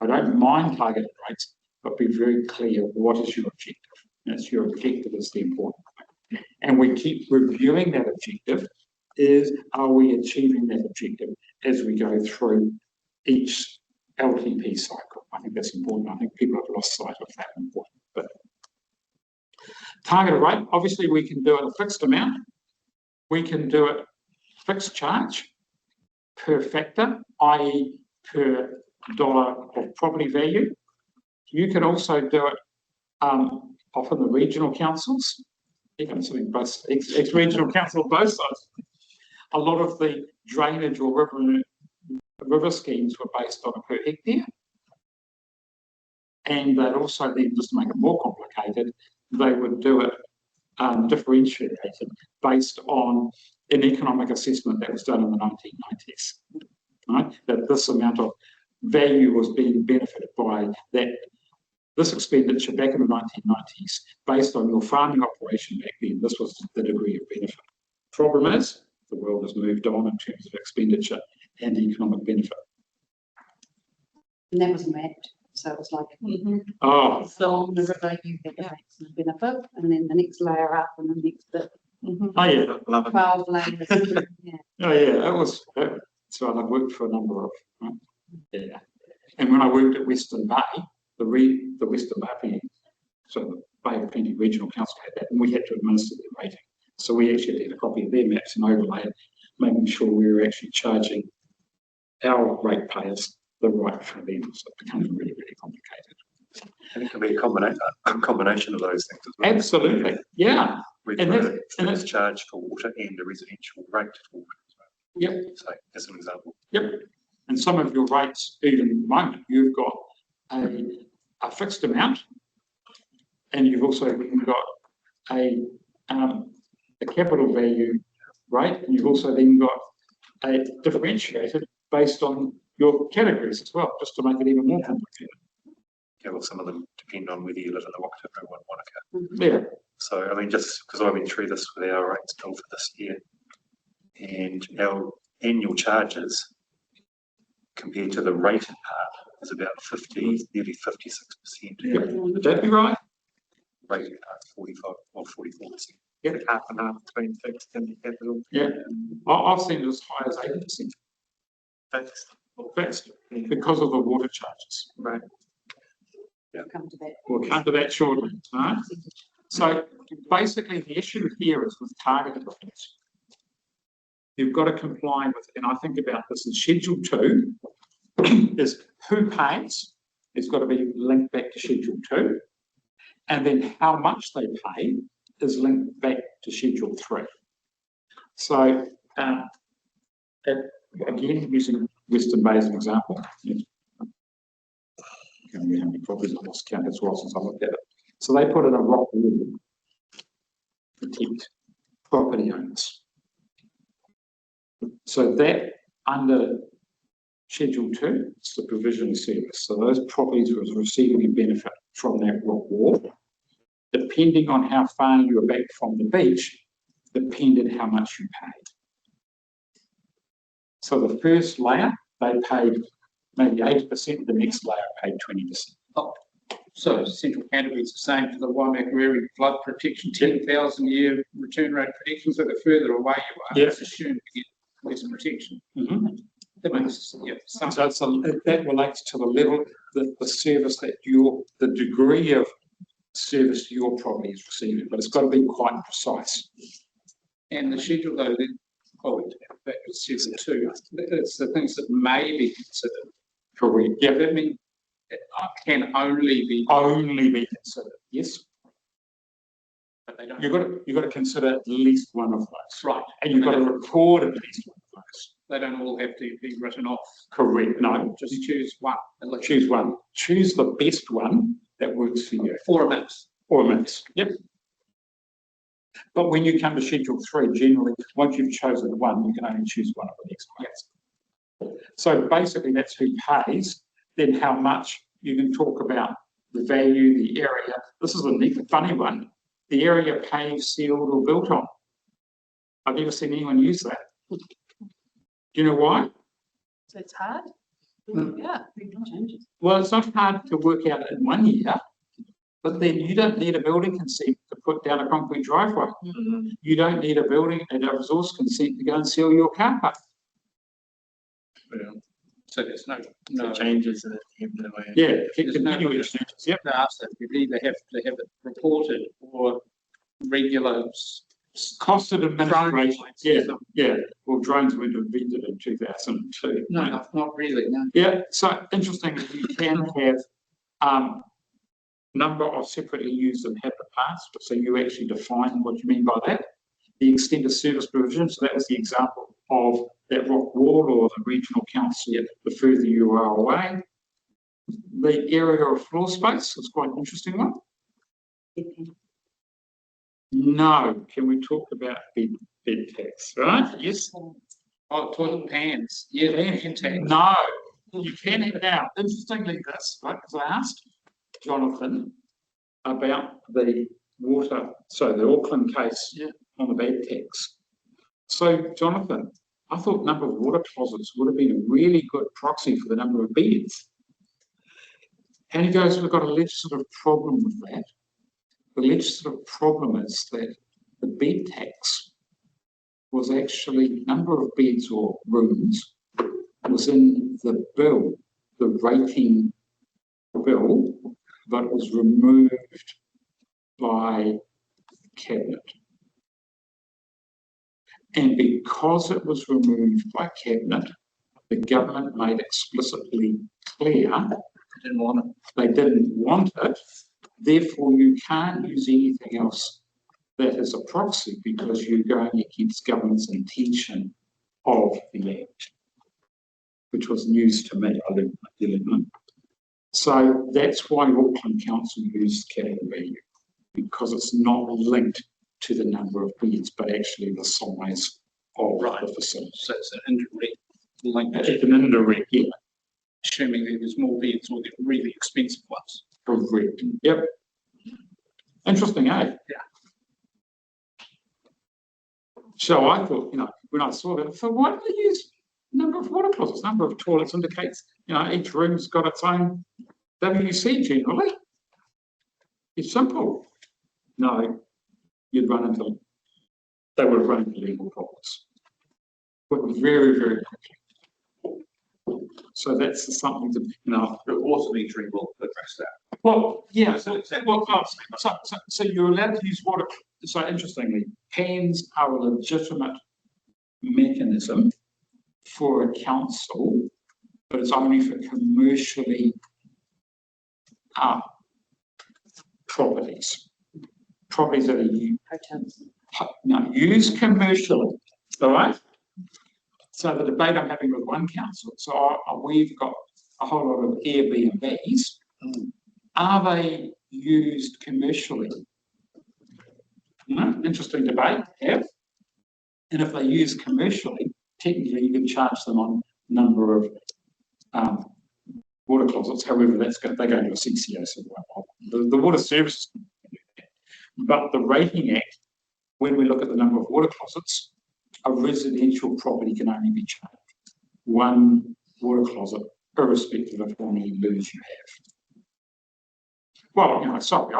I don't mind targeted rates, but be very clear, what is your objective? And it's your objective is the important thing. And we keep reviewing that objective. Are we achieving that objective as we go through each LTP cycle? I think that's important. I think people have lost sight of that important bit. Targeted rate, obviously we can do it a fixed amount. We can do it fixed charge per factor, i.e. per dollar of property value. You can also do it often the regional councils, even something both ex-regional council of both sides. A lot of the drainage or river schemes were based on a per hectare. And they'd also then, just to make it more complicated, they would do it differentiated based on an economic assessment that was done in the 1990s. Right? That this amount of value was being benefited by this expenditure back in the 1990s, based on your farming operation back then. This was the degree of benefit. Problem is, the world has moved on in terms of expenditure and economic benefit. And that was mapped. So it was like, Oh, so on the river you get the maximum benefit, and then the next layer up, and the next bit. oh yeah, Love it. 12 layers. Yeah. oh yeah, it was. So I worked for a number of, yeah. And when I worked at Western Bay, the Western Bay, so the Bay of Plenty Regional Council had that, and we had to administer their rating. So we actually had a copy of their maps and overlay it, making sure we were actually charging our ratepayers the right for them. So it becomes really, really complicated. And it can be a combination of those things as well. Absolutely, yeah. Whether it's charged for water and a residential rate for water as well. Yep. So as an example. Yep. And some of your rates, even at the moment, you've got a fixed amount, and you've also got a capital value rate, and you've also then got a differentiated based on your categories as well, just to make it even more complicated. Yeah, well, some of them depend on whether you live in the Wakatipu or Wanaka. Yeah. So, I mean, just because I went through this with our rates bill for this year, and our annual charges compared to the rated part is about nearly 56%. Yeah. Would that be right? Rated part 45 or 44%. Yeah, half and half between fixed and capital. Yeah. I've seen it as high as 80%. Fixed. That's because of the water charges. Right. We'll come to that. We'll come to that shortly. Right? So basically the issue here is with targeted reports. You've got to comply with, and I think about this in Schedule 2, is who pays. It's got to be linked back to Schedule 2. And then how much they pay is linked back to Schedule 3. So, again, using Western Bay as an example, how many properties I lost count as well since I looked at it. So they put in a rock wall to protect property owners. So that under Schedule 2, it's the provision service. So those properties was receiving a benefit from that rock wall. Depending on how far you are back from the beach, depended how much you paid. So the first layer, they paid maybe 80%, the next layer paid 20%. So Central Canterbury is the same for the Waimakariri flood protection, 10,000 year return rate protection. So the further away you are, it's assumed to get less protection. That makes, so that relates to the level, the service that the degree of service your property is receiving, but it's got to be quite precise. And the schedule, though, that was Schedule 2. It's the things that may be considered. Correct. Yeah, that means it can only be considered. Yes. But they don't. You've got to consider at least one of those. Right. And you've got to record at least one of those. They don't all have to be written off. Correct. No, just choose one. Choose one. Choose the best one that works for you. Or a mix. Or a mix. Yep. But when you come to Schedule 3, generally, once you've chosen one, you can only choose one of the next ones. So basically, that's who pays. Then how much, you can talk about the value, the area. This is a neat, funny one. The area paved, sealed, or built on. I've never seen anyone use that. Do you know why? So it's hard. Yeah. Well, it's not hard to work out in 1 year, but then you don't need a building consent to put down a concrete driveway. You don't need a resource consent to go and seal your car park. Yeah. So there's no changes in the way. Yeah, continuous changes. Yep. You either have to have it reported or regular cost of administration. Yeah. Well, drones were invented in 2002. No, not really. No. Yeah. So interesting. You can have number of separately used inhabited parts. So you actually define what you mean by that. The extended service provision. So that was the example of that rock wall or the regional council. The further you are away, the area of floor space is quite an interesting one. No, can we talk about bed tax, right? Yes. Oh, toilet pans. Yeah, pan tax. No, you can have now. Interestingly, this, right? Because I asked Jonathan about the water, so the Auckland case on the bed tax. So, Jonathan, I thought number of water closets would have been a really good proxy for the number of beds. And he goes, we've got a legislative problem with that. The legislative problem is that the bed tax was actually number of beds or rooms was in the bill, the rating bill, but it was removed by Cabinet. And because it was removed by Cabinet, the government made explicitly clear they didn't want it. Therefore, you can't use anything else that is a proxy because you're going against government's intention of the Act, which was news to me. I didn't know. So that's why Auckland Council used capital value, because it's not linked to the number of beds, but actually the size of the facility. So it's an indirect link. It's an indirect, yeah. Assuming that there's more beds or the really expensive ones. Correct. Yep. Interesting, eh? Yeah. So I thought, when I saw that, I thought, why do they use number of water closets? Number of toilets indicates, each room's got its own WC generally. It's simple. No, they would run into legal problems. But very, very quickly. So that's something to, The water metering will address that. well, yeah, so you're allowed to use water. So interestingly, PANs are a legitimate mechanism for a council, but it's only for commercially properties. Properties that are used commercially, all right? So the debate I'm having with one council, so we've got a whole lot of Airbnbs. Are they used commercially? Interesting debate, yeah. And if they're used commercially, technically you can charge them on number of water closets. However, they go to a CCO. So the water services, but the Rating Act, when we look at the number of water closets, a residential property can only be charged one water closet, irrespective of how many loos you have. Well, sorry,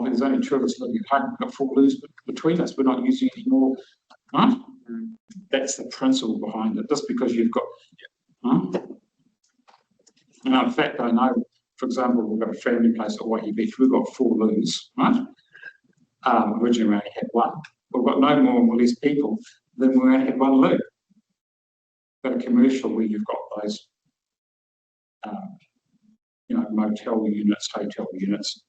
there's only two of us living at home. We've got 4 loos between us. We're not using any more. Right? That's the principle behind it. Just because you've got, and in fact, I know, for example, we've got a family place at Waihi Beach. We've got 4 loos, right? Originally we only had 1. We've got no more or less people than we only had 1 loo. But a commercial where you've got those, motel units, hotel units,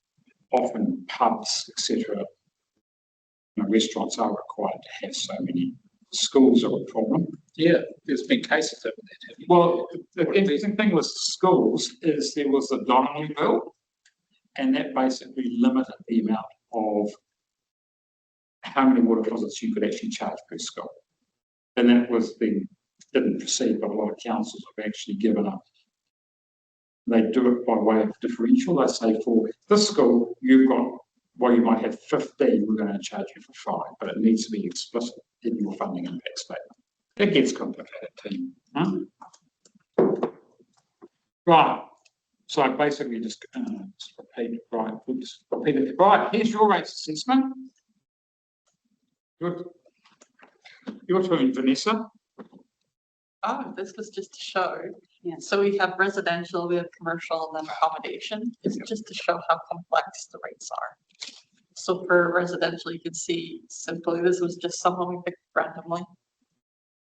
often pubs, etc. Restaurants are required to have so many. Schools are a problem. Yeah, there's been cases of that. Well, the interesting thing with schools is there was a Donnelly bill, and that basically limited the amount of how many water closets you could actually charge per school. And that didn't proceed, but a lot of councils have actually given up. They do it by way of differential. They say for this school, you might have 15, we're going to charge you for 5, but it needs to be explicit in your funding impact statement. It gets complicated, team. Right. So basically just repeat, right, oops, repeat it. Right, here's your rates assessment. Your turn, Vanessa. Oh, this was just to show. Yeah. So we have residential, we have commercial, and then accommodation. It's just to show how complex the rates are. So for residential, you can see simply, this was just someone we picked randomly,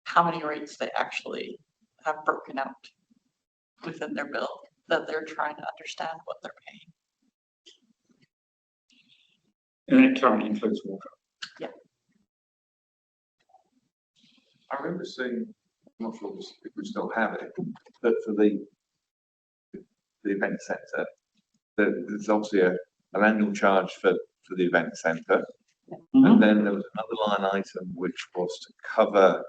how many rates they actually have broken out within their bill, that they're trying to understand what they're paying. And that currently includes water. Yeah. I remember seeing, I'm not sure if we still have it, but for the event centre, there's obviously an annual charge for the event centre. And then there was another line item which was to cover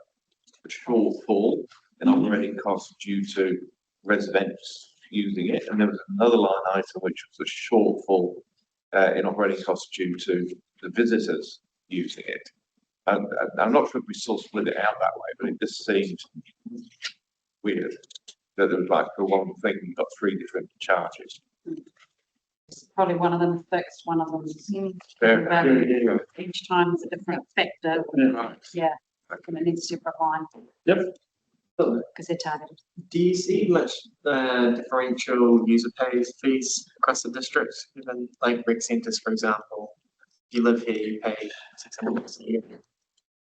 the shortfall in operating costs due to residents using it. And there was another line item which was a shortfall in operating costs due to the visitors using it. And I'm not sure if we still split it out that way, but it just seemed weird that there was like for one thing you've got 3 different charges. Probably one of them fixed, one of them's Yeah. each time is a different factor. Yeah, and it needs a separate line. Yep. Because they're targeted. Do you see much differential user pays fees across the district? Even like rec centres, for example, if you live here, you pay $600 a year.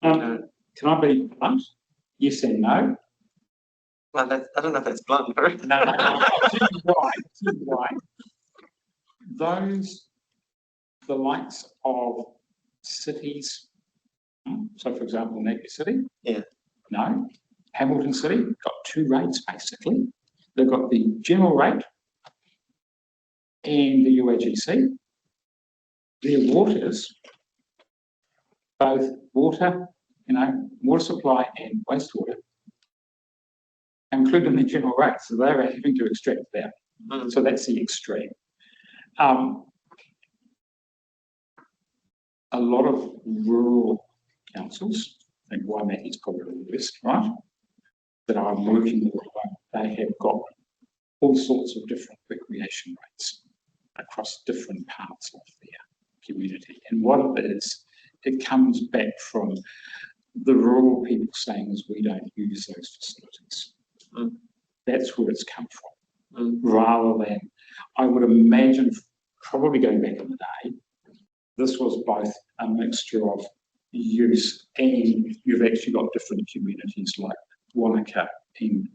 Can I be blunt? Yes and no. Well, I don't know if that's blunt. No. Why? The likes of cities, so for example, Napier City. Yeah. No. Hamilton City got 2 rates basically. They've got the general rate and the UAGC. Their waters, both water, water supply and wastewater, included in the general rate. So they're having to extract that. So that's the extreme. A lot of rural councils, I think Waimate is probably the best, right? That I'm working with, they have got all sorts of different recreation rates across different parts of their community. And what it is, it comes back from the rural people saying is we don't use those facilities. That's where it's come from, rather than, I would imagine, probably going back in the day, this was both a mixture of use and you've actually got different communities like Wanaka and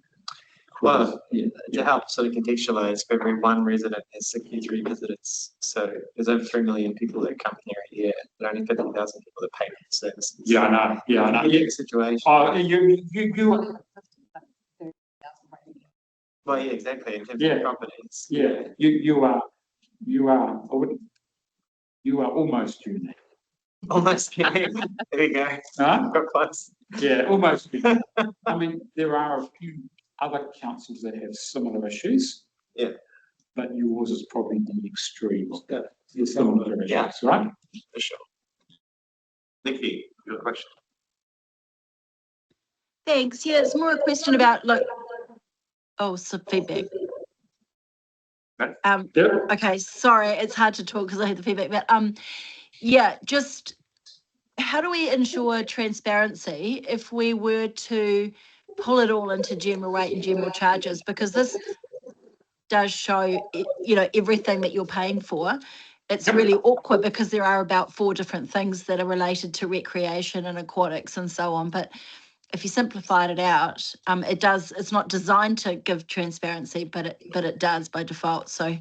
Well, to help sort of contextualise, for every one resident has 63 visitors. So there's over 3 million people that come here a year, but only 50,000 people that pay for the services. Yeah, I know. Yeah, I know. Unique situation. Oh, you. Well, yeah, exactly. In terms Yeah. of properties. Yeah, you are. I wouldn't. You are almost unique. Almost unique. There you go. Huh? Got close. Yeah, almost unique. I mean, there are a few other councils that have similar issues. Yeah. But yours is probably the extreme. Yeah. The similar issues, Yeah. right? For sure. Nikki, your question. Thanks. Yeah, it's more a question about like, oh, some feedback. Yeah. Okay, sorry, it's hard to talk because I have the feedback, but yeah, just how do we ensure transparency if we were to pull it all into general rate and general charges? Because this does show, you know, everything that you're paying for. It's really awkward because there are about 4 different things that are related to recreation and aquatics and so on. But if you simplified it out, it's not designed to give transparency, but it does by default. So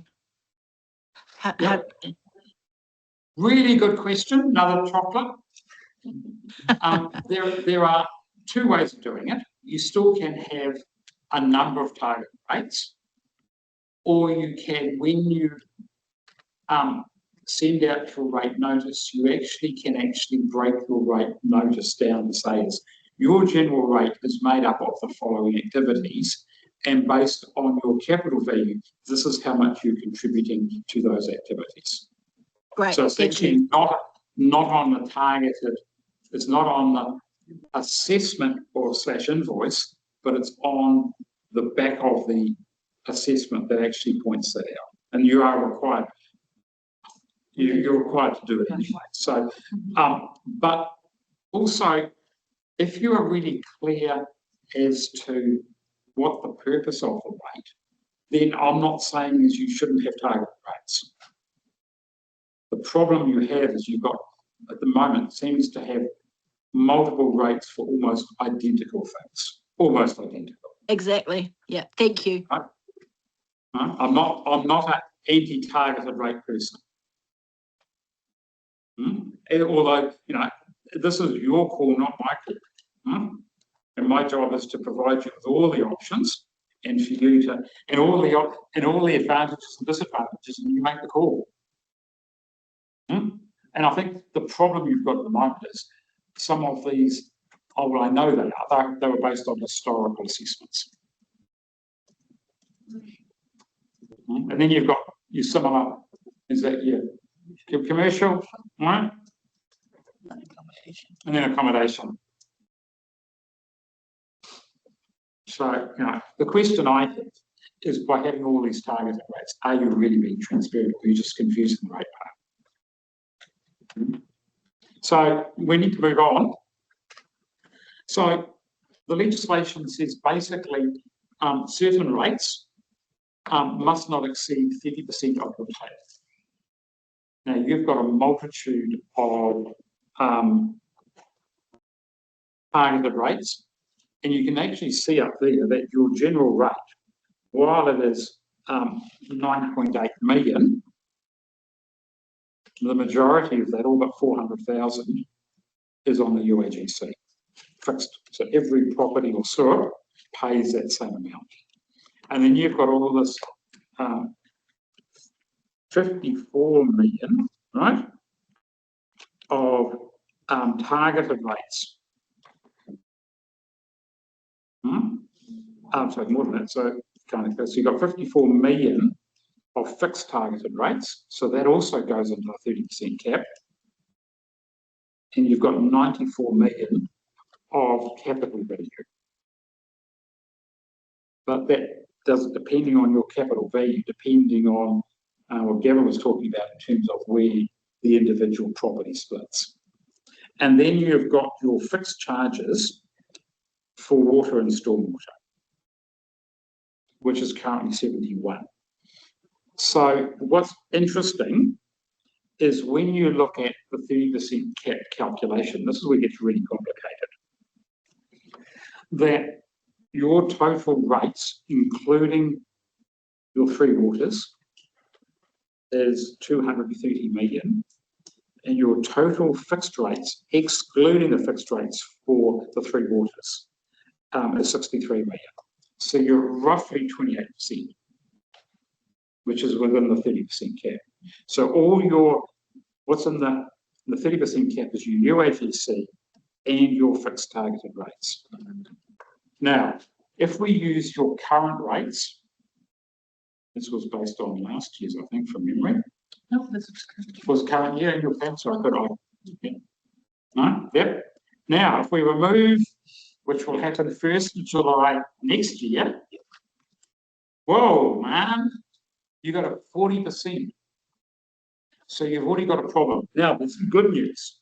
how Really good question. Another chocolate. There are 2 ways of doing it. You still can have a number of target rates, or you can, when you send out your rate notice, you can break your rate notice down to say your general rate is made up of the following activities, and based on your capital value, this is how much you're contributing to those activities. Great. So it's actually not on the targeted, it's not on the assessment or / invoice, but it's on the back of the assessment that actually points that out. And you are required, you're required to do it anyway. So, but also, if you are really clear as to what the purpose of the rate, then I'm not saying is you shouldn't have target rates. The problem you have is you've got, at the moment, seems to have multiple rates for almost identical things. Almost identical. Exactly. Yeah. Thank you. Right? I'm not an anti-targeted rate person. Although, you know, this is your call, not my call. And my job is to provide you with all the options and for you to, and all the advantages and disadvantages, and you make the call. And I think the problem you've got at the moment is some of these, oh, well, I know they are, they were based on historical assessments. And then you've got your similar, is that your commercial, right? And then accommodation. So, you know, the question I have is, by having all these targeted rates, are you really being transparent, or are you just confusing the rate part? So we need to move on. So the legislation says basically certain rates must not exceed 30% of your total. Now you've got a multitude of targeted rates, and you can actually see up there that your general rate, while it is 9.8 million, the majority of that, all but 400,000, is on the UAGC, fixed. So every property or sewer pays that same amount. And then you've got all this 54 million, right, of targeted rates. Sorry, more than that. So you've got 54 million of fixed targeted rates. So that also goes into a 30% cap. And you've got 94 million of capital value. But that does, depending on your capital value, depending on what Gavin was talking about in terms of where the individual property splits. And then you've got your fixed charges for water and stormwater, which is currently 71. So what's interesting is when you look at the 30% cap calculation, this is where it gets really complicated, that your total rates, including your free waters, is 230 million, and your total fixed rates, excluding the fixed rates for the free waters, is 63 million. So you're roughly 28%, which is within the 30% cap. So all your, what's in the 30% cap is your UATC and your fixed targeted rates. Now, if we use your current rates, this was based on last year's, I think, from memory. No, this Was current year in your plan, so I could, yeah. No, yep. Now, if we remove, which will happen 1st of July next year, whoa, man, you got a 40%. So you've already got a problem. Now, there's some good news.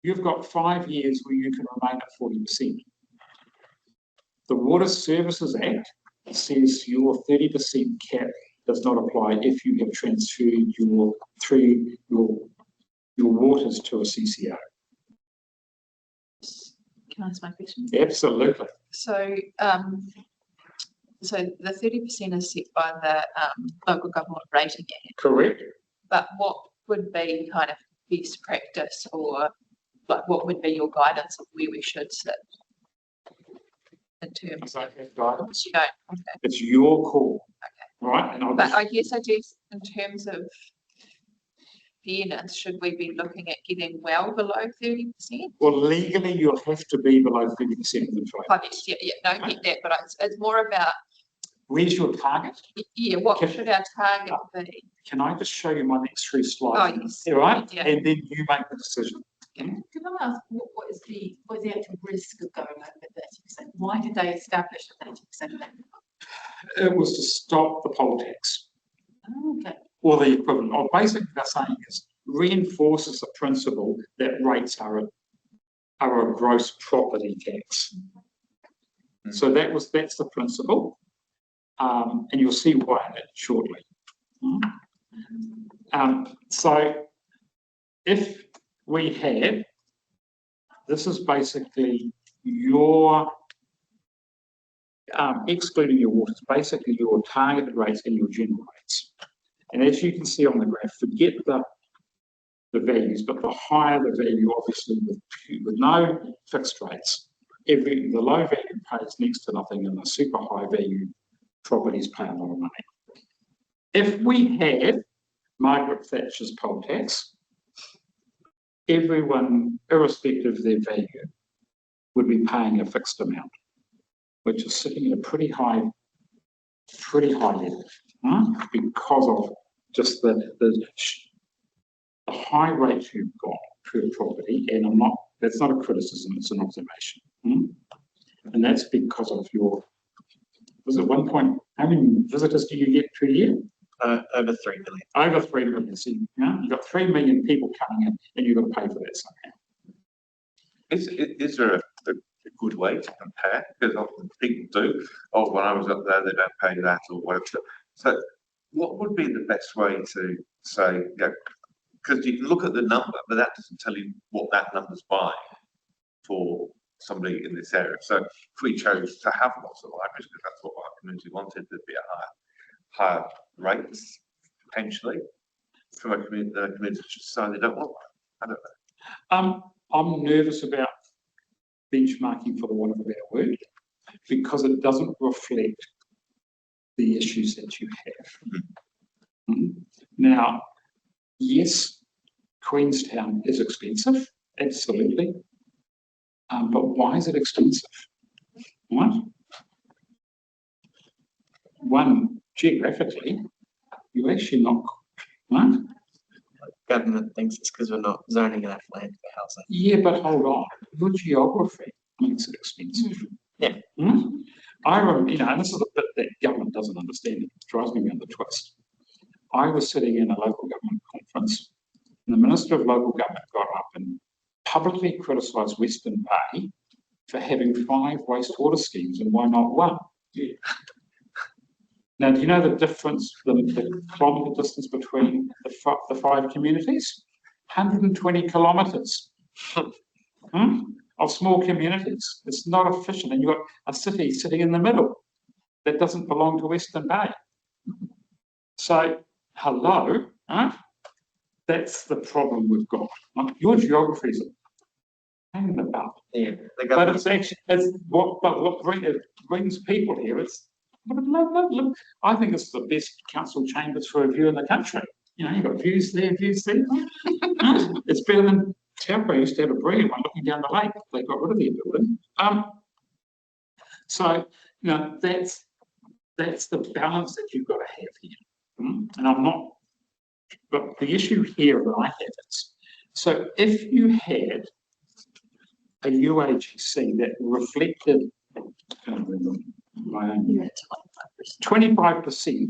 You've got 5 years where you can remain at 40%. The Water Services Act says your 30% cap does not apply if you have transferred your waters to a CCO. Can I ask my question? Absolutely. So, so the 30% is set by the local government rating act. Correct. But what would be kind of best practice, or like what would be your guidance of where we should sit in terms of guidance? You don't. Okay. It's your call. Okay. Right. And but I guess in terms of fairness, should we be looking at getting well below 30%? Well, legally, you'll have to be below 30% of the trade. Yeah, no, I get that, but it's more about. Where's your target? Yeah, what should our target be? Can I just show you my next 3 slides? Oh, yes. All right, yeah. And then you make the decision. Can I ask what is the actual risk of going over 30%? Why did they establish a 30% limit? It was to stop the poll tax. Oh, okay. Or the equivalent. Or basically, they're saying is reinforces the principle that rates are a gross property tax. So that's the principle, and you'll see why in it shortly. So if we had, this is basically your excluding your waters, basically your targeted rates and your general rates. And as you can see on the graph, forget the values, but the higher the value, obviously with no fixed rates, the low value pays next to nothing, and the super high value properties pay a lot of money. If we had Margaret Thatcher's poll tax, everyone, irrespective of their value, would be paying a fixed amount, which is sitting at a pretty high level, because of just the high rates you've got per property. And that's not a criticism, it's an observation. And that's because of your, was it 1 point, how many visitors do you get per year? Over 3 million. Over 3 million. So you've got 3 million people coming in, and you've got to pay for that somehow. Is there a good way to compare? Because often people do, oh, when I was up there, they don't pay that or whatever. So what would be the best way to say, because you can look at the number, but that doesn't tell you what that number's buying for somebody in this area. So if we chose to have lots of libraries, because that's what our community wanted, there'd be a higher rates potentially from a community, the community decide they don't want one. I don't know. I'm nervous about benchmarking, for the want of a better word, because it doesn't reflect the issues that you have. Now, yes, Queenstown is expensive, absolutely. But why is it expensive? Right? One, geographically, you're actually not, right? Government thinks it's because we're not zoning enough land for housing. Yeah, but hold on. Your geography makes it expensive. Yeah. I remember, and this is a bit that government doesn't understand. It drives me around the twist. I was sitting in a local government conference, and the Minister of Local Government got up and publicly criticised Western Bay for having 5 wastewater schemes and why not one? Yeah. Now, do you know the difference, the kilometre distance between the 5 communities? 120 kilometres of small communities. It's not efficient, and you've got a city sitting in the middle that doesn't belong to Western Bay. So, hello, that's the problem we've got. Your geography is a pain in the butt. Yeah, But it's actually, what brings people here is, look, I think it's the best council chambers for a view in the country. You know, you've got views there, views there. It's better than Taupo used to have a brilliant one looking down the lake. They got rid of their building. So, you know, that's the balance that you've got to have here. And I'm not, but the issue here that I have is, so if you had a UAGC that reflected 25%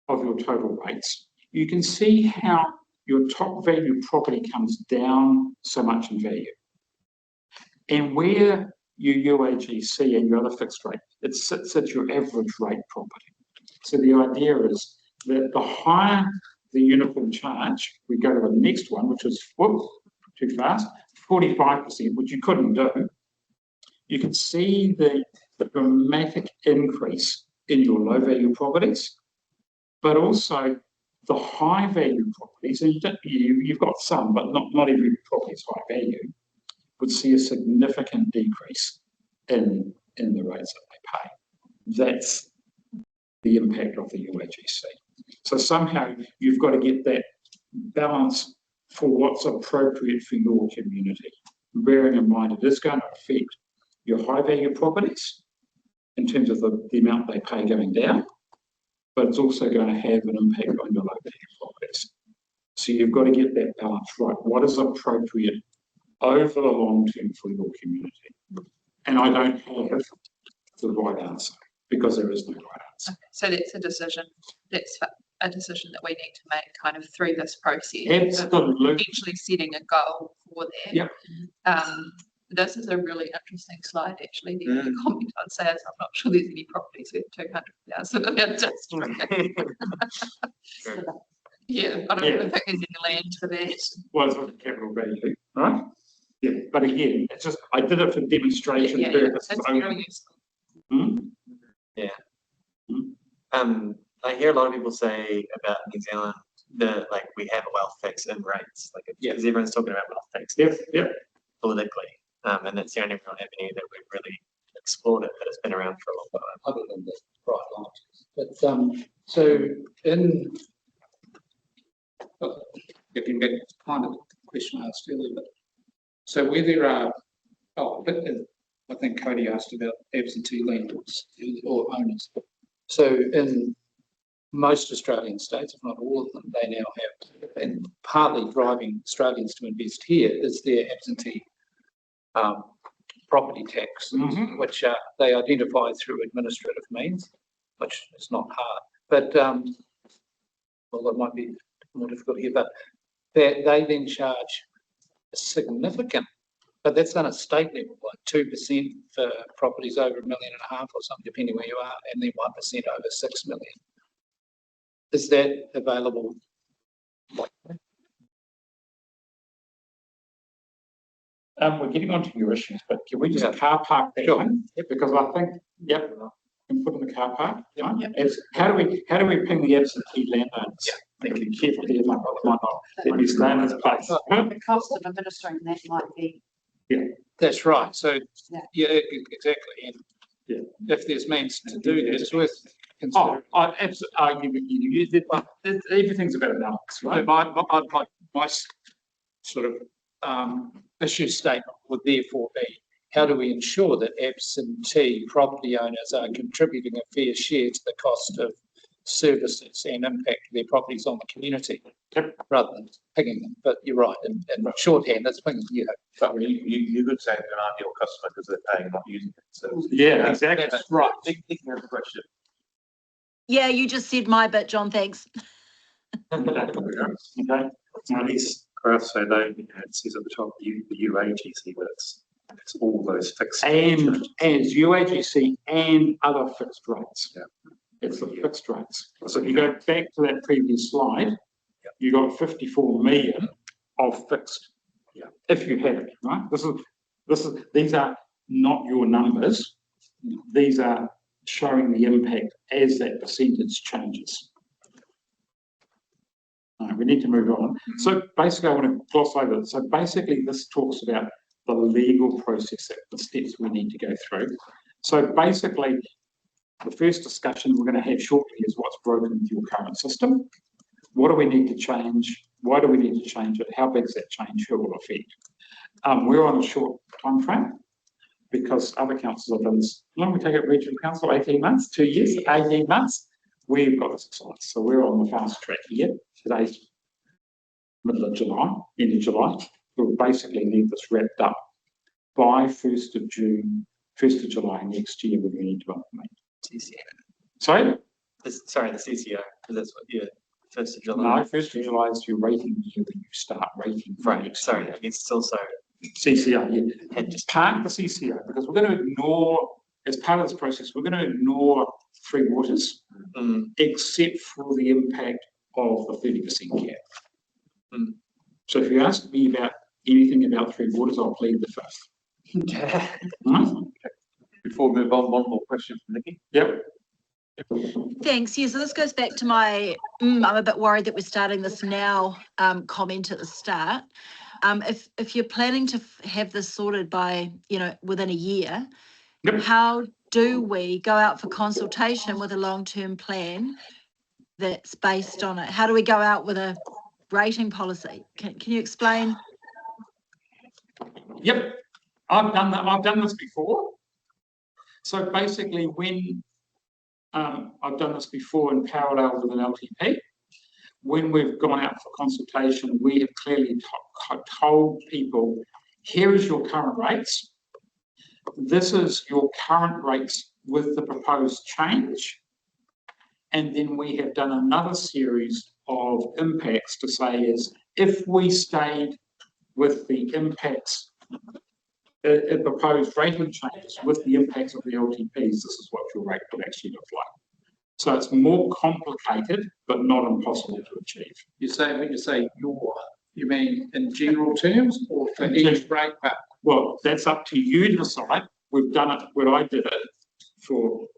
of your total rates, you can see how your top value property comes down so much in value. And where your UAGC and your other fixed rate, it sits at your average rate property. So the idea is that the higher the uniform charge, we go to the next one, which is, whoops, too fast, 45%, which you couldn't do. You can see the dramatic increase in your low value properties, but also the high value properties, and you've got some, but not every property is high value, would see a significant decrease in the rates that they pay. That's the impact of the UAGC. So somehow you've got to get that balance for what's appropriate for your community, bearing in mind it is going to affect your high value properties in terms of the amount they pay going down, but it's also going to have an impact on your low value properties. So you've got to get that balance right. What is appropriate over the long term for your community? And I don't have the right answer because there is no right answer. Okay, so that's a decision. That's a decision that we need to make kind of through this process. Absolutely. Actually setting a goal for that. Yep. This is a really interesting slide, actually. The only comment I'd say is I'm not sure there's any properties worth 200,000 in our district. Yeah, I don't think there's any land for that. Well, it's not a capital value, right? Yeah, but again, it's just, I did it for demonstration purposes. It's very useful. I hear a lot of people say about New Zealand that we have a wealth tax in rates, because everyone's talking about wealth tax politically, and it's the only real avenue that we've really explored it, but it's been around for a long time. Other than the bright lights. But so in getting back to kind of the question I asked earlier, but so where there are, I think Cody asked about absentee landlords or owners. So in most Australian states, if not all of them, they now have, and partly driving Australians to invest here is their absentee property tax, which they identify through administrative means, which is not hard. But, well, it might be more difficult here, but they then charge a significant, but that's done at state level, like 2% for properties over $1.5 million or something, depending where you are, and then 1% over 6 million. Is that available? We're getting onto your issues, but can we just car park that one? Because I think, can put in the car park. How do we ping the absentee landowners? Thinking carefully, it might not let me stay in this place. The cost of administering that might be. That's right. So exactly. And if there's means to do that, it's worth considering. Everything's about a balance, right? My sort of issue statement would therefore be, how do we ensure that absentee property owners are contributing a fair share to the cost of services and impact their properties on the community, rather than picking them? But you're right, in shorthand, that's picking you. But you could say they're an ideal customer because they're paying, not using it. So exactly. That's right. Here's the question. Yeah, you just said my bit, John, thanks. Okay. Now Perhaps so though, it says at the top, the UAGC, but it's all those fixed. And as UAGC and other fixed rates. Yeah. It's the fixed rates. So if you go back to that previous slide, you got 54 million of fixed. Yeah. If you had it, right? These are not your numbers. These are showing the impact as that percentage changes. All right, we need to move on. So basically, I want to gloss over it. So basically, this talks about the legal process, the steps we need to go through. So basically, the first discussion we're going to have shortly is what's broken with your current system. What do we need to change? Why do we need to change it? How big is that change? Who will affect? We're on a short time frame because other councils have done this. How long we take it, regional council? 18 months, 2 years, 18 months. We've got 6 months. So we're on the fast track here. Today's middle of July, end of July. We'll basically need this wrapped up by 1st of June, 1st of July next year when we need to implement. CCO. Sorry? The CCO, because that's what, 1st of July. No, 1st of July is your rating year when you start rating. Right, sorry, it's still so. CCO, yeah. Part of the CCO, because we're going to ignore, as part of this process, we're going to ignore Three Waters, except for the impact of the 30% cap. So if you ask me about anything about Three Waters, I'll plead the fifth. Before we move on, one more question from Nikki. Yep. Thanks. Yeah, so this goes back to my, I'm a bit worried that we're starting this now comment at the start. If you're planning to have this sorted by, within a year, how do we go out for consultation with a long-term plan that's based on it? How do we go out with a rating policy? Can you explain? Yep, I've done that. I've done this before. So basically, when I've done this before in parallel with an LTP, when we've gone out for consultation, we have clearly told people, here is your current rates. This is your current rates with the proposed change. And then we have done another series of impacts to say is, if we stayed with the impacts, proposed rating changes with the impacts of the LTPs, this is what your rate would actually look like. So it's more complicated, but not impossible to achieve. When you say your, you mean in general terms or for each rate part? Well, that's up to you to decide. We've done it where I did it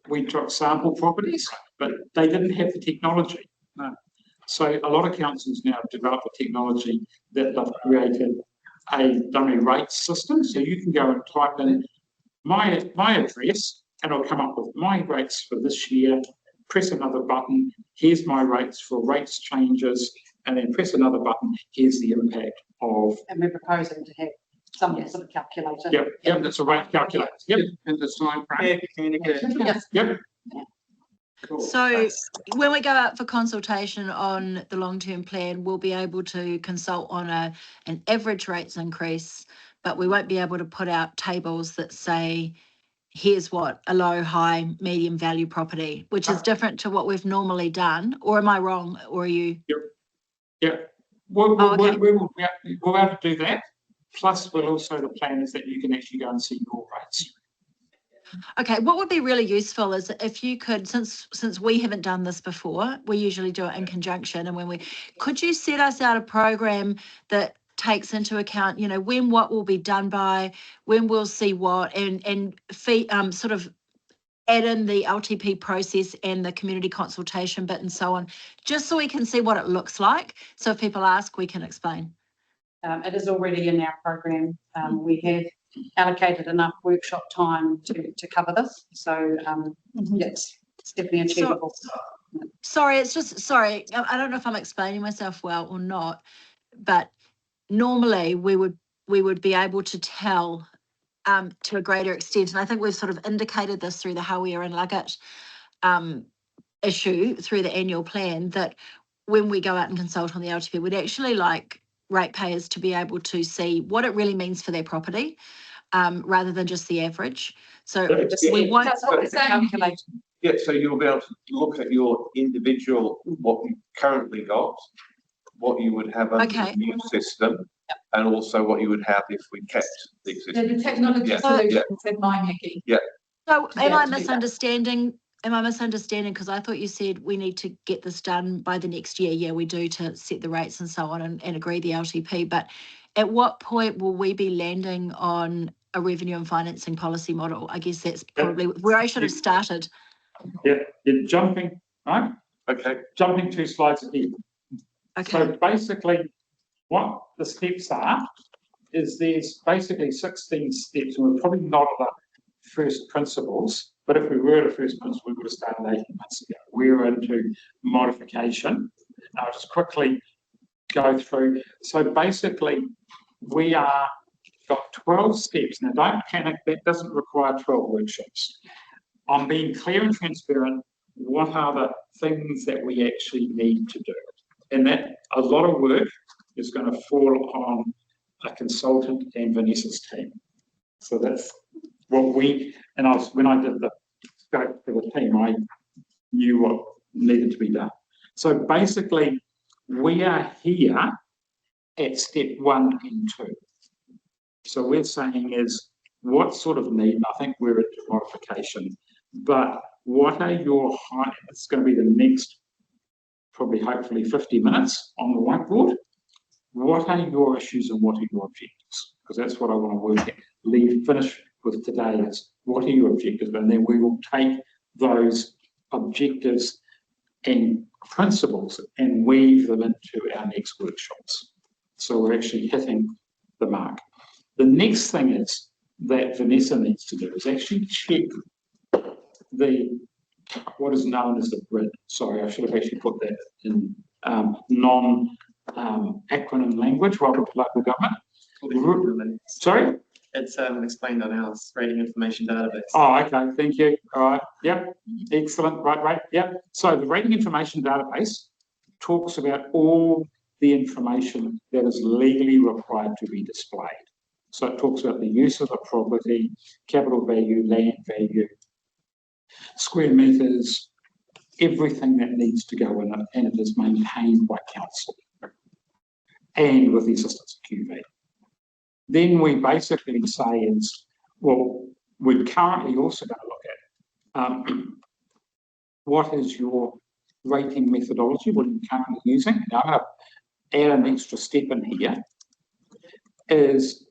we took sample properties, but they didn't have the technology. No. So a lot of councils now have developed the technology that they've created a dummy rate system. So you can go and type in my address and it'll come up with my rates for this year. Press another button, here's my rates for rates changes, and then press another button, here's the impact of. And we're proposing to have some sort of calculator. Yep, that's a rate calculator. Yep. In the time frame. Yep. Cool. So when we go out for consultation on the long-term plan, we'll be able to consult on an average rates increase, but we won't be able to put out tables that say, here's what a low, high, medium value property, which is different to what we've normally done. Or am I wrong? Or are you? Yep. We'll be able to do that. Plus, the plan is that you can actually go and see your rates. Okay, what would be really useful is if you could, since we haven't done this before, we usually do it in conjunction, and could you set us out a program that takes into account, when what will be done by, when we'll see what, and sort of add in the LTP process and the community consultation bit and so on, just so we can see what it looks like. So if people ask, we can explain. It is already in our program. We have allocated enough workshop time to cover this. So yes, it's definitely achievable. Sorry, I don't know if I'm explaining myself well or not, but normally we would be able to tell to a greater extent, and I think we've sort of indicated this through the Hawea and Luggett issue through the annual plan, that when we go out and consult on the LTP, we'd actually like ratepayers to be able to see what it really means for their property, rather than just the average. So we won't. Yeah, so you'll be able to look at your individual, what you currently got, what you would have under Okay. the new system, and also what you would have if we kept the existing. The technology Yeah, solution yeah. said my Nikki. So To be am able I to do that. misunderstanding? Am I misunderstanding? Because I thought you said we need to get this done by the next year. Yeah, we do, to set the rates and so on and agree the LTP. But at what point will we be landing on a revenue and financing policy model? I guess that's probably where I should have started. Yeah, you're jumping, right? Okay. Jumping 2 slides ahead. Okay. So basically, what the steps are is there's basically 16 steps, and we're probably not at the first principles, but if we were at a first principle, we would have started 18 months ago. We're into modification. I'll just quickly go through. So basically, we are got 12 steps. Now, don't panic, that doesn't require 12 workshops. I'm being clear and transparent. What are the things that we actually need to do? And that a lot of work is going to fall on a consultant and Vanessa's team. So that's what we, and when I did the scope for the team, I knew what needed to be done. So basically, we are here at step 1 and 2. So we're saying is what sort of need, and I think we're into modification, but what are your high, it's going to be the next, probably hopefully 50 minutes on the whiteboard. What are your issues and what are your objectives? Because that's what I want to work at. Finish with today is what are your objectives? And then we will take those objectives and principles and weave them into our next workshops. So we're actually hitting the mark. The next thing is that Vanessa needs to do is actually check what is known as the grid. Sorry, I should have actually put that in acronym language rather than local government. Sorry? It's explained on our rating information database. Oh, okay, thank you. All right, yep, excellent, right, yep. So the rating information database talks about all the information that is legally required to be displayed. So it talks about the use of the property, capital value, land value, square meters, everything that needs to go in it, and it is maintained by council and with the assistance of QV. Then we basically say is, well, we're currently also going to look at what is your rating methodology, what are you currently using? Now, I'm going to add an extra step in here, is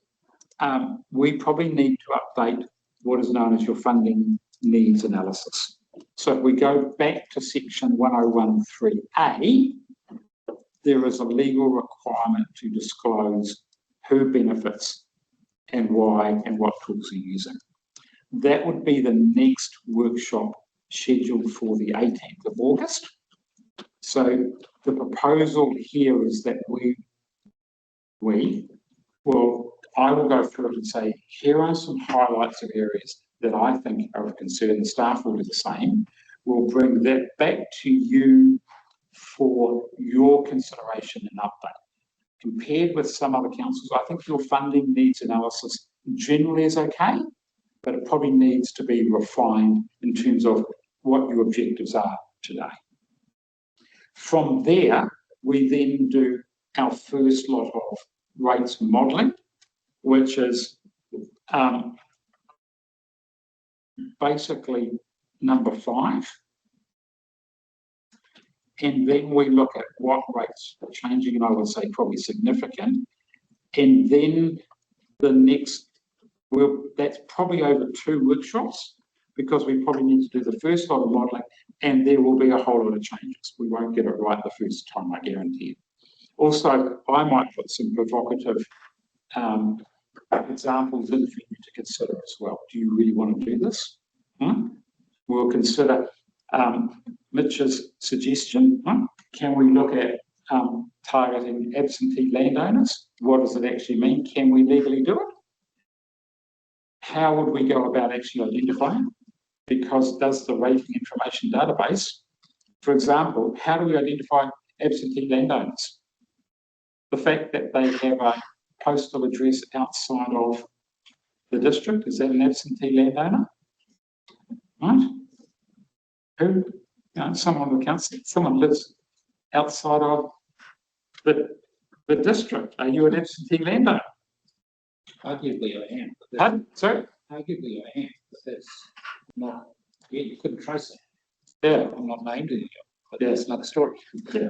we probably need to update what is known as your funding needs analysis. So if we go back to section 1013A, there is a legal requirement to disclose who benefits and why and what tools are using. That would be the next workshop scheduled for the 18th of August. So the proposal here is that I will go through it and say, here are some highlights of areas that I think are of concern. The staff will do the same. We'll bring that back to you for your consideration and update. Compared with some other councils, I think your funding needs analysis generally is okay, but it probably needs to be refined in terms of what your objectives are today. From there, we then do our first lot of rates modelling, which is basically number 5. And then we look at what rates are changing, and I would say probably significant. And then the next, that's probably over 2 workshops, because we probably need to do the first lot of modelling, and there will be a whole lot of changes. We won't get it right the first time, I guarantee it. Also, I might put some provocative examples in for you to consider as well. Do you really want to do this? We'll consider Mitch's suggestion. Can we look at targeting absentee landowners? What does it actually mean? Can we legally do it? How would we go about actually identifying? Because does the rating information database, for example, how do we identify absentee landowners? The fact that they have a postal address outside of the district, is that an absentee landowner? Right? Who? Someone on the council, someone lives outside of the district, are you an absentee landowner? Arguably I am. Pardon? Sorry? Arguably I am, but that's not, yeah, you couldn't trace it. Yeah. I'm not named in it, but Yeah. that's another story. Yeah.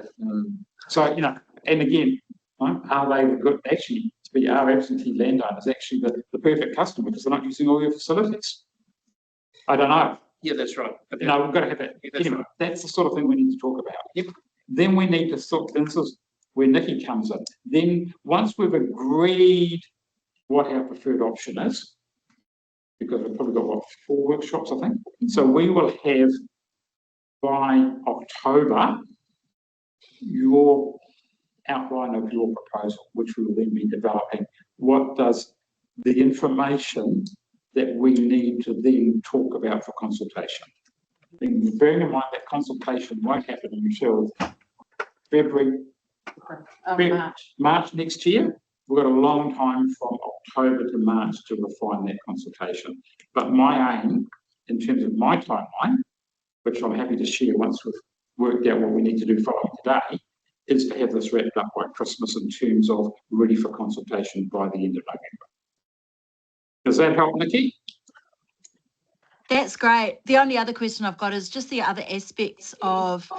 So, you know, and again, right, are they the good, actually, to be our absentee landowners, actually the perfect customer because they're not using all your facilities? I don't know. Yeah, that's right. But, you know, we've got to have it. Yeah, that's Anyway, right. that's the sort of thing we need to talk about. Yep. Then we need to sort, this is where Nikki comes in. Then once we've agreed what our preferred option is, because we've probably got, what, 4 workshops, I think. So we will have by October your outline of your proposal, which we will then be developing. What does the information that we need to then talk about for consultation? And bearing in mind that consultation won't happen until February, March next year. We've got a long time from October to March to refine that consultation. But my aim, in terms of my timeline, which I'm happy to share once we've worked out what we need to do following today, is to have this wrapped up by Christmas in terms of ready for consultation by the end of November. Does that help, Nikki? That's great. The only other question I've got is just the other aspects of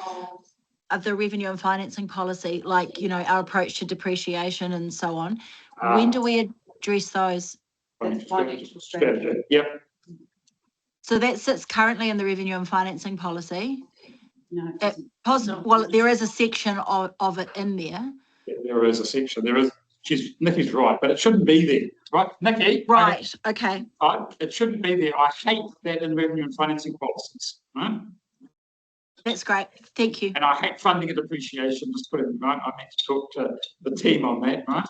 the revenue and financing policy, like, you know, our approach to depreciation and so on. When do we address those? Financial strategy. Yep. So that sits currently in the revenue and financing policy. No. Well, there is a section of it in there. Yeah, there is a section. There is. Nikki's right, but it shouldn't be there, right, Nikki? Right. Okay. Right. It shouldn't be there. I hate that in revenue and financing policies. Right. That's great. Thank you. And I hate funding and depreciation. Just put it right. I need to talk to the team on that. Right.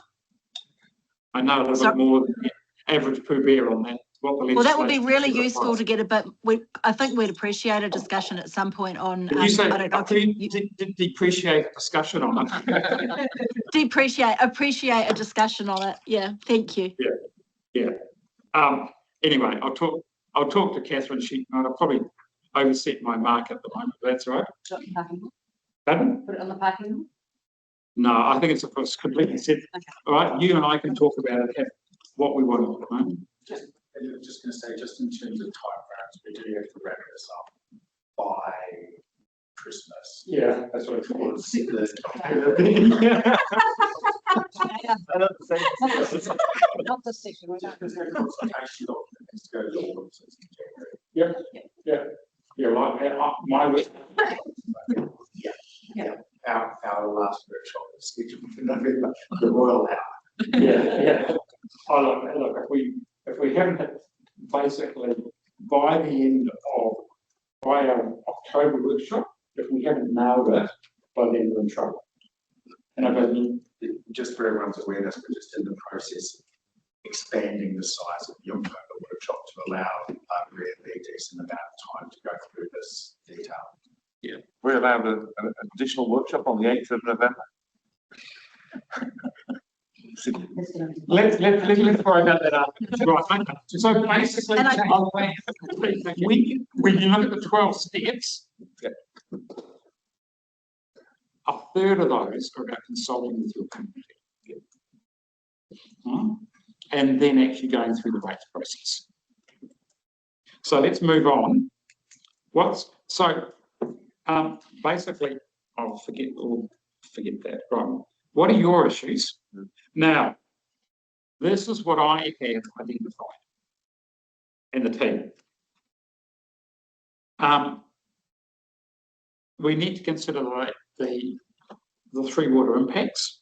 I know a little bit more than the average poo bear on that. Well, that would be really useful to get a bit. I think we'd appreciate a discussion at some point on. Did you say depreciate a discussion on it? Appreciate a discussion on it. Yeah, thank you. Yeah. Anyway, I'll talk to Catherine. I'll probably overset my mark at the moment. That's all right. Pardon? Put it on the parking lot? No, I think it's completely set. Okay. All right, you and I can talk about it. What we want. Right? I was just going to say, just in terms of timeframes, we do have to wrap this up by Christmas. Yeah, that's what it's called. Not the second. We don't. Yeah. Like my Our last workshop is scheduled for November, the Royal Hour. Yeah. Oh, look, if we haven't basically by the end of our October workshop, if we haven't nailed it, by then we're in trouble. And I mean, just for everyone's awareness, we're just in the process of expanding the size of the October workshop to allow really a decent amount of time to go through this detail. yeah. We're allowed an additional workshop on the 8th of November. Let's worry about that after. Right. So basically, when you look at the 12 steps, a third of those are about consulting with your community. And then actually going through the rates process. So let's move on. Basically, I'll forget that. Right. What are your issues? Now, this is what I have identified and the team. We need to consider the 3 water impacts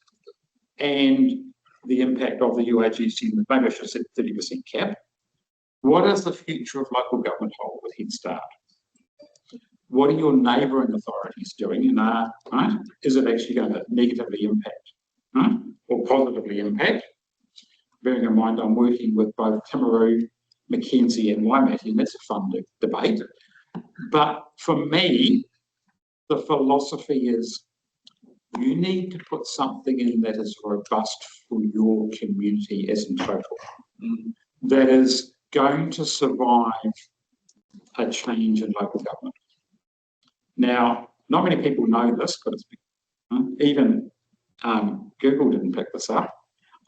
and the impact of the URGC, maybe I should have said 30% cap. What is the future of local government hold with Head Start? What are your neighbouring authorities doing? And is it actually going to negatively impact or positively impact? Bearing in mind I'm working with both Timaru, Mackenzie and Waimate, and that's a fun debate. But for me, the philosophy is you need to put something in that is robust for your community as in total. That is going to survive a change in local government. Now, not many people know this, but it's even Google didn't pick this up.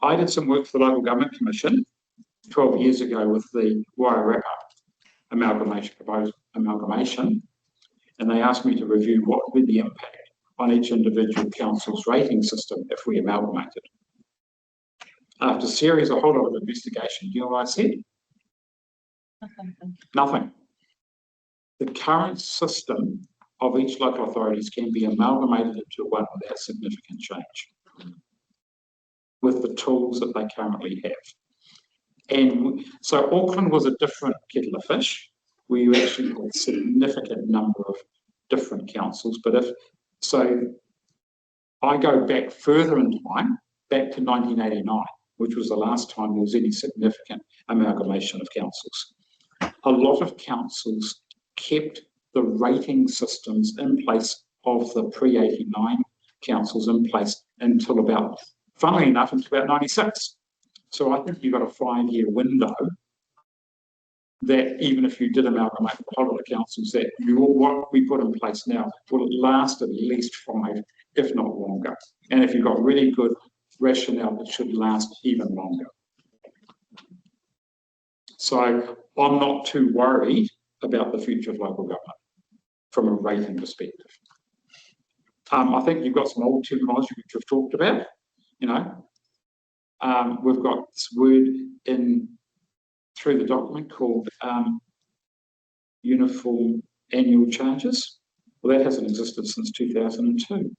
I did some work for the Local Government Commission 12 years ago with the Wairarapa proposed amalgamation, and they asked me to review what would be the impact on each individual council's rating system if we amalgamated. After a whole lot of investigation, do you know what I said? Nothing. The current system of each local authorities can be amalgamated into one without significant change with the tools that they currently have. And so Auckland was a different kettle of fish, where you actually had a significant number of different councils. But so I go back further in time, back to 1989, which was the last time there was any significant amalgamation of councils. A lot of councils kept the rating systems in place of the pre-89 councils in place until about, funnily enough, until about 96. So I think you've got a 5-year window that even if you did amalgamate the whole of the councils, that what we put in place now will last at least 5, if not longer. And if you've got really good rationale, it should last even longer. So I'm not too worried about the future of local government from a rating perspective. I think you've got some old terminology which we've talked about, you know. We've got this word in through the document called uniform annual charges. Well, that hasn't existed since 2002.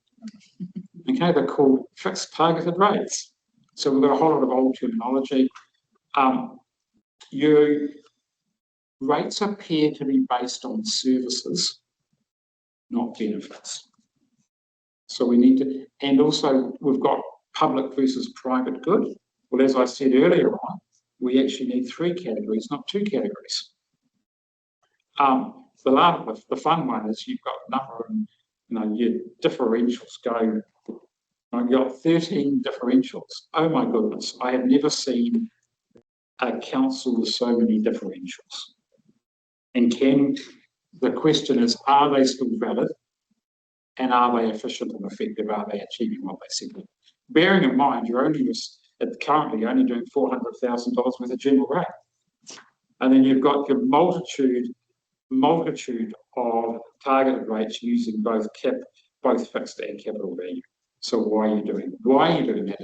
Okay, they're called fixed targeted rates. So we've got a whole lot of old terminology. Your rates appear to be based on services, not benefits. So we need to, and also we've got public versus private good. Well, as I said earlier on, we actually need 3 categories, not 2 categories. The fun one is you've got a number of, you know, your differentials go, I've got 13 differentials. Oh my goodness, I have never seen a council with so many differentials. And the question is, are they still valid? And are they efficient and effective? Are they achieving what they said? Bearing in mind, you're currently only doing $400,000 worth of general rate. And then you've got your multitude of targeted rates using both fixed and capital value. So why are you doing that?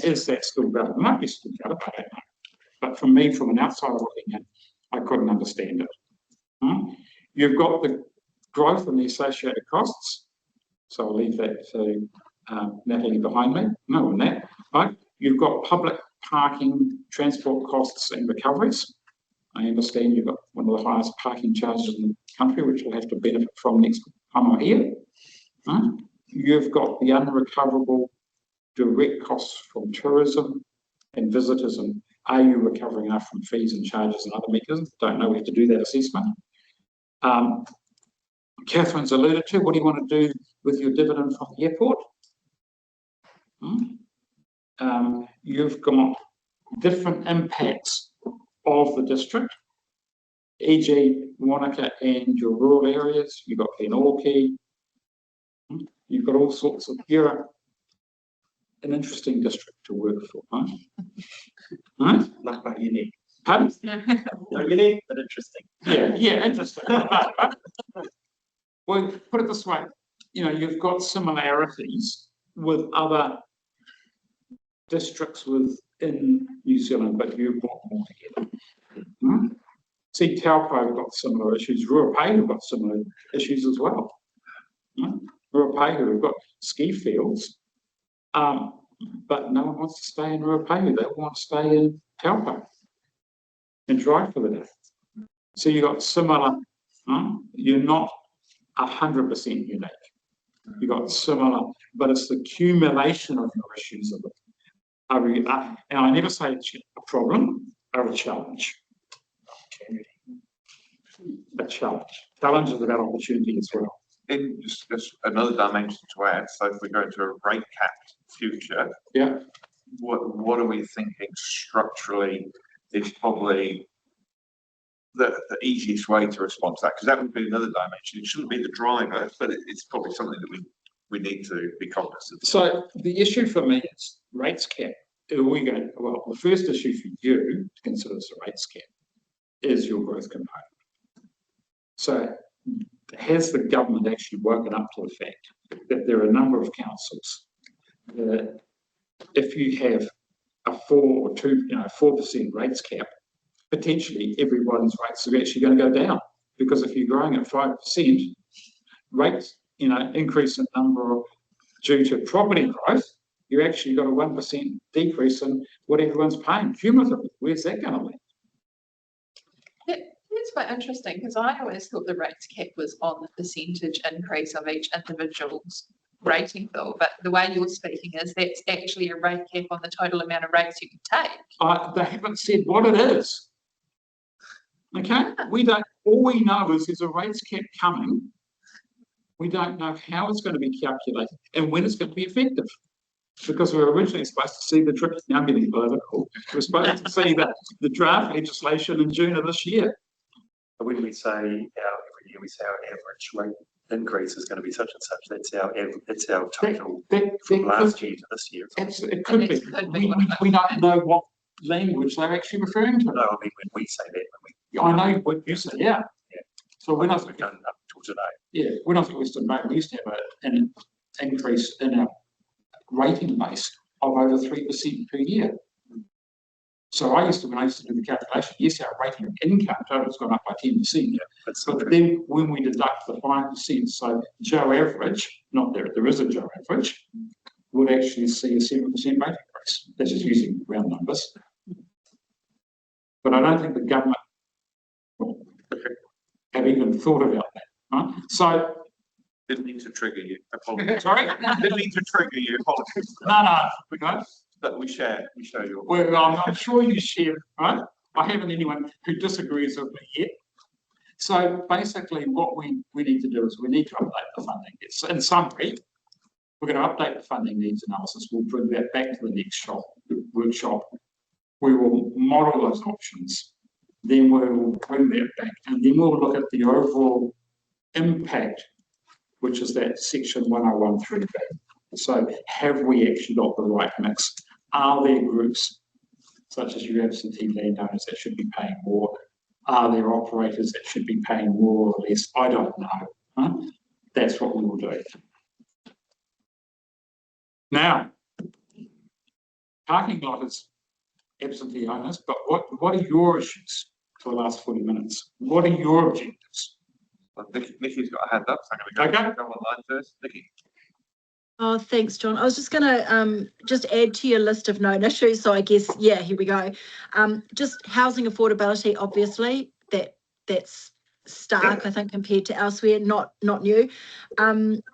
Is that still valid? It might be still valid, I don't know. But for me, from an outsider looking in, I couldn't understand it. You've got the growth and the associated costs. So I'll leave that to Natalie behind me. No, on that, right? You've got public parking, transport costs and recoveries. I understand you've got one of the highest parking charges in the country, which we'll have to benefit from next time I'm here. Right? You've got the unrecoverable direct costs from tourism and visitors, and are you recovering enough from fees and charges and other mechanisms? Don't know, we have to do that assessment. Catherine's alluded to, what do you want to do with your dividend from the airport? You've got different impacts of the district, e.g. Wanaka and your rural areas. You've got Glenorchy. You've got all sorts of, you're an interesting district to work for, right? Right? Not quite unique. Pardon? Not unique, but interesting. Yeah, interesting. Well, put it this way, you know, you've got similarities with other districts within New Zealand, but you've brought them all together. See, Taupo have got similar issues. Ruapehu have got similar issues as well. Ruapehu have got ski fields, but no one wants to stay in Ruapehu. They want to stay in Taupo and drive for the day. So you've got similar, you're not 100% unique. You've got similar, but it's the accumulation of your issues of it. And I never say it's a problem or a challenge. A challenge. Challenge is about opportunity as well. In just another dimension to add, so if we go to a rate capped future, yeah, what are we thinking structurally is probably the easiest way to respond to that? Because that would be another dimension. It shouldn't be the driver, but it's probably something that we need to be cognizant. So the issue for me is rates cap. Are we going, well, the first issue for you to consider as a rates cap is your growth component. So has the government actually woken up to the fact that there are a number of councils that if you have a 4% rates cap, potentially everyone's rates are actually going to go down, because if you're growing at 5%, rates, increase in number due to property growth, you actually got a 1% decrease in what everyone's paying cumulatively. Where's that going to lead? It's quite interesting because I always thought the rates cap was on the percentage increase of each individual's rating bill, but the way you're speaking is that's actually a rate cap on the total amount of rates you can take. They haven't said what it is. Okay, we don't. All we know is there's a rates cap coming. We don't know how it's going to be calculated and when it's going to be effective, because we were originally supposed to see the draft. Now I'm getting political. We're supposed to see the draft legislation in June of this year. When we say every year we say our average rate increase is going to be such and such, that's our total from last year to this year. It could be. We don't know what language they're actually referring to. No, I mean when we say that, I know what you say. Yeah. So when I we've done up till today. Yeah, when I think Western Bay, we used to have an increase in our rating base of over 3% per year. So when I used to do the calculation, yes, our rating income total's gone up by 10%. Yeah, but then when we deduct the 5%, so Joe average, not there is a Joe average, would actually see a 7% rate increase. That's just using round numbers. But I don't think the government have even thought about that. Right? So Didn't mean to trigger you. Apologies. sorry? Didn't mean to trigger you. Apologies. No. But we share your. Well, I'm sure you share, right? I haven't anyone who disagrees with me yet. So basically what we need to do is we need to update the funding. It's in summary, we're going to update the funding needs analysis. We'll bring that back to the next workshop. We will model those options. Then we will bring that back and then we'll look at the overall impact, which is that section 1013. So have we actually got the right mix? Are there groups such as your absentee landowners that should be paying more? Are there operators that should be paying more or less? I don't know. Huh? That's what we will do. Now, parking lot is absentee owners, but what are your issues for the last 40 minutes? What are your objectives? Well, Nikki's got a hand up, so I'm going to go online first. Nikki. Oh, thanks, John. I was just going to just add to your list of known issues. So I guess, yeah, here we go. Just housing affordability, obviously, that's stark, I think, compared to elsewhere, not new.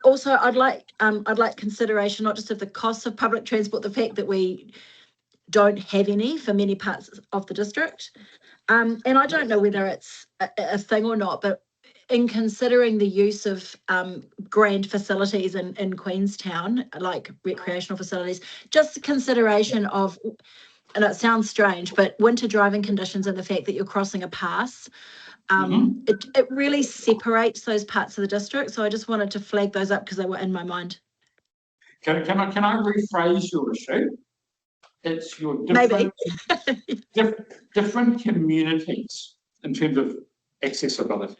Also, I'd like consideration not just of the costs of public transport, the fact that we don't have any for many parts of the district. And I don't know whether it's a thing or not, but in considering the use of grand facilities in Queenstown, like recreational facilities, just the consideration of, and it sounds strange, but winter driving conditions and the fact that you're crossing a pass, it really separates those parts of the district. So I just wanted to flag those up because they were in my mind. Can I rephrase your issue? It's your different communities in terms of accessibility.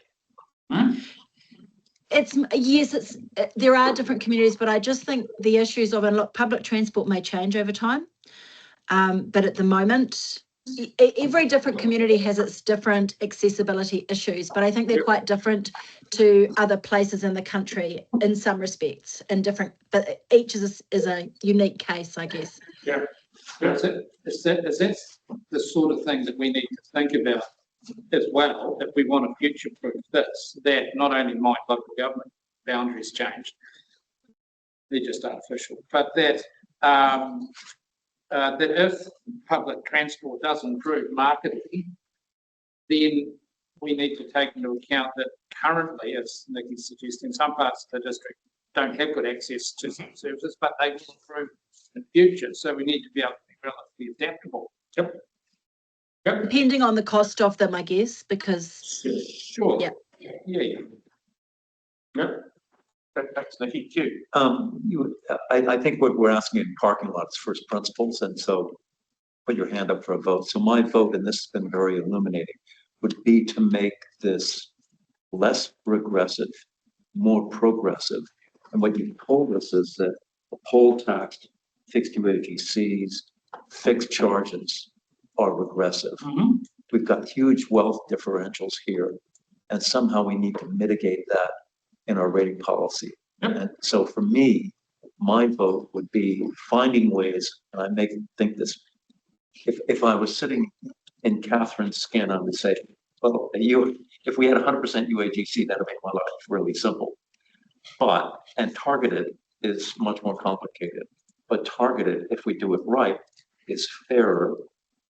Huh? There are different communities, but I just think the issues of, and look, public transport may change over time, but at the moment, every different community has its different accessibility issues, but I think they're quite different to other places in the country in some respects, but each is a unique case, I guess. Yeah. Is that the sort of thing that we need to think about as well, if we want to future-proof this, that not only might local government boundaries change, they're just artificial, but that that if public transport does improve markedly, then we need to take into account that currently, as Nikki's suggesting, some parts of the district don't have good access to some services, but they will improve in future. So we need to be able to be relatively adaptable. Yep. Depending on the cost of them, I guess, because sure. Yeah. Yep. Thanks, Nikki. Q. I think what we're asking in parking lots first principles, and so put your hand up for a vote. So my vote, and this has been very illuminating, would be to make this less regressive, more progressive. And what you told us is that a poll tax, fixed UAGCs, fixed charges are regressive. We've got huge wealth differentials here, and somehow we need to mitigate that in our rating policy. And so for me, my vote would be finding ways, and I think this, if I was sitting in Catherine's skin, I would say, well, if we had 100% UAGC, that would make my life really simple. And targeted is much more complicated. But targeted, if we do it right, is fairer,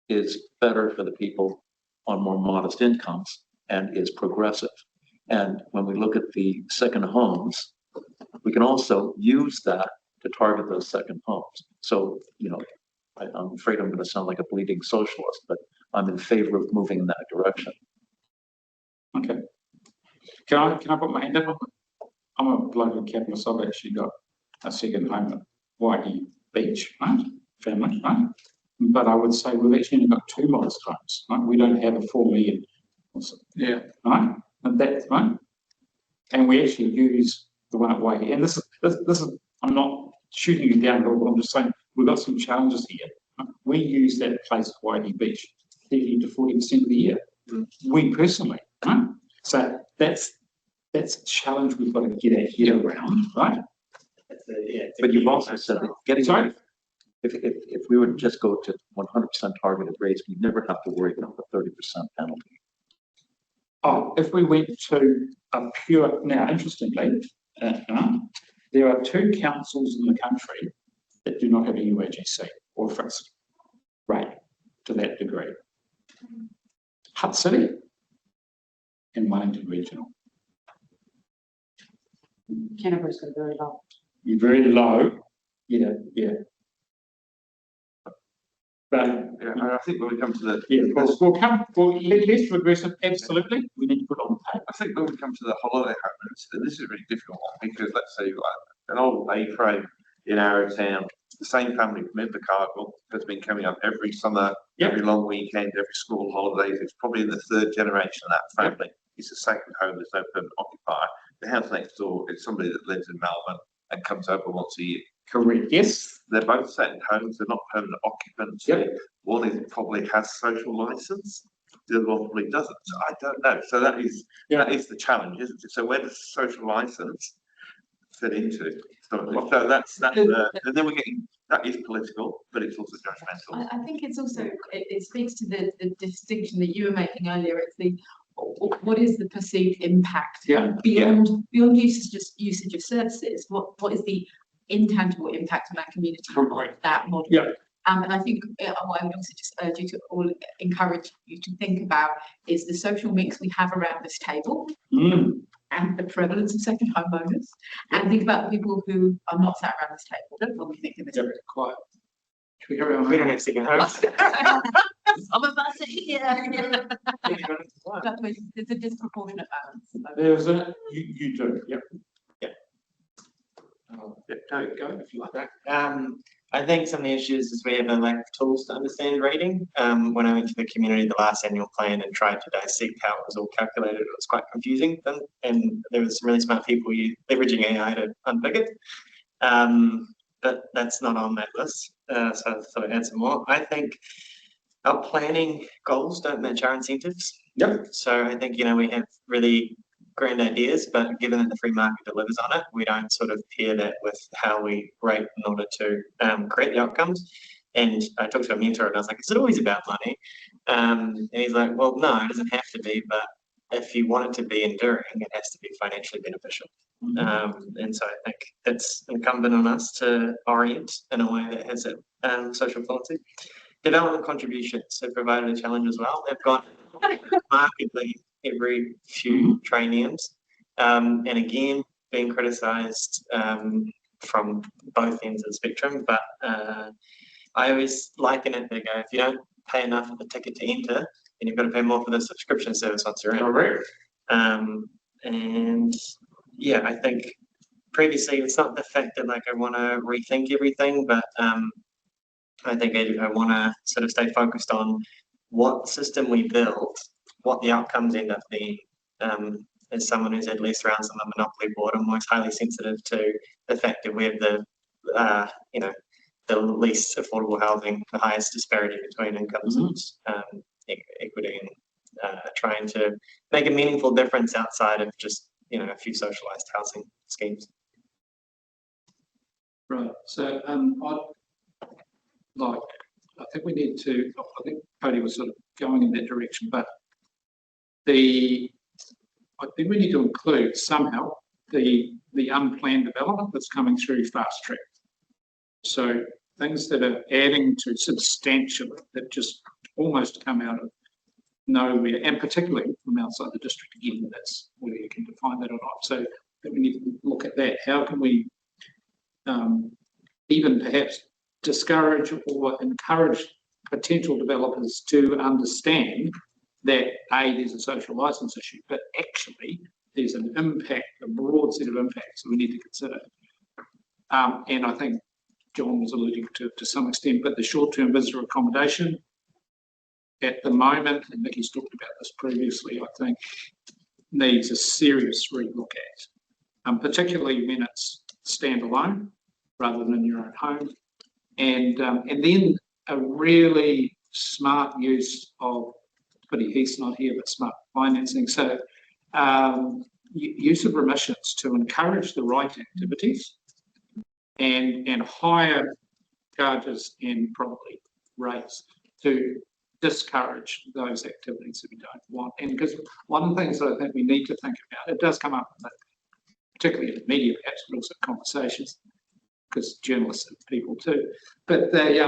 is better for the people on more modest incomes, and is progressive. And when we look at the second homes, we can also use that to target those second homes. So, I'm afraid I'm going to sound like a bleeding socialist, but I'm in favor of moving in that direction. Okay. Can I put my hand up? I'm a bloke capitalist. I've actually got a second home at Waihee Beach, right? Family, right? But I would say we've actually only got 2 modest homes, right? We don't have a 4 million. Yeah. Right? And that's right. And we actually use the one at Waihee. And this is, I'm not shooting you down at all, I'm just saying we've got some challenges here. Right? We use that place at Waihee Beach 30 to 40% of the year. We personally, right? So that's a challenge we've got to get our head around, right? But you've also said that getting, Sorry? if we would just go to 100% targeted rates, we'd never have to worry about the 30% penalty. Oh, if we went to a pure, now interestingly, there are 2 councils in the country that do not have a UAGC or fixed rate to that degree. Hutt City and Wellington Regional. Canterbury's got a very low. You're very low, yeah. But I think when we come to the less regressive, absolutely. We need to put it on the table. I think when we come to the holiday home, this is a really difficult one because let's say like an old A-frame in Arrowtown, the same family from Invercargill has been coming up every summer, every long weekend, every school holidays. It's probably in the 3rd generation of that family. It's a second home, there's no permanent occupier. The house next door is somebody that lives in Melbourne and comes over once a year. Correct. Yes. They're both second homes, they're not permanent occupants. One is probably has social license, the other one probably doesn't. So I don't know. So that is the challenge, isn't it? So where does social license fit into? So that's and then we're getting, that is political, but it's also judgmental. I think it's also, it speaks to the distinction that you were making earlier. It's the, what is the perceived impact beyond usage of services? What is the intangible impact on our community of that model? And I think what I would also just urge you to all encourage you to think about is the social mix we have around this table and the prevalence of second homeowners, and think about the people who are not sat around this table when we think in this. Quiet. We don't have second homes. Some of us are here. There's a disproportionate balance. There's you do, Go if you like that. I think some of the issues is we have a lack of tools to understand rating. When I went to the community, the last annual plan, and tried to dissect how it was all calculated, it was quite confusing. And there was some really smart people leveraging AI to unpick it. But that's not on that list. So I thought I'd add some more. I think our planning goals don't match our incentives. So I think, we have really grand ideas, but given that the free market delivers on it, we don't sort of pair that with how we rate in order to create the outcomes. And I talked to a mentor and I was like, is it always about money? And he's like, well, no, it doesn't have to be, but if you want it to be enduring, it has to be financially beneficial. And so I think it's incumbent on us to orient in a way that has a social policy. Development contributions have provided a challenge as well. They've gone markedly every few trainees, and again being criticised from both ends of the spectrum. But I always liken it. They go, if you don't pay enough for the ticket to enter, then you've got to pay more for the subscription service once you're in. And yeah, I think previously, it's not the fact that like I want to rethink everything, but I think I want to sort of stay focused on what system we build, what the outcomes end up being. As someone who's had less rounds on the Monopoly board, I'm always highly sensitive to the fact that we have the, the least affordable housing, the highest disparity between incomes, equity, and trying to make a meaningful difference outside of just, a few socialised housing schemes. Right, so I think we need to, I think Cody was sort of going in that direction, but I think we need to include somehow the unplanned development that's coming through fast track. So things that are adding to substantially, that just almost come out of nowhere, and particularly from outside the district again, that's whether you can define that or not. So we need to look at that. How can we even perhaps discourage or encourage potential developers to understand that there's a social license issue, but actually there's an impact, a broad set of impacts that we need to consider. And I think John was alluding to some extent, but the short-term visitor accommodation at the moment, and Nikki's talked about this previously, I think needs a serious relook at, particularly when it's standalone rather than in your own home. And then a really smart use of, Heath's not here, but smart financing. So use of remissions to encourage the right activities and higher charges and probably rates to discourage those activities that we don't want. And because one of the things that I think we need to think about, it does come up, particularly in the media, perhaps, but also conversations, because journalists are people too, but they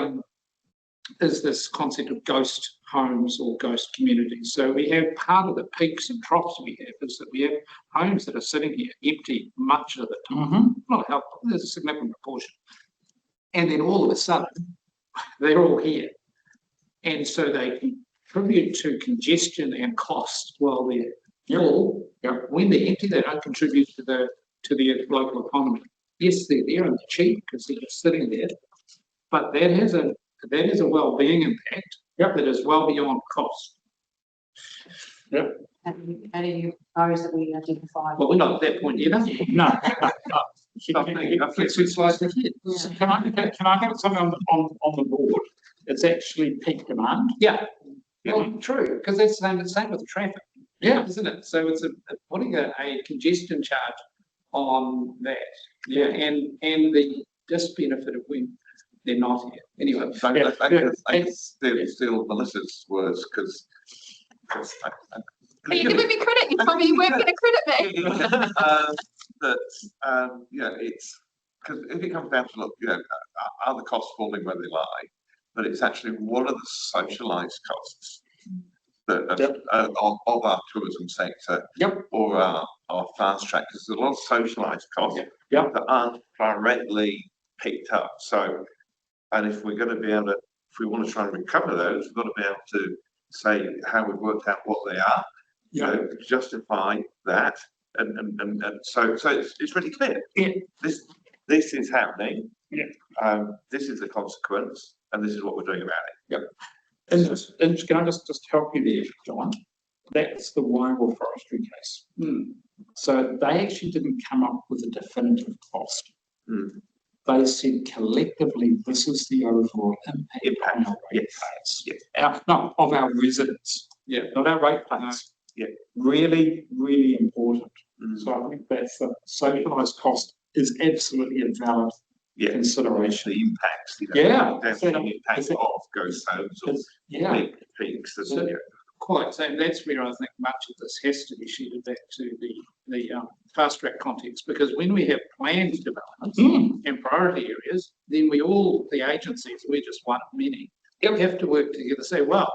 is this concept of ghost homes or ghost communities. So we have part of the peaks and troughs we have is that we have homes that are sitting here empty much of the time. Not helpful, there's a significant proportion. And then all of a sudden, they're all here. And so they contribute to congestion and cost while they're full. When they're empty, they don't contribute to the local economy. Yes, they're there and they're cheap because they're just sitting there, but that has a well-being impact that is well beyond cost. How do you propose that we identify? Well, we're not at that point yet. No. Let's slide ahead. Can I have something on the board? It's actually peak demand. Yeah. Well, true, because that's the same with traffic. Yeah. Isn't it? So it's putting a congestion charge on that. Yeah. And the disbenefit of when they're not here. Anyway. I still Melissa's words because Are you giving me credit? You told me you weren't going to credit me. It's because if it comes down to look, are the costs falling where they lie? But it's actually what are the socialised costs that of our tourism sector or our fast track? Because there's a lot of socialised costs that aren't directly picked up. So, and if we're going to be able to, if we want to try and recover those, we've got to be able to say how we've worked out what they are, justify that, and so it's really clear. This is happening. This is the consequence, and this is what we're doing about it. And can I just help you there, John? That's the Waiwa forestry case. So they actually didn't come up with a definitive cost. They said collectively, this is the overall impact on our ratepayers. Of our residents, not our ratepayers. Really, really important. So I think that's the socialised cost is absolutely a valid consideration. The impacts, definitely impact of ghost homes or peaks. Quite. So that's where I think much of this has to be shifted back to the fast track context, because when we have planned developments in priority areas, then the agencies, we're just one of many, have to work together. Say, well,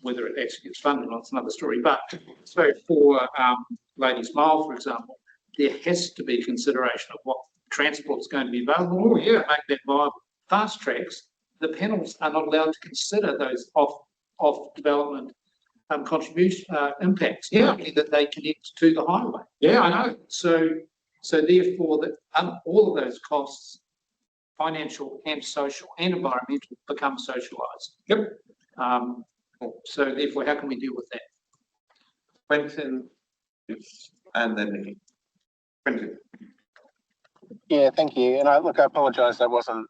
whether it actually gets funded or not, it's another story. But so for Ladies Mile, for example, there has to be consideration of what transport is going to be available. Make that viable. Fast tracks, the panels are not allowed to consider those off development contribution impacts. That they connect to the highway. I know. So So therefore, all of those costs, financial and social and environmental, become socialised. Yep. So therefore, how can we deal with that? Quentin, and then Nikki. Quentin. Yeah, thank you. And I apologise, I was in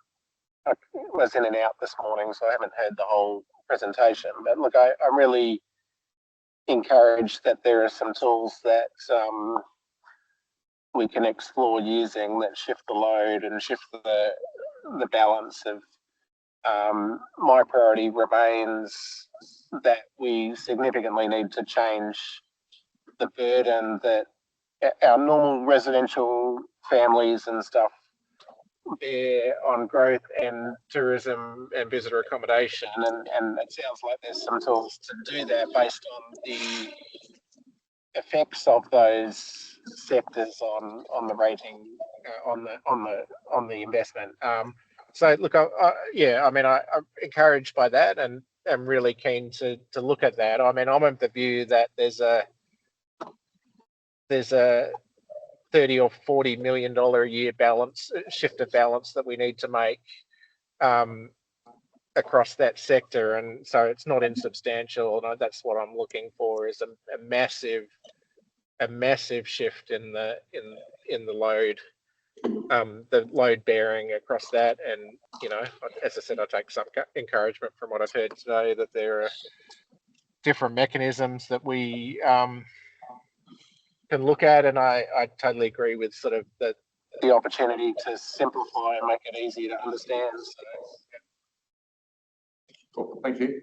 and out this morning, so I haven't heard the whole presentation. But look, I'm really encouraged that there are some tools that we can explore using that shift the load and shift the balance of. My priority remains that we significantly need to change the burden that our normal residential families and stuff bear on growth and tourism and visitor accommodation, and it sounds like there's some tools to do that based on the effects of those sectors on the rating, on the investment. So look, I'm encouraged by that, and I'm really keen to look at that. I mean, I'm of the view that there's a $30 or $40 million a year shift of balance that we need to make across that sector, and so it's not insubstantial. And that's what I'm looking for, is a massive shift in the load. The load bearing across that, and as I said, I take some encouragement from what I've heard today that there are different mechanisms that we can look at, and I totally agree with sort of the opportunity to simplify and make it easier to understand. So. Cool. Thank you.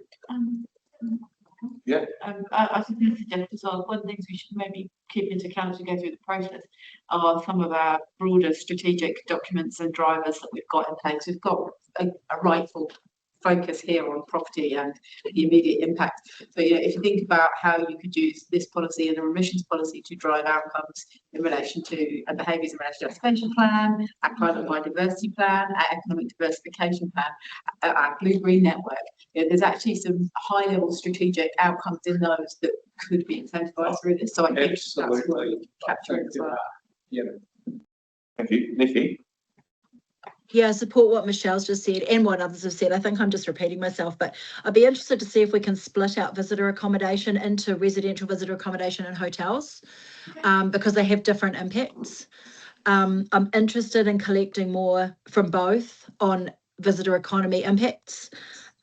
I think this suggests as well, one of the things we should maybe keep into account as we go through the process are some of our broader strategic documents and drivers that we've got in place. We've got a rightful focus here on property and the immediate impact. So, if you think about how you could use this policy and the remissions policy to drive outcomes in relation to behaviours in relation to education plan, our climate biodiversity plan, our economic diversification plan, our blue-green network, there's actually some high-level strategic outcomes in those that could be incentivised through this. So I think that's what we're capturing as well. Thank you. Nikki? Yeah, I support what Michelle's just said and what others have said. I think I'm just repeating myself, but I'd be interested to see if we can split out visitor accommodation into residential visitor accommodation and hotels, because they have different impacts. I'm interested in collecting more from both on visitor economy impacts,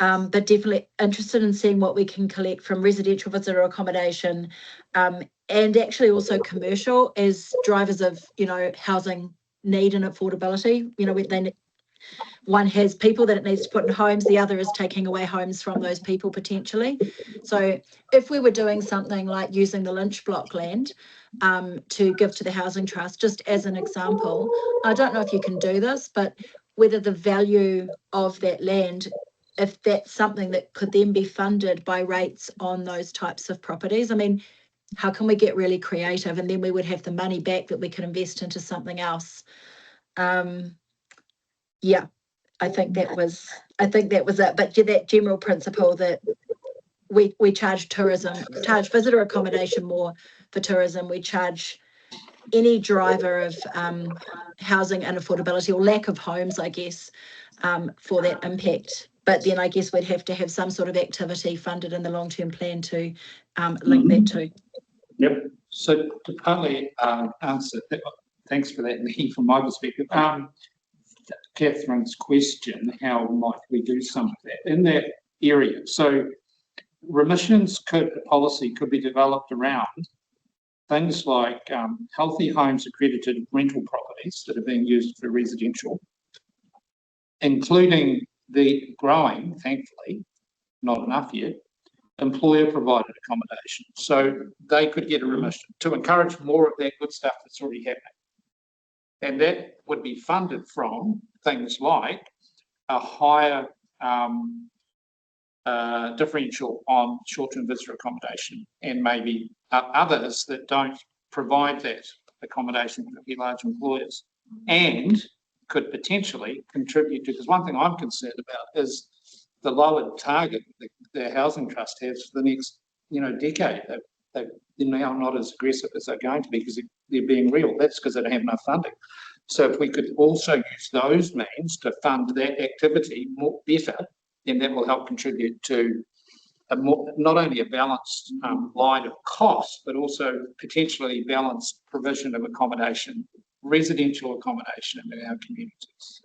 but definitely interested in seeing what we can collect from residential visitor accommodation, and actually also commercial as drivers of, housing need and affordability. One has people that it needs to put in homes, the other is taking away homes from those people potentially. So if we were doing something like using the Lynch block land to give to the Housing Trust, just as an example, I don't know if you can do this, but whether the value of that land, if that's something that could then be funded by rates on those types of properties. I mean, how can we get really creative, and then we would have the money back that we could invest into something else. I think that was it. But that general principle that we charge visitor accommodation more for tourism, we charge any driver of housing and affordability or lack of homes, I guess, for that impact. But then I guess we'd have to have some sort of activity funded in the long-term plan to link that to. Yep. So to partly answer that, thanks for that, Nikki, from my perspective. Catherine's question, how might we do some of that in that area? So remissions policy could be developed around things like healthy homes accredited rental properties that are being used for residential, including the growing, thankfully, not enough yet, employer provided accommodation. So they could get a remission to encourage more of that good stuff that's already happening. And that would be funded from things like a higher differential on short-term visitor accommodation, and maybe others that don't provide that accommodation for the large employers, and could potentially contribute to, because one thing I'm concerned about is the lowered target that the Housing Trust has for the next decade. they're now not as aggressive as they're going to be because they're being real. That's because they don't have enough funding. So if we could also use those means to fund that activity more better, then that will help contribute to a more, not only a balanced line of costs, but also potentially balanced provision of accommodation, residential accommodation in our communities.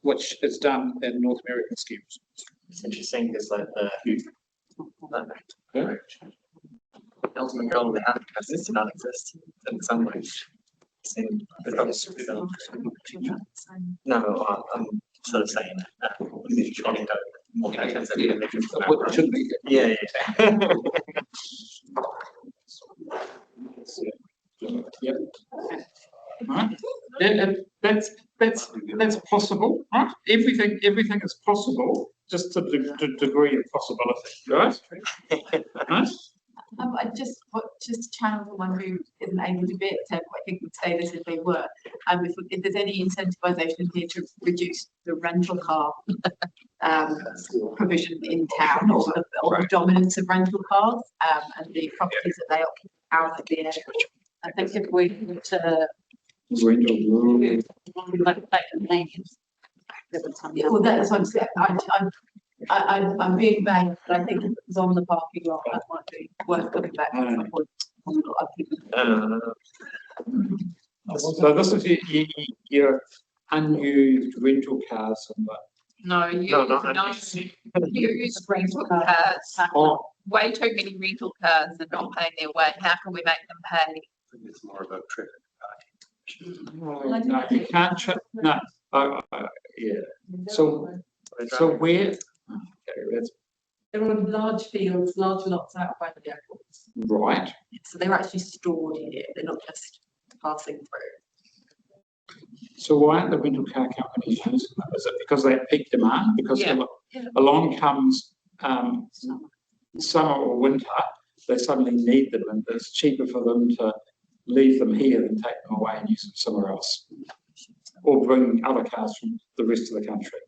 Which is done in North American schemes. It's interesting because like the ultimate goal of the housing crisis to not exist in some ways. No, I'm sort of saying that. What should be? Yeah. Yep. Right. That's possible, right? Everything is possible, just to the degree of possibility, right? Right? I just channel the one who isn't able to be at TEP. I think would say this if they were. If there's any incentivisation here to reduce the rental car provision in town, or the dominance of rental cars and the properties that they occupy out of the area. I think if we were to well, that's what I'm saying. I'm being vague, but I think if it was on the parking lot, that might be worth coming back at some point. So this is your unused rental cars and Used rental cars. Way too many rental cars are not paying their way. How can we make them pay? I think it's more about traffic. no, you can't. No. Yeah. So where? Okay, They're on large fields, large lots out by the airports. Right. So they're actually stored here. They're not just passing through. So why aren't the rental car companies using them? Is it because they have peak demand? Because along comes summer or winter, they suddenly need them, and it's cheaper for them to leave them here than take them away and use them somewhere else, or bring other cars from the rest of the country.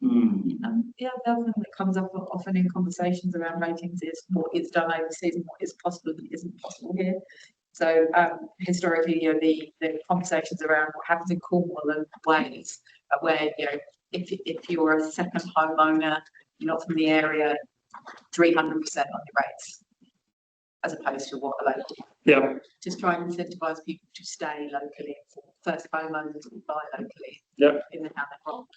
The other thing that comes up often in conversations around ratings is what is done overseas and what is possible and isn't possible here. So historically, the conversations around what happens in Cornwall and Wales, where if you're a second homeowner, you're not from the area, 300% on your rates, as opposed to what a local. Yeah. Just try and incentivise people to stay locally, for first homeowners to buy locally. Yep. In the town they're from.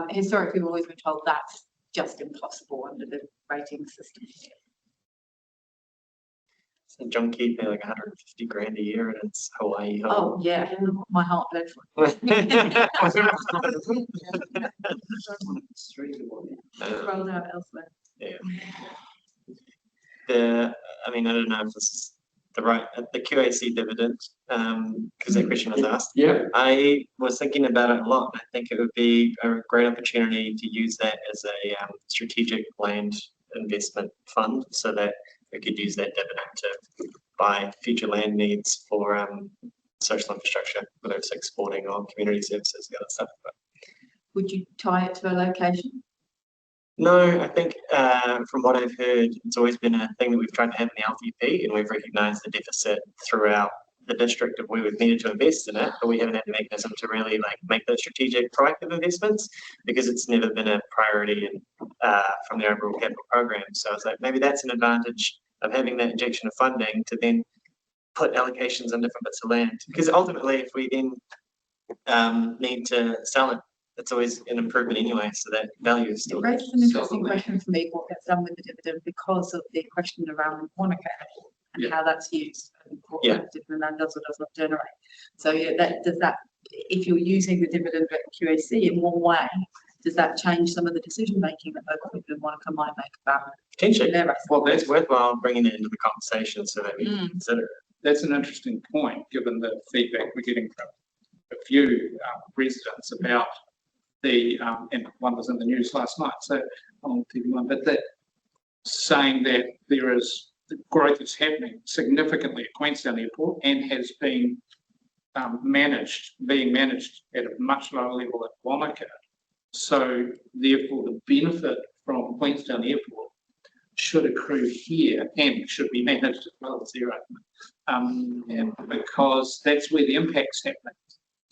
Historically, we've always been told that's just impossible under the rating system. So John Keith made like 150 grand a year, and it's Hawaii. Oh yeah, my heart bled for it. Rolled out elsewhere. Yeah. I mean, I don't know if this is the QAC dividend, because that question was asked. Yeah. I was thinking about it a lot. I think it would be a great opportunity to use that as a strategic land investment fund, so that we could use that dividend to buy future land needs for social infrastructure, whether it's exporting or community services, the other stuff. But would you tie it to a location? no, I think from what I've heard, it's always been a thing that we've tried to have in the LTP, and we've recognised the deficit throughout the district of where we've needed to invest in it, but we haven't had a mechanism to really make those strategic proactive investments, because it's never been a priority from the overall capital program. So I was like, maybe that's an advantage of having that injection of funding to then put allocations on different bits of land, because ultimately if we then need to sell it, it's always an improvement anyway, so that value is still. It raises an interesting question for me, what gets done with the dividend, because of the question around Monaco and how that's used and what dividend land does or does not generate. So if you're using the dividend at QAC in one way, does that change some of the decision making that local people in Monaco might make about potentially? Well, it's worthwhile bringing it into the conversation so that we can consider it. That's an interesting point, given the feedback we're getting from a few residents about the, and one was in the news last night, so on TV1, but that saying that there is, the growth is happening significantly at Queenstown Airport and has been being managed at a much lower level at Wanaka. So therefore the benefit from Queenstown Airport should accrue here and should be managed as well as zero. And because that's where the impact's happening.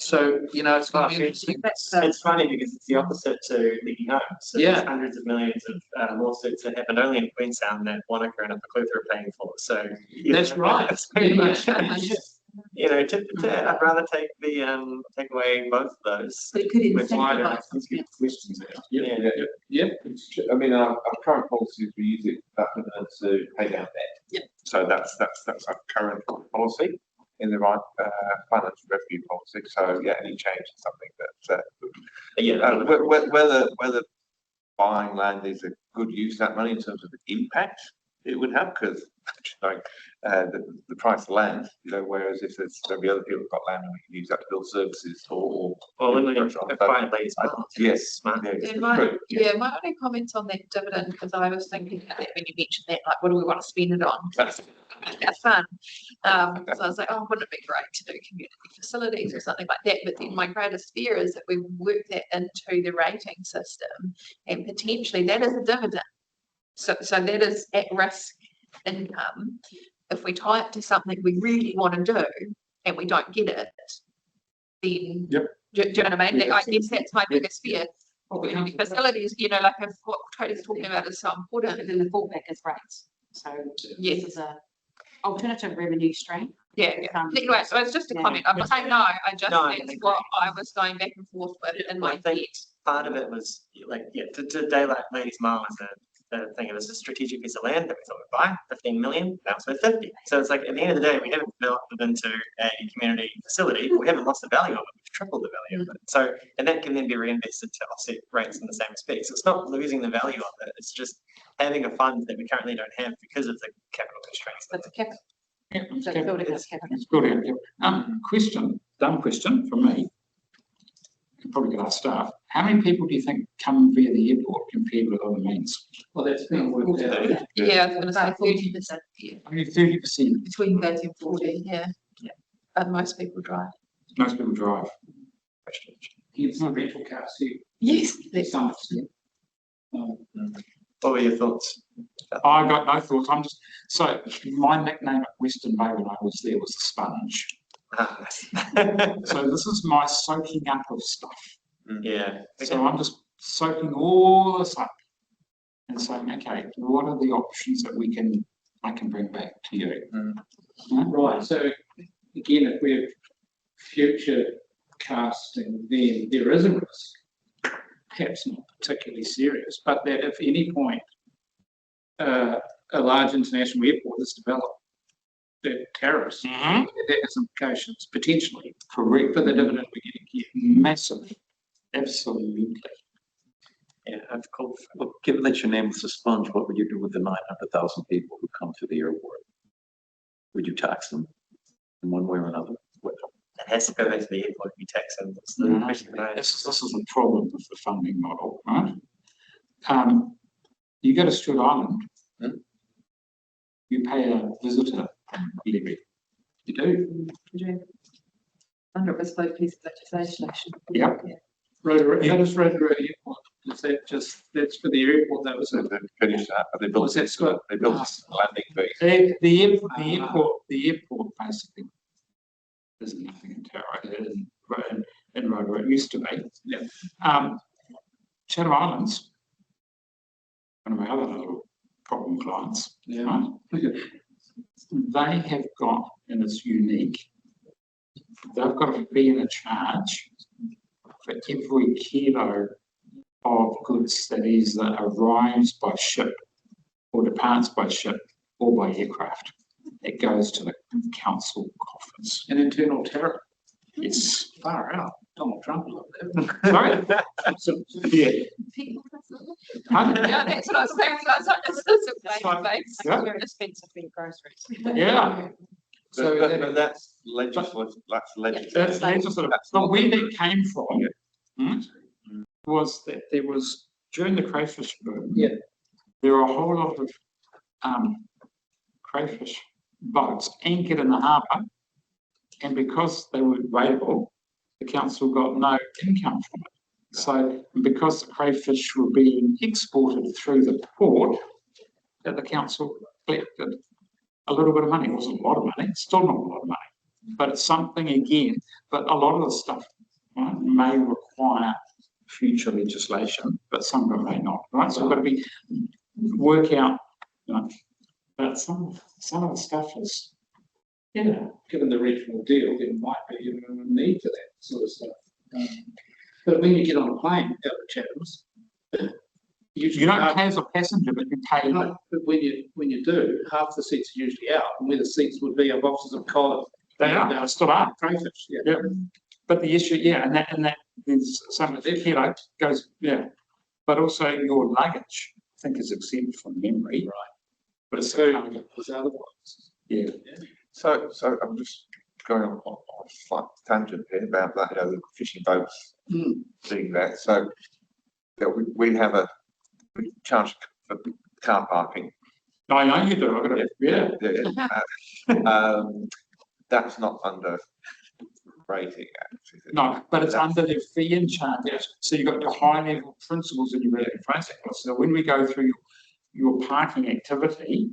So, you know, it's going to be interesting. It's funny because it's the opposite to leaking home. So Yeah. there's hundreds of millions of lawsuits that happened only in Queenstown that Wanaka and Upper Clutha are paying for. So that's right. It's pretty much, you know, I'd rather take away both of those. But it could With wider questions there. Yeah. I mean, our current policies, we use it that to pay down debt. Yeah. So that's our current policy in the right financial revenue policy. So yeah, any change is something that whether buying land is a good use of that money in terms of the impact it would have, because the price of land, you know, whereas if there'll be other people who've got land and we can use that to build services or yes, My only comment on that dividend, because I was thinking that when you mentioned that, like, what do we want to spend it on? Have fun. So I was like, oh, wouldn't it be great to do community facilities or something like that? But then my greatest fear is that we work that into the rating system and potentially that is a dividend. So that is at risk income. If we tie it to something we really want to do and we don't get it, then do you know what I mean? I guess that's my biggest fear. Community facilities, you know, like if what Cody's talking about is so important. But then the fallback is rates. So yes, it's an alternative revenue stream. Anyway, so it's just a comment. I'm not saying no, that's what I was going back and forth with in my head. Part of it was like, to daylight Ladies Mile is the thing. It was a strategic piece of land that we thought we'd buy, 15 million, now it's worth 50. So it's like, at the end of the day, we haven't developed it into a community facility. We haven't lost the value of it. We've tripled the value of it. So, and that can then be reinvested to offset rates in the same respect. So it's not losing the value of it. It's just having a fund that we currently don't have because of the capital constraints. That's a capital. Yeah, So building this capital. it's building. Dumb question from me. You probably get our staff. How many people do you think come via the airport compared with other means? Well, that's been worked out. Yeah, I was going to say 40%. Yeah. Only 30%. Between 30 and 40. Yeah. And most people drive. Most people drive. It's not rental cars here. Yes, There's some. What were your thoughts? I got no thoughts. So my nickname at Western Bay when I was there was the sponge. So this is my soaking up of stuff. Yeah. So I'm just soaking all this up and saying, okay, what are the options that I can bring back to you? Right. So again, if we're future casting, then there is a risk, perhaps not particularly serious, but that if any point a large international airport is developed, that tariffs, that has implications potentially correct for the dividend we're getting here. Massively. Absolutely. Yeah, that's cool. Well, given that your name was the sponge, what would you do with the 900,000 people who come to the airport? Would you tax them in one way or another? It has to go back to the airport if you tax them. That's the question. This is the problem with the funding model, right? You go to Stewart Island, you pay a visitor levy. You do. Under a bespoke piece of legislation. Yeah. Rotorua, how does Rotorua Airport? Is that just, that's for the airport? That was it. They finished that, but they built landing base. The airport basically there's nothing in Tara in Rotorua. It used to be. Yeah. Channel Islands, one of my other little problem clients. Yeah. Right? They have got, and it's unique, they've got a fee and a charge for every kilo of goods that either arrives by ship or departs by ship or by aircraft. It goes to the council coffers. An internal tariff. Yes. Far out. Donald Trump. Sorry? Yeah. Yeah, that's what I was saying. I was like, this is a place. Yeah. Very expensive for your groceries. Yeah. So that's legislative. That's legislative. That's legislative. But where that came from was that there was, during the crayfish boom, there were a whole lot of crayfish boats anchored in the harbour, and because they were rateable, the council got no income from it. So because the crayfish were being exported through the port, that the council collected a little bit of money. It wasn't a lot of money, it's still not a lot of money, but it's something again. But a lot of the stuff, right, may require future legislation, but some of it may not, right? So we've got to work out, you know, but some of the stuff is, Yeah, given the regional deal, there might be a need for that sort of stuff. But when you get on a plane out of Chathams, you don't pay as a passenger, but you pay. No, but when you do, half the seats are usually out, and where the seats would be are boxes of collar. They are still are. Crayfish, yeah. Yeah. But the issue, yeah, and that is some of the kilo goes, yeah. But also your luggage, I think, is exempt from memory. Right. But it's So there's other ones. yeah. So I'm just going on a slight tangent here about that, you know, the fishing boats doing that. So yeah, we charge for car parking. I know you do. I've got it. Yeah. That's not under rating, actually. No, but it's under the fee and charge. So you've got your high level principles in your relative pricing. So when we go through your parking activity,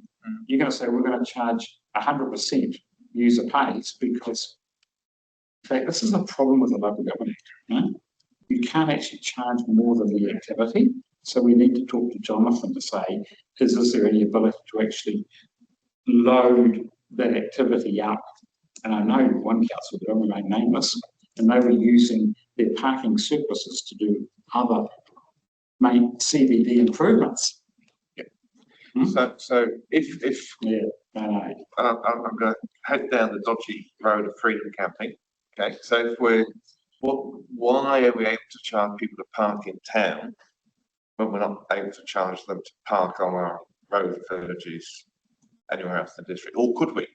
you're going to say we're going to charge 100% user pays, because in fact this is a problem with the local government act. Right? You can't actually charge more than the activity. So we need to talk to Jonathan to say, is there any ability to actually load that activity up? And I know one council, that will remain nameless, and they were using their parking surpluses to do other main CBD improvements. So if yeah, I'm going to head down the dodgy road of freedom camping. Okay, so if why are we able to charge people to park in town when we're not able to charge them to park on our road villages anywhere else in the district, or could we?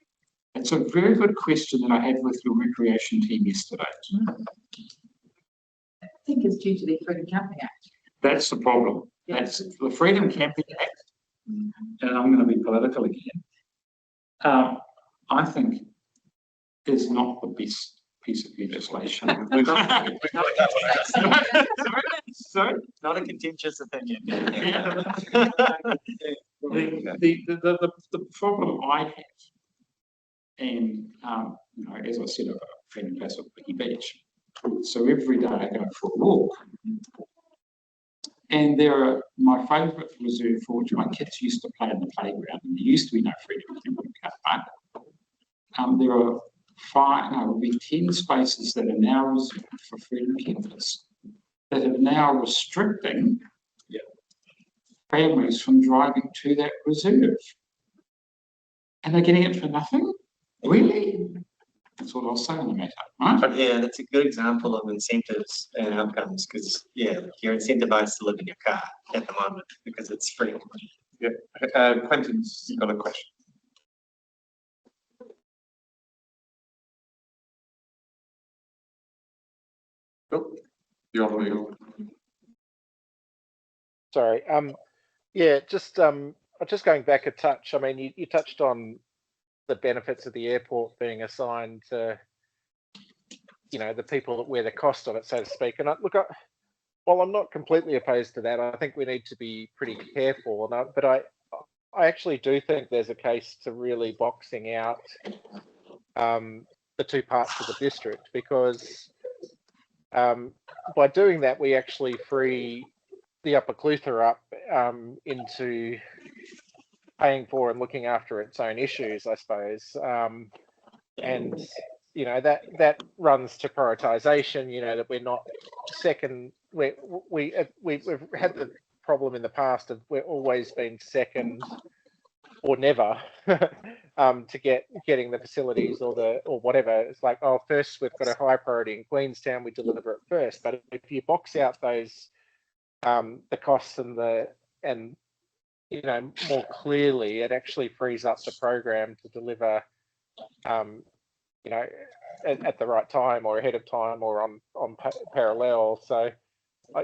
It's a very good question that I had with your recreation team yesterday. I think it's due to the Freedom Camping Act. That's the problem. That's the Freedom Camping Act, and I'm going to be political again. I think is not the best piece of legislation. Sorry, not a contentious opinion. The problem I have, and you know, as I said, I've got a friend place at Biggie Beach. So every day I go for a walk. And there are my favourite reserve for which my kids used to play in the playground, and there used to be no freedom camping car park. There are 10 spaces that are now reserved for freedom campers that are now restricting families from driving to that reserve. And they're getting it for nothing? Really? That's what I'll say on the matter, right? Yeah, that's a good example of incentives and outcomes, because you're incentivized to live in your car at the moment because it's free. Yeah, Quentin's got a question. Oh, you're on mute. Sorry. Yeah, just going back a touch. I mean, you touched on the benefits of the airport being assigned to, you know, the people that wear the cost of it, so to speak. And while I'm not completely opposed to that, I think we need to be pretty careful. But I actually do think there's a case to really boxing out the two parts of the district, because by doing that, we actually free the Upper Clutha up into paying for and looking after its own issues, I suppose. And you know, that runs to prioritisation. You know, that we're not second. We've had the problem in the past of we're always been second or never to getting the facilities or whatever. It's like, oh, first we've got a high priority in Queenstown, we deliver it first. But if you box out those the costs and you know, more clearly, it actually frees up the program to deliver, you know, at the right time or ahead of time or on parallel. So,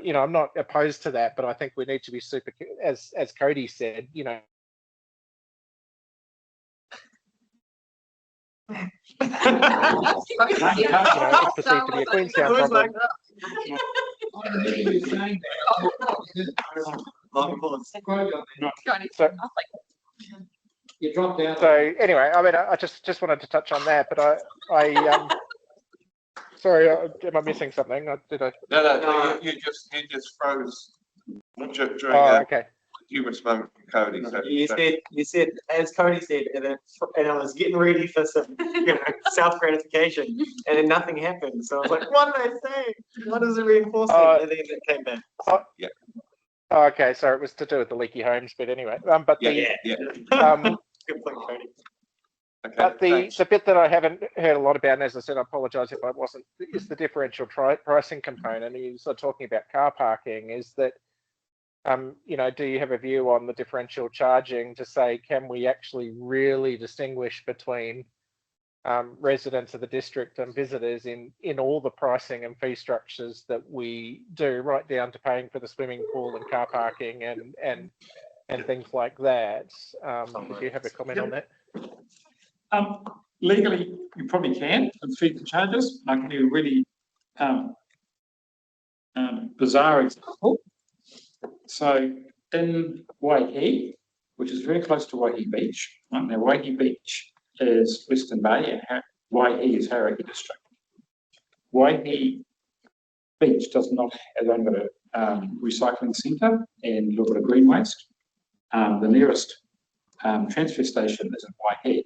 you know, I'm not opposed to that, but I think we need to be super, as Cody said, you know. You know, it's perceived to be a Queenstown problem. you saying So, you dropped out. so anyway, I mean, I just wanted to touch on that, but sorry, am I missing something? Did I? No, you just froze during Okay. humorous moment from Cody. So, You said, as Cody said, and I was getting ready for some, self gratification, and then nothing happened. So I was like, what did I say? What is the reinforcement? And then it came back. yeah. Okay, so it was to do with the leaky homes bit anyway. But Yeah. Good point, Cody. Okay, but thanks. the bit that I haven't heard a lot about, and as I said, I apologise if I wasn't, is the differential pricing component. You sort of talking about car parking. Is that do you have a view on the differential charging to say, can we actually really distinguish between residents of the district and visitors in all the pricing and fee structures that we do, right down to paying for the swimming pool and car parking and things like that? Would you have a comment on that? Legally, you probably can, with fees and charges. I can give you a really bizarre example. So in Waihi, which is very close to Waihi Beach, now Waihi Beach is Western Bay and Waihi is Hauraki district. Waihi Beach does not have only got a recycling centre and a little bit of green waste. The nearest transfer station is in Waihi.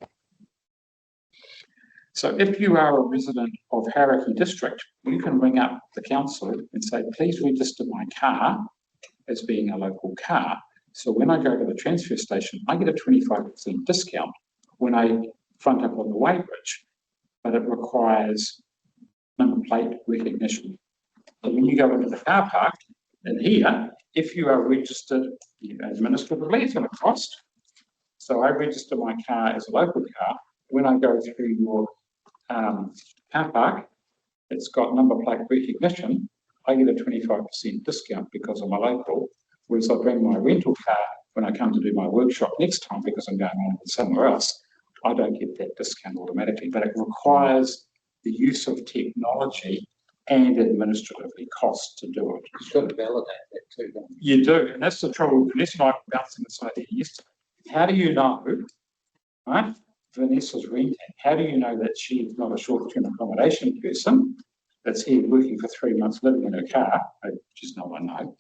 So if you are a resident of Hauraki district, you can ring up the council and say, please register my car as being a local car. So when I go to the transfer station, I get a 25% discount when I front up on the weighbridge, but it requires number plate recognition. So when you go into the car park in here, if you are registered administratively, it's going to cost. So I register my car as a local car. When I go through your car park, it's got number plate recognition. I get a 25% discount because I'm a local, whereas I bring my rental car when I come to do my workshop next time because I'm going on somewhere else, I don't get that discount automatically, but it requires the use of technology and administratively cost to do it. You've got to validate that too, don't You do, and that's the trouble. Vanessa and I were bouncing this idea yesterday. How do you know, right? Vanessa's renting. How do you know that she's not a short-term accommodation person that's here working for 3 months living in her car, which is no one knows,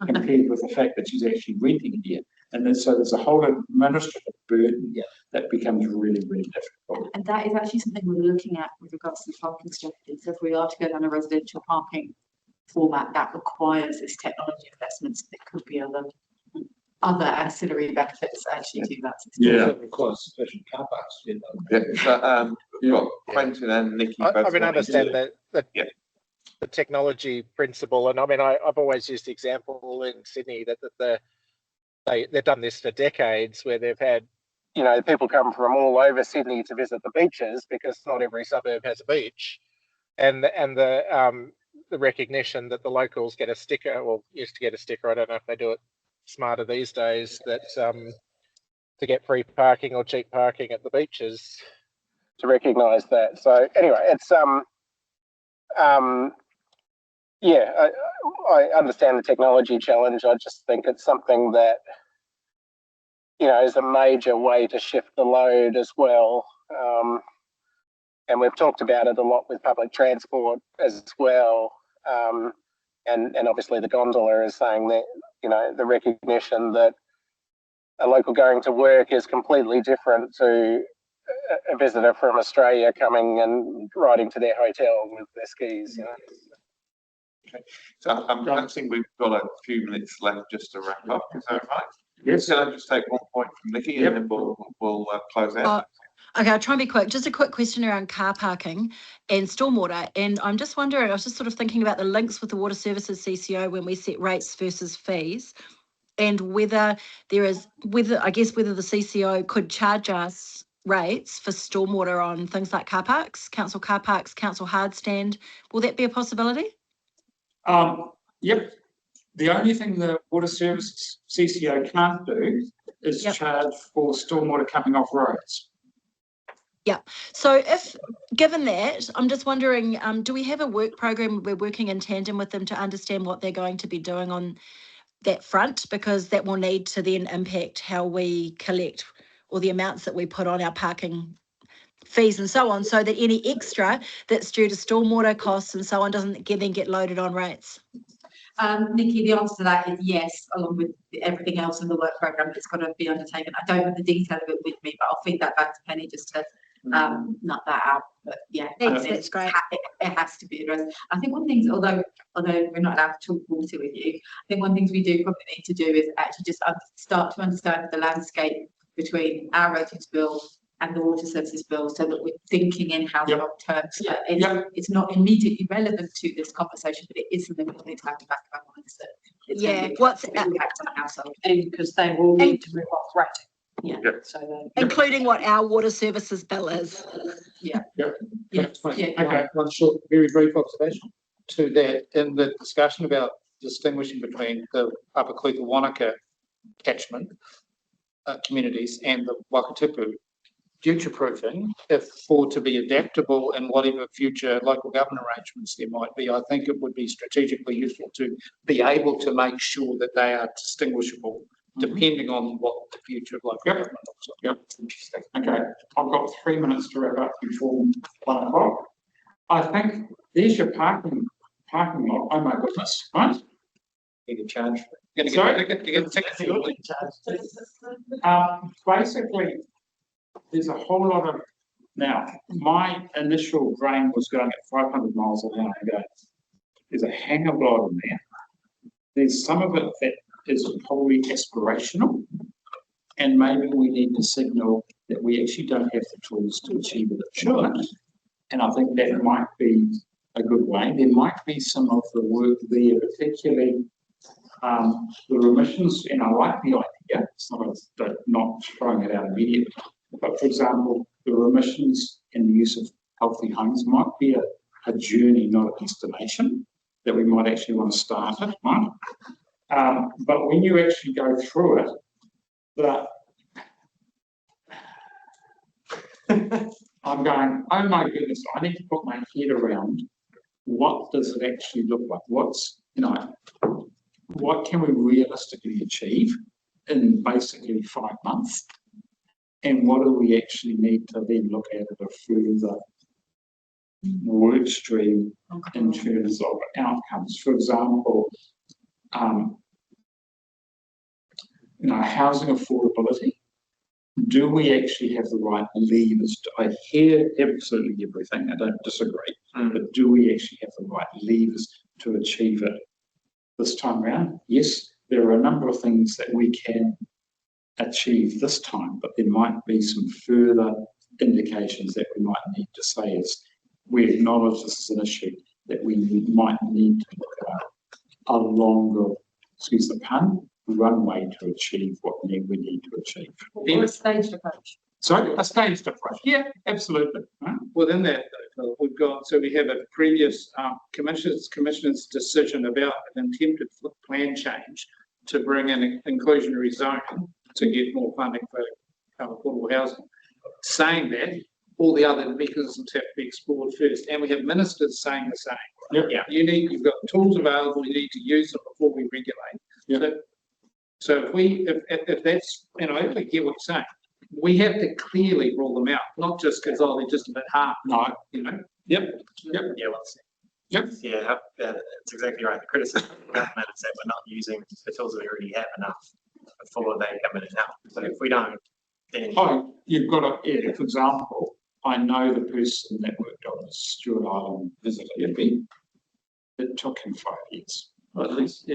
compared with the fact that she's actually renting here? And then so there's a whole administrative burden that becomes really, really difficult. And that is actually something we're looking at with regards to the parking strategy. So if we are to go down a residential parking format, that requires this technology investments. There could be other ancillary benefits actually to that system. Yeah, it requires special car parks. You've got Quentin and Nikki. I mean, I understand that the technology principle, and I mean, I've always used the example in Sydney that they've done this for decades, where they've had people come from all over Sydney to visit the beaches because not every suburb has a beach, and the recognition that the locals get a sticker, or used to get a sticker. I don't know if they do it smarter these days, that to get free parking or cheap parking at the beaches. To recognise that. So anyway, it's I understand the technology challenge. I just think it's something that is a major way to shift the load as well. And we've talked about it a lot with public transport as well. And obviously the gondola is saying that, the recognition that a local going to work is completely different to a visitor from Australia coming and riding to their hotel with their skis. Okay, so I think we've got a few minutes left just to wrap up. Is that right? Yes. Can I just take one point from Nikki and then we'll close out? Okay, I'll try and be quick. Just a quick question around car parking and stormwater. And I'm just wondering, I was just sort of thinking about the links with the Water Services CCO when we set rates versus fees, and whether the CCO could charge us rates for stormwater on things like car parks, council hard stand. Will that be a possibility? Yep. The only thing the Water Services CCO can't do is charge for stormwater coming off roads. So if, given that, I'm just wondering, do we have a work program we're working in tandem with them to understand what they're going to be doing on that front? Because that will need to then impact how we collect or the amounts that we put on our parking fees and so on, so that any extra that's due to stormwater costs and so on doesn't then get loaded on rates. Nikki, the answer to that is yes, along with everything else in the work programme that's got to be undertaken. I don't have the detail of it with me, but I'll feed that back to Penny just to nut that out. But yeah, that's great. It has to be addressed. I think one thing, although we're not allowed to talk water with you, I think one thing we do probably need to do is actually just start to understand the landscape between our residence bill and the water services bill, so that we're thinking in how long terms. It's not immediately relevant to this conversation, but it is something we need to have to back of our minds that it's what's impact on the household, and because they will need to move off rating. So including what our water services bill is. Okay, one short, very brief observation to that. In the discussion about distinguishing between the Upper Clutha Wanaka catchment communities and the Wakatipu, future proofing, if for to be adaptable in whatever future local government arrangements there might be, I think it would be strategically useful to be able to make sure that they are distinguishable depending on what the future of local government looks like. Interesting. Okay, I've got 3 minutes to wrap up before 1 o'clock. I think there's your parking lot. Oh my goodness, right? Need to charge for it. Sorry, to get technical. Basically, there's a whole lot of, now, my initial brain was going at 500 miles an hour ago. There's a hang of a lot in there. There's some of it that is probably aspirational, and maybe we need to signal that we actually don't have the tools to achieve it at the moment. And I think that might be a good way. There might be some of the work there, particularly the remissions, and I like the idea, so I'm not throwing it out immediately. But for example, the remissions and the use of healthy homes might be a journey, not a destination, that we might actually want to start it, right? But when you actually go through it, I'm going, oh my goodness, I need to put my head around what does it actually look like? What's, what can we realistically achieve in basically 5 months? And what do we actually need to then look at a further work stream in terms of outcomes? For example, housing affordability. Do we actually have the right levers? I hear absolutely everything, I don't disagree, but do we actually have the right levers to achieve it this time around? Yes, there are a number of things that we can achieve this time, but there might be some further indications that we might need to say is we acknowledge this is an issue that we might need to look at a longer, excuse the pun, runway to achieve what we need to achieve. Or a staged approach. Sorry, a staged approach. Yeah, absolutely. Within that, though, we've got, so we have a previous commissioner's decision about an attempted plan change to bring in inclusionary zoning to get more funding for affordable housing. Saying that, all the other mechanisms have to be explored first, and we have ministers saying the same. You've got tools available, you need to use them before we regulate. So if that's, and I actually get what you're saying, we have to clearly rule them out, not just because they're just a bit hard. No, Yeah, well, yeah, that's exactly right. The criticism of the government is that we're not using the tools that we already have enough before they come in and help. But if we don't, then you've got to. For example, I know the person that worked on the Stewart Island visit. It took him 5 years, at least.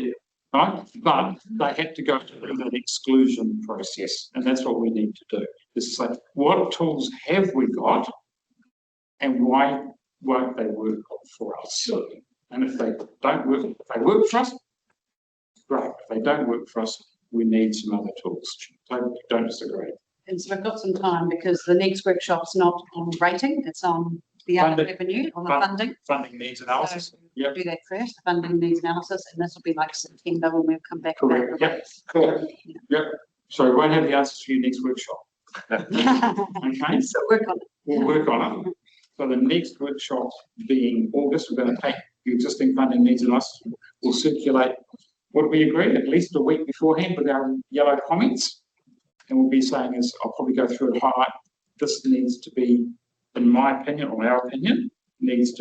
Right, but they had to go through that exclusion process, and that's what we need to do. Is say, what tools have we got, and why won't they work for us? And if they don't work, if they work for us, great. If they don't work for us, we need some other tools. Don't disagree. And so we've got some time because the next workshop's not on rating; it's on the other revenue, on the funding. Funding needs analysis. So we'll do that first. The funding needs analysis, and this will be like September when we'll come back. Correct. Yep. Cool. Yep. So we won't have the answers for your next workshop. Okay. So work on it. we'll work on it. So the next workshop being August, we're going to take the existing funding needs in us. We'll circulate what we agree at least a week beforehand with our yellow comments. And we'll be saying is, I'll probably go through and highlight, this needs to be, in my opinion, or our opinion, needs to